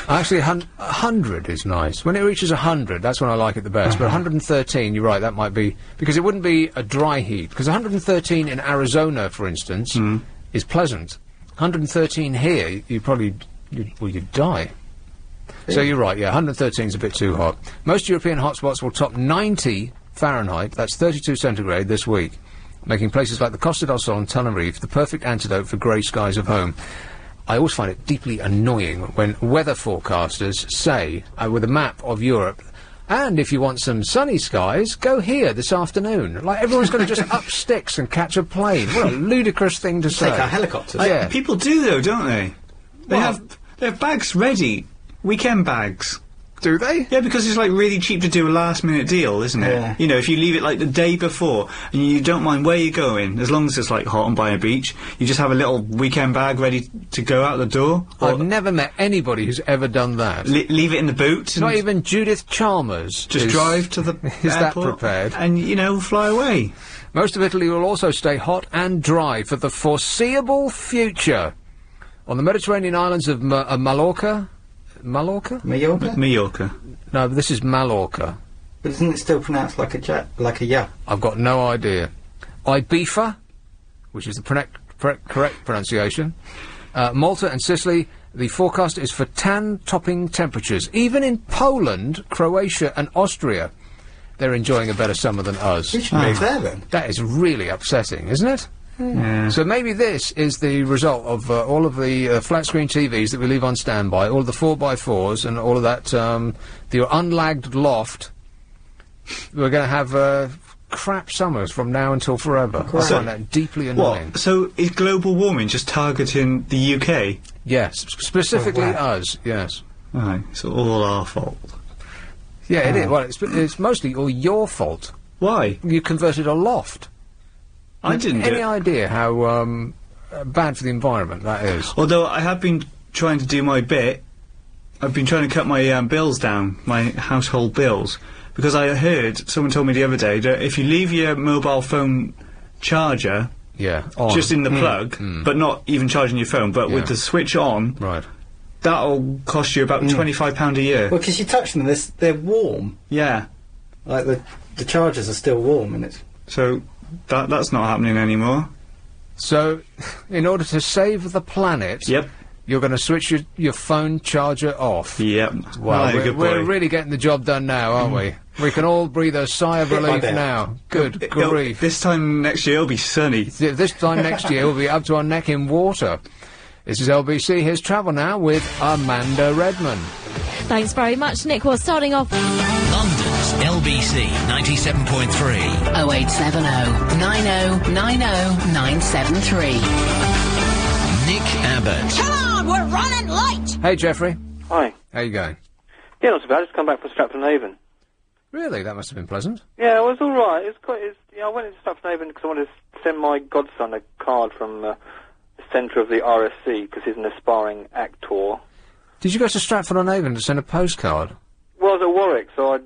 Actually, 100 is nice. When it reaches 100, that's when I like it the best. But 113, you're right, that might be... Because it wouldn't be a dry heat. Because 113 in Arizona, for instance, is pleasant. 113 here, you probably... You'd die. So you're right, yeah, 113 is a bit too hot. Most European hotspots will top 90 Fahrenheit, that's 32 centigrade, this week, making places like the Costa del Sol and Tenerife the perfect antidote for grey skies of home. I always find it deeply annoying when weather forecasters say, with a map of Europe, and if you want some sunny skies, go here this afternoon. Like, everyone's going to just up sticks and catch a plane. What a ludicrous thing to say. Take our helicopters. Yeah. People do, though, don't they? They have bags ready. Weekend bags. Do they? Yeah, because it's like really cheap to do a last-minute deal, isn't it? Yeah. You know, if you leave it like the day before and you don't mind where you're going, as long as it's like hot and by a beach, you just have a little weekend bag ready to go out the door. I've never met anybody who's ever done that. Leave it in the boot. Not even Judith Chalmers. Just drive to the is that airport prepared? And, you know, fly away. Most of Italy will also stay hot and dry for the foreseeable future. On the Mediterranean islands of Mallorca? Mallorca? Mallorca. No, this is Mallorca. But isn't it still pronounced like a yeah? I've got no idea. Ibiza, which is the correct pronunciation. Malta and Sicily, the forecast is for tan-topping temperatures. Even in Poland, Croatia and Austria, they're enjoying a better summer than us. We should move there then. That is really upsetting, isn't it? Yeah. So maybe this is the result of all of the flat-screen TVs that we leave on standby, all of the 4x4s and all of that, the unlagged loft. We're going to have crap summers from now until forever. I find that deeply annoying. What? So is global warming just targeting the UK? Yes, specifically us, yes. Right, so all our fault. Yeah, it is. Well, it's mostly all your fault. Why? You converted a loft. I didn't do it. Any idea how bad for the environment that is? Although I have been trying to do my bit. I've been trying to cut my bills down, my household bills, because I heard, someone told me the other day, that if you leave your mobile phone charger just in the plug, but not even charging your phone, but with the switch on, that'll cost you about £25 a year. Well, because you touch them, they're warm. Yeah. Like, the chargers are still warm, and it's... So... That's not happening anymore. So, in order to save the planet, you're going to switch your phone charger off. Yep. Wow, we're really getting the job done now, aren't we? We can all breathe a sigh of relief now. Good grief. This time next year it'll be sunny. This time next year we'll be up to our neck in water. This is LBC. Here's travel now with Amanda Redman. Thanks very much, Nick. Well, starting off... London's LBC 97.3. 0870 90 90 973. Nick Abbot. Come on, we're running late! Hey, Jeffrey. Hi. How you going? Yeah, not so bad. Just come back from Stratford-on-Avon. Really? That must have been pleasant. Yeah, it was all right. I went into Stratford-on-Avon because I wanted to send my godson a card from the centre of the RSC because he's an aspiring actor. Did you go to Stratford-on-Avon to send a postcard? Well, I was at Warwick, so I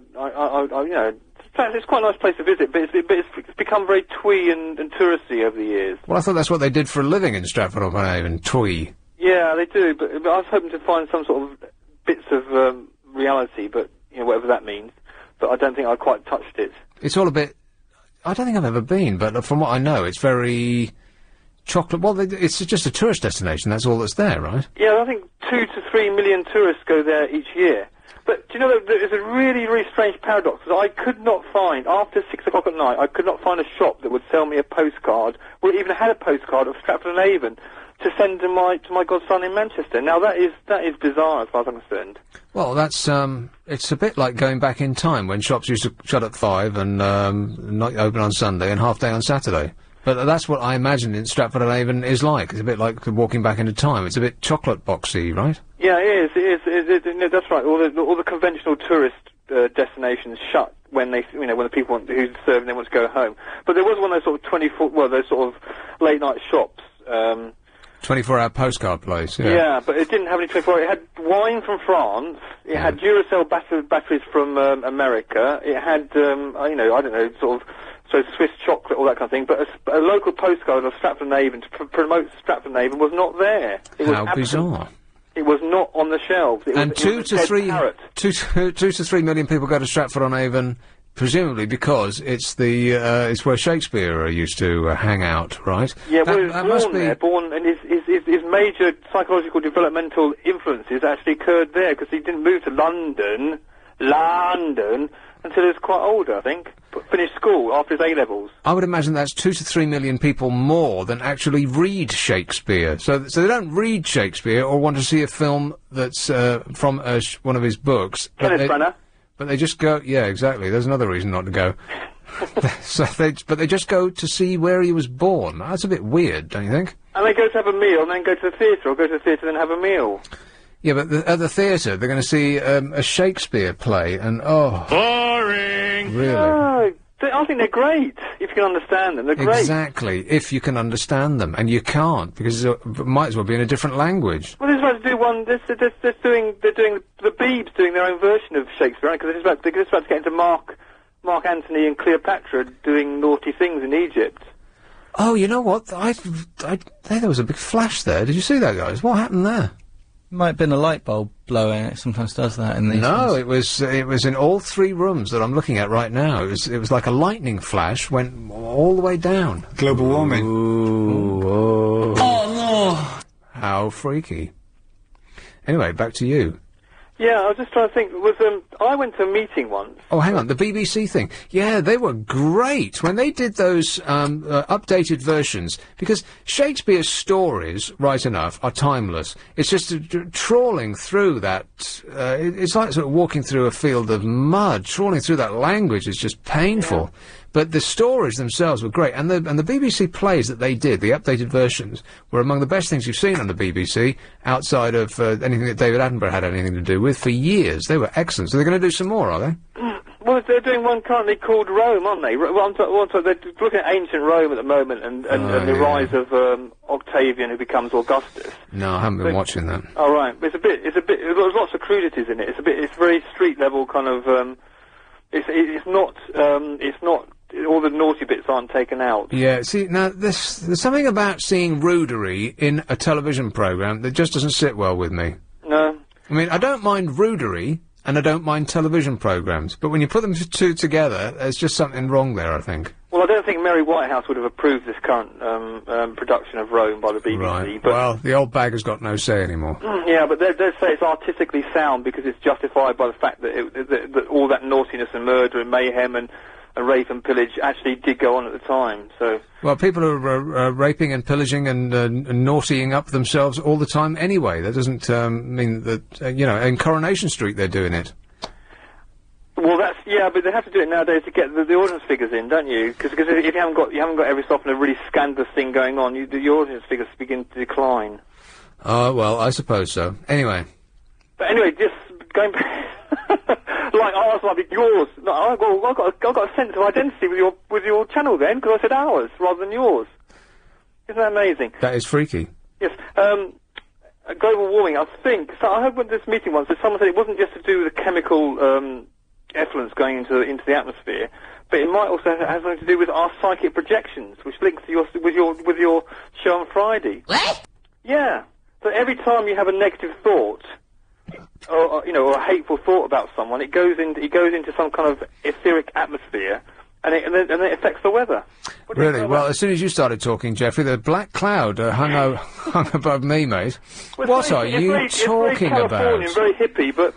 you know, it's quite a nice place to visit, but it's become very twee and touristy over the years. Well, I thought that's what they did for a living in Stratford-on-Avon, twee. Yeah, Yeah, they do, but I was hoping to find some sort of bits of reality, but, you know, whatever that means. But I don't think I quite touched it. It's all a bit... I don't think I've ever been, but from what I know, it's very... chocolate... Well, it's just a tourist destination, that's all that's there, right? Yeah, I think 2 to 3 million tourists go there each year. But, do you know, there's a really, really strange paradox, because I could not find, after 6 o'clock at night, I could not find a shop that would sell me a postcard, or even had a postcard of Stratford-on-Avon, to send to my godson in Manchester. Now, that is bizarre, as far as I'm concerned. Well, that's, it's a bit like going back in time, when shops used to shut at 5 and, not open on Sunday and half day on Saturday. But that's what I imagine in Stratford-on-Avon is like. It's a bit like walking back into time. It's a bit chocolate boxy, right? Yeah, it is. No, that's right. All the conventional tourist destinations shut when they, when the people who's serving them want to go home. But there was one of those sort of 24, those sort of late night shops. 24-hour postcard place. Yeah. Yeah, but it didn't have any 24. It had wine from France. It had Duracell batteries from America. It had, I don't know, sort of. So Swiss chocolate, all that kind of thing, but a local postcard of Stratford-on-Avon to promote Stratford-on-Avon was not there. How bizarre. It was not on the shelves. And 2 to 3 million people go to Stratford-on-Avon, presumably because it's it's where Shakespeare used to hang out, right? Yeah, well, he was born there, and his major psychological developmental influences actually occurred there, because he didn't move to London, until he was quite old, I think. Finished school after his A-levels. I would imagine that's 2 to 3 million people more than actually read Shakespeare. So they don't read Shakespeare or want to see a film that's from one of his books. Kenneth Branagh. But they just go... Yeah, exactly. There's another reason not to go. But they just go to see where he was born. That's a bit weird, don't you think? And they go to have a meal and then go to the theatre, or go to the theatre and then have a meal. Yeah, but at the theatre, they're going to see a Shakespeare play, and boring! Really? No, I think they're great, if you can understand them. They're great. Exactly, if you can understand them, and you can't, because it might as well be in a different language. Well, they're about to do one, they're doing, the Beebs doing their own version of Shakespeare, right? Because they're just about to get into Mark Antony and Cleopatra doing naughty things in Egypt. Oh, you know what? I there was a big flash there. Did you see that, guys? What happened there? Might have been a light bulb blowing. It sometimes does that in these. No, things. it was in all 3 rooms that I'm looking at right now. It was like a lightning flash, went all the way down. Global warming. Ooh, oh no! How freaky. Anyway, back to you. Yeah, I was just trying to think. I went to a meeting once. Oh, hang on, the BBC thing. Yeah, they were great when they did those updated versions, because Shakespeare's stories, right enough, are timeless. It's just trawling through that. It's like sort of walking through a field of mud. Trawling through that language is just painful. Yeah. But the stories themselves were great, and the BBC plays that they did, the updated versions, were among the best things you've seen on the BBC, outside of anything that David Attenborough had anything to do with for years. They were excellent. So they're going to do some more, are they? Well, they're doing one currently called Rome, aren't they? They're looking at ancient Rome at the moment, and the rise of Octavian, who becomes Augustus. No, I haven't been watching that. Oh, right. There's lots of crudities in it. It's very street level kind of. It's not. All the naughty bits aren't taken out. Yeah, see, now, there's something about seeing rudery in a television programme that just doesn't sit well with me. No. I mean, I don't mind rudery, and I don't mind television programmes, but when you put them two together, there's just something wrong there, I think. Well, I don't think Mary Whitehouse would have approved this current production of Rome by the BBC. Right. But well, the old bag has got no say anymore. Yeah, but they say it's artistically sound because it's justified by the fact that all that naughtiness and murder and mayhem and rape and pillage actually did go on at the time, so... Well, people are raping and pillaging and naughtying up themselves all the time anyway. That doesn't mean that, in Coronation Street they're doing it. Well, but they have to do it nowadays to get the audience figures in, don't you? Because if you haven't got every so often a really scandalous thing going on, the audience figures begin to decline. Oh, well, I suppose so. Anyway. But anyway, just going back... Like ours might be yours. No, I've got a sense of identity with your channel then, because I said ours rather than yours. Isn't that amazing? That is freaky. Yes. Global warming, I think. So I heard at this meeting once that someone said it wasn't just to do with the chemical effluents going into the atmosphere, but it might also have something to do with our psychic projections, which links to with your show on Friday. What? Yeah. So every time you have a negative thought, or a hateful thought about someone, it goes into some kind of etheric atmosphere, and it affects the weather. Really? Well, as soon as you started talking, Jeffrey, the black cloud hung above me, mate. Well, what are you talking very about? Californian, very hippie, but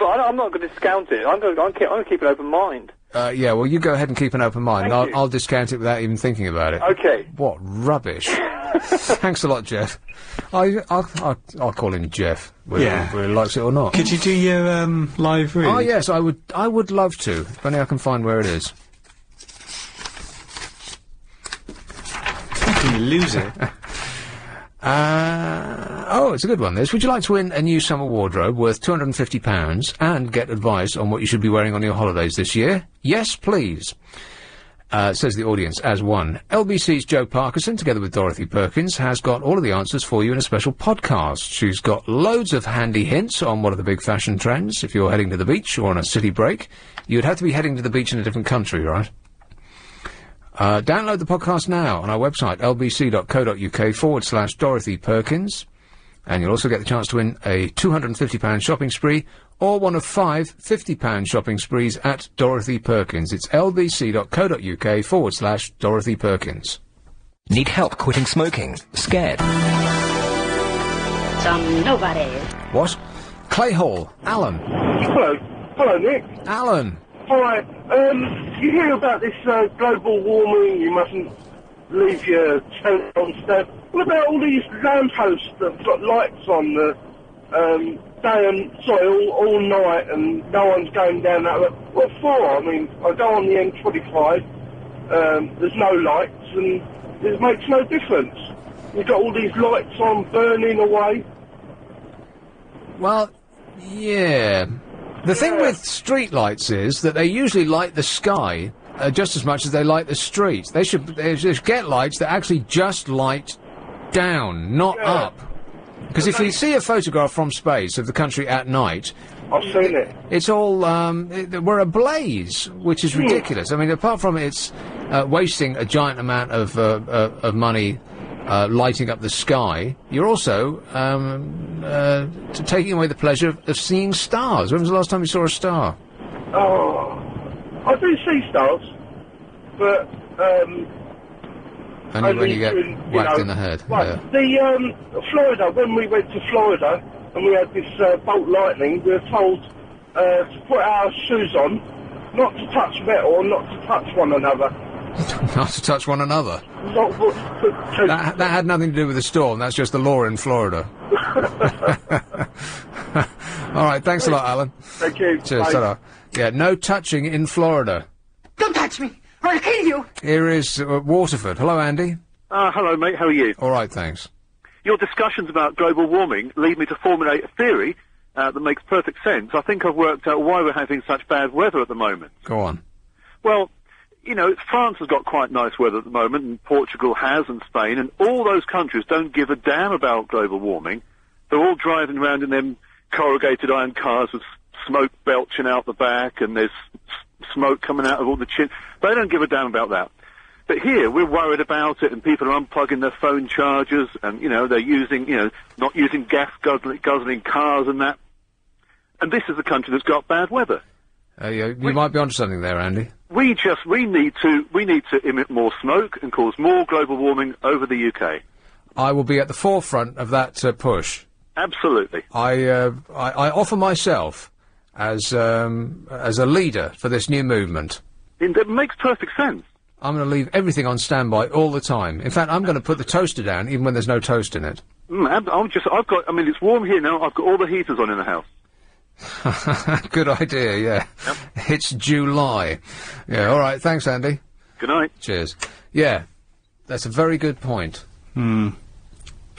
I'm not going to discount it. I'm going to keep an open mind. Yeah, well, you go ahead and keep an open mind. Thank you. I'll discount it without even thinking about it. Okay. What rubbish. Thanks a lot, Jeff. I'll call him Jeff, whether he likes it or not. Could you do your live read? Oh, yes, I would love to, if only I can find where it is. You lose it. It's a good one, this. Would you like to win a new summer wardrobe worth £250 and get advice on what you should be wearing on your holidays this year? Yes, please. Says the audience as one. LBC's Jo Parkinson, together with Dorothy Perkins, has got all of the answers for you in a special podcast. She's got loads of handy hints on what are the big fashion trends. If you're heading to the beach or on a city break, you'd have to be heading to the beach in a different country, right? Download the podcast now on our website, lbc.co.uk/Dorothy Perkins. And you'll also get the chance to win a £250 shopping spree or one of 5 £50 shopping sprees at Dorothy Perkins. It's lbc.co.uk/Dorothy Perkins. Need help quitting smoking? Scared? Some nobody. What? Clay Hall. Alan. Hello, Nick. Alan. Hi. You hear about this global warming, you mustn't leave your tent on stuff. What about all these lampposts that've got lights on the day and all night, and no one's going down that way? What for? I mean, I go on the M25, there's no lights, and it makes no difference. You've got all these lights on burning away. Well, yeah. The thing with street lights is that they usually light the sky just as much as they light the streets. They should get lights that actually just light down, not up. Because if you see a photograph from space of the country at night, I've seen it. It's all we're ablaze, which is ridiculous. I mean, apart from it's wasting a giant amount of money lighting up the sky, you're also taking away the pleasure of seeing stars. When was the last time you saw a star? Oh, I do see stars, but only when you get whacked in the head. Right, yeah. the Florida, when we went to Florida and we had this bolt lightning, we were told to put our shoes on, not to touch metal, or not to touch one another. Not to touch one another? That had nothing to do with the storm, that's just the law in Florida. All right, thanks a lot, Alan. Thank you. Cheers, Bye. ta-ra. Yeah, no touching in Florida. Don't touch me, or I'll kill you. Here is Waterford. Hello, Andy. Hello, mate. How are you? All right, thanks. Your discussions about global warming lead me to formulate a theory that makes perfect sense. I think I've worked out why we're having such bad weather at the moment. Go on. Well, you know, France has got quite nice weather at the moment, and Portugal has, and Spain, and all those countries don't give a damn about global warming. They're all driving around in them corrugated iron cars with smoke belching out the back, and there's smoke coming out of all the chin. They don't give a damn about that. But here, we're worried about it, and people are unplugging their phone chargers, and, you know, they're using, not using gas guzzling cars and that. And this is a country that's got bad weather. You might be onto something there, Andy. We need to emit more smoke and cause more global warming over the UK. I will be at the forefront of that push. Absolutely. I offer myself as a leader for this new movement. It makes perfect sense. I'm going to leave everything on standby all the time. In fact, I'm going to put the toaster down even when there's no toast in it. It's warm here now. I've got all the heaters on in the house. Good idea, yeah. Yep. It's July. Yeah, all right. Thanks, Andy. Good night. Cheers. Yeah, that's a very good point. Be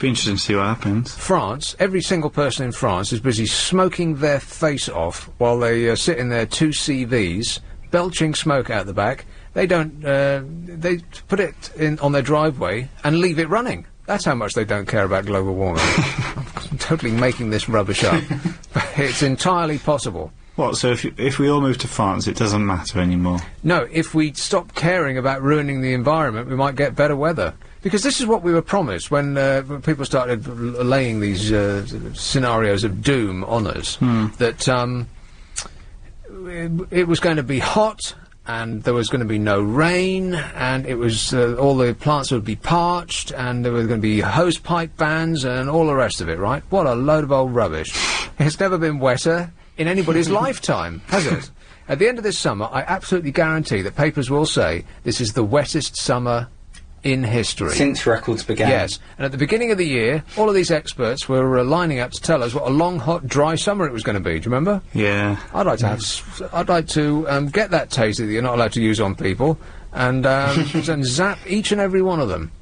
interesting to see what happens. France, every single person in France is busy smoking their face off while they sit in their 2 CVs, belching smoke out the back. They don't, they put it on their driveway and leave it running. That's how much they don't care about global warming. I'm totally making this rubbish up. But it's entirely possible. What, so if we all move to France, it doesn't matter anymore? No, if we stop caring about ruining the environment, we might get better weather. Because this is what we were promised when people started laying these scenarios of doom on us, that it was going to be hot, and there was going to be no rain, and it was all the plants would be parched, and there were going to be hose pipe bans and all the rest of it, right? What a load of old rubbish. It's never been wetter in anybody's lifetime, has it? At the end of this summer, I absolutely guarantee that papers will say this is the wettest summer in history. Since records began. Yes, and at the beginning of the year, all of these experts were lining up to tell us what a long, hot, dry summer it was going to be. Do you remember? Yeah. I'd like to get that taser that you're not allowed to use on people, and and zap each and every one of them.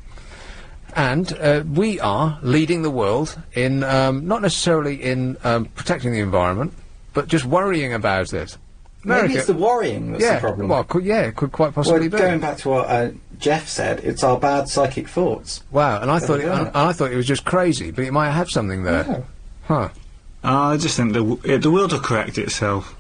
And we are leading the world in not necessarily in protecting the environment, but just worrying about it. Maybe it's the worrying that's the problem. Well, could quite possibly be. Going back to what Jeff said, it's our bad psychic thoughts. Wow, and I thought it was just crazy, but it might have something there. Yeah. Huh. I just think the world will correct itself.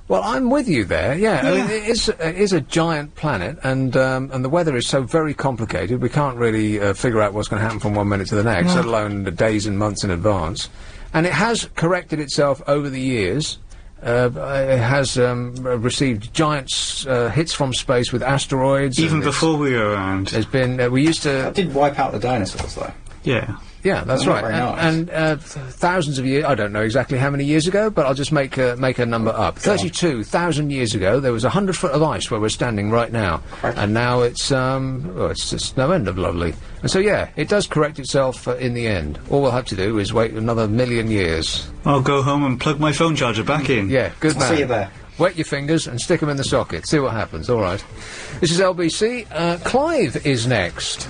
Well, I'm with you there. Yeah, I mean, it is a giant planet, and the weather is so very complicated. We can't really figure out what's going to happen from one minute to the next, let alone the days and months in advance. And it has corrected itself over the years. It has received giant hits from space with asteroids. Even before we were around. There's been we used to. That did wipe out the dinosaurs, though. Yeah. Yeah, that's right. And thousands of years, I don't know exactly how many years ago, but I'll just make a number up. 32,000 years ago, there was 100 foot of ice where we're standing right now. Right. And now it's just no end of lovely. And so, yeah, it does correct itself in the end. All we'll have to do is wait another million years. I'll go home and plug my phone charger back in. Yeah, good man. See you there. Wet your fingers and stick them in the socket. See what happens. All right. This is LBC. Clive is next.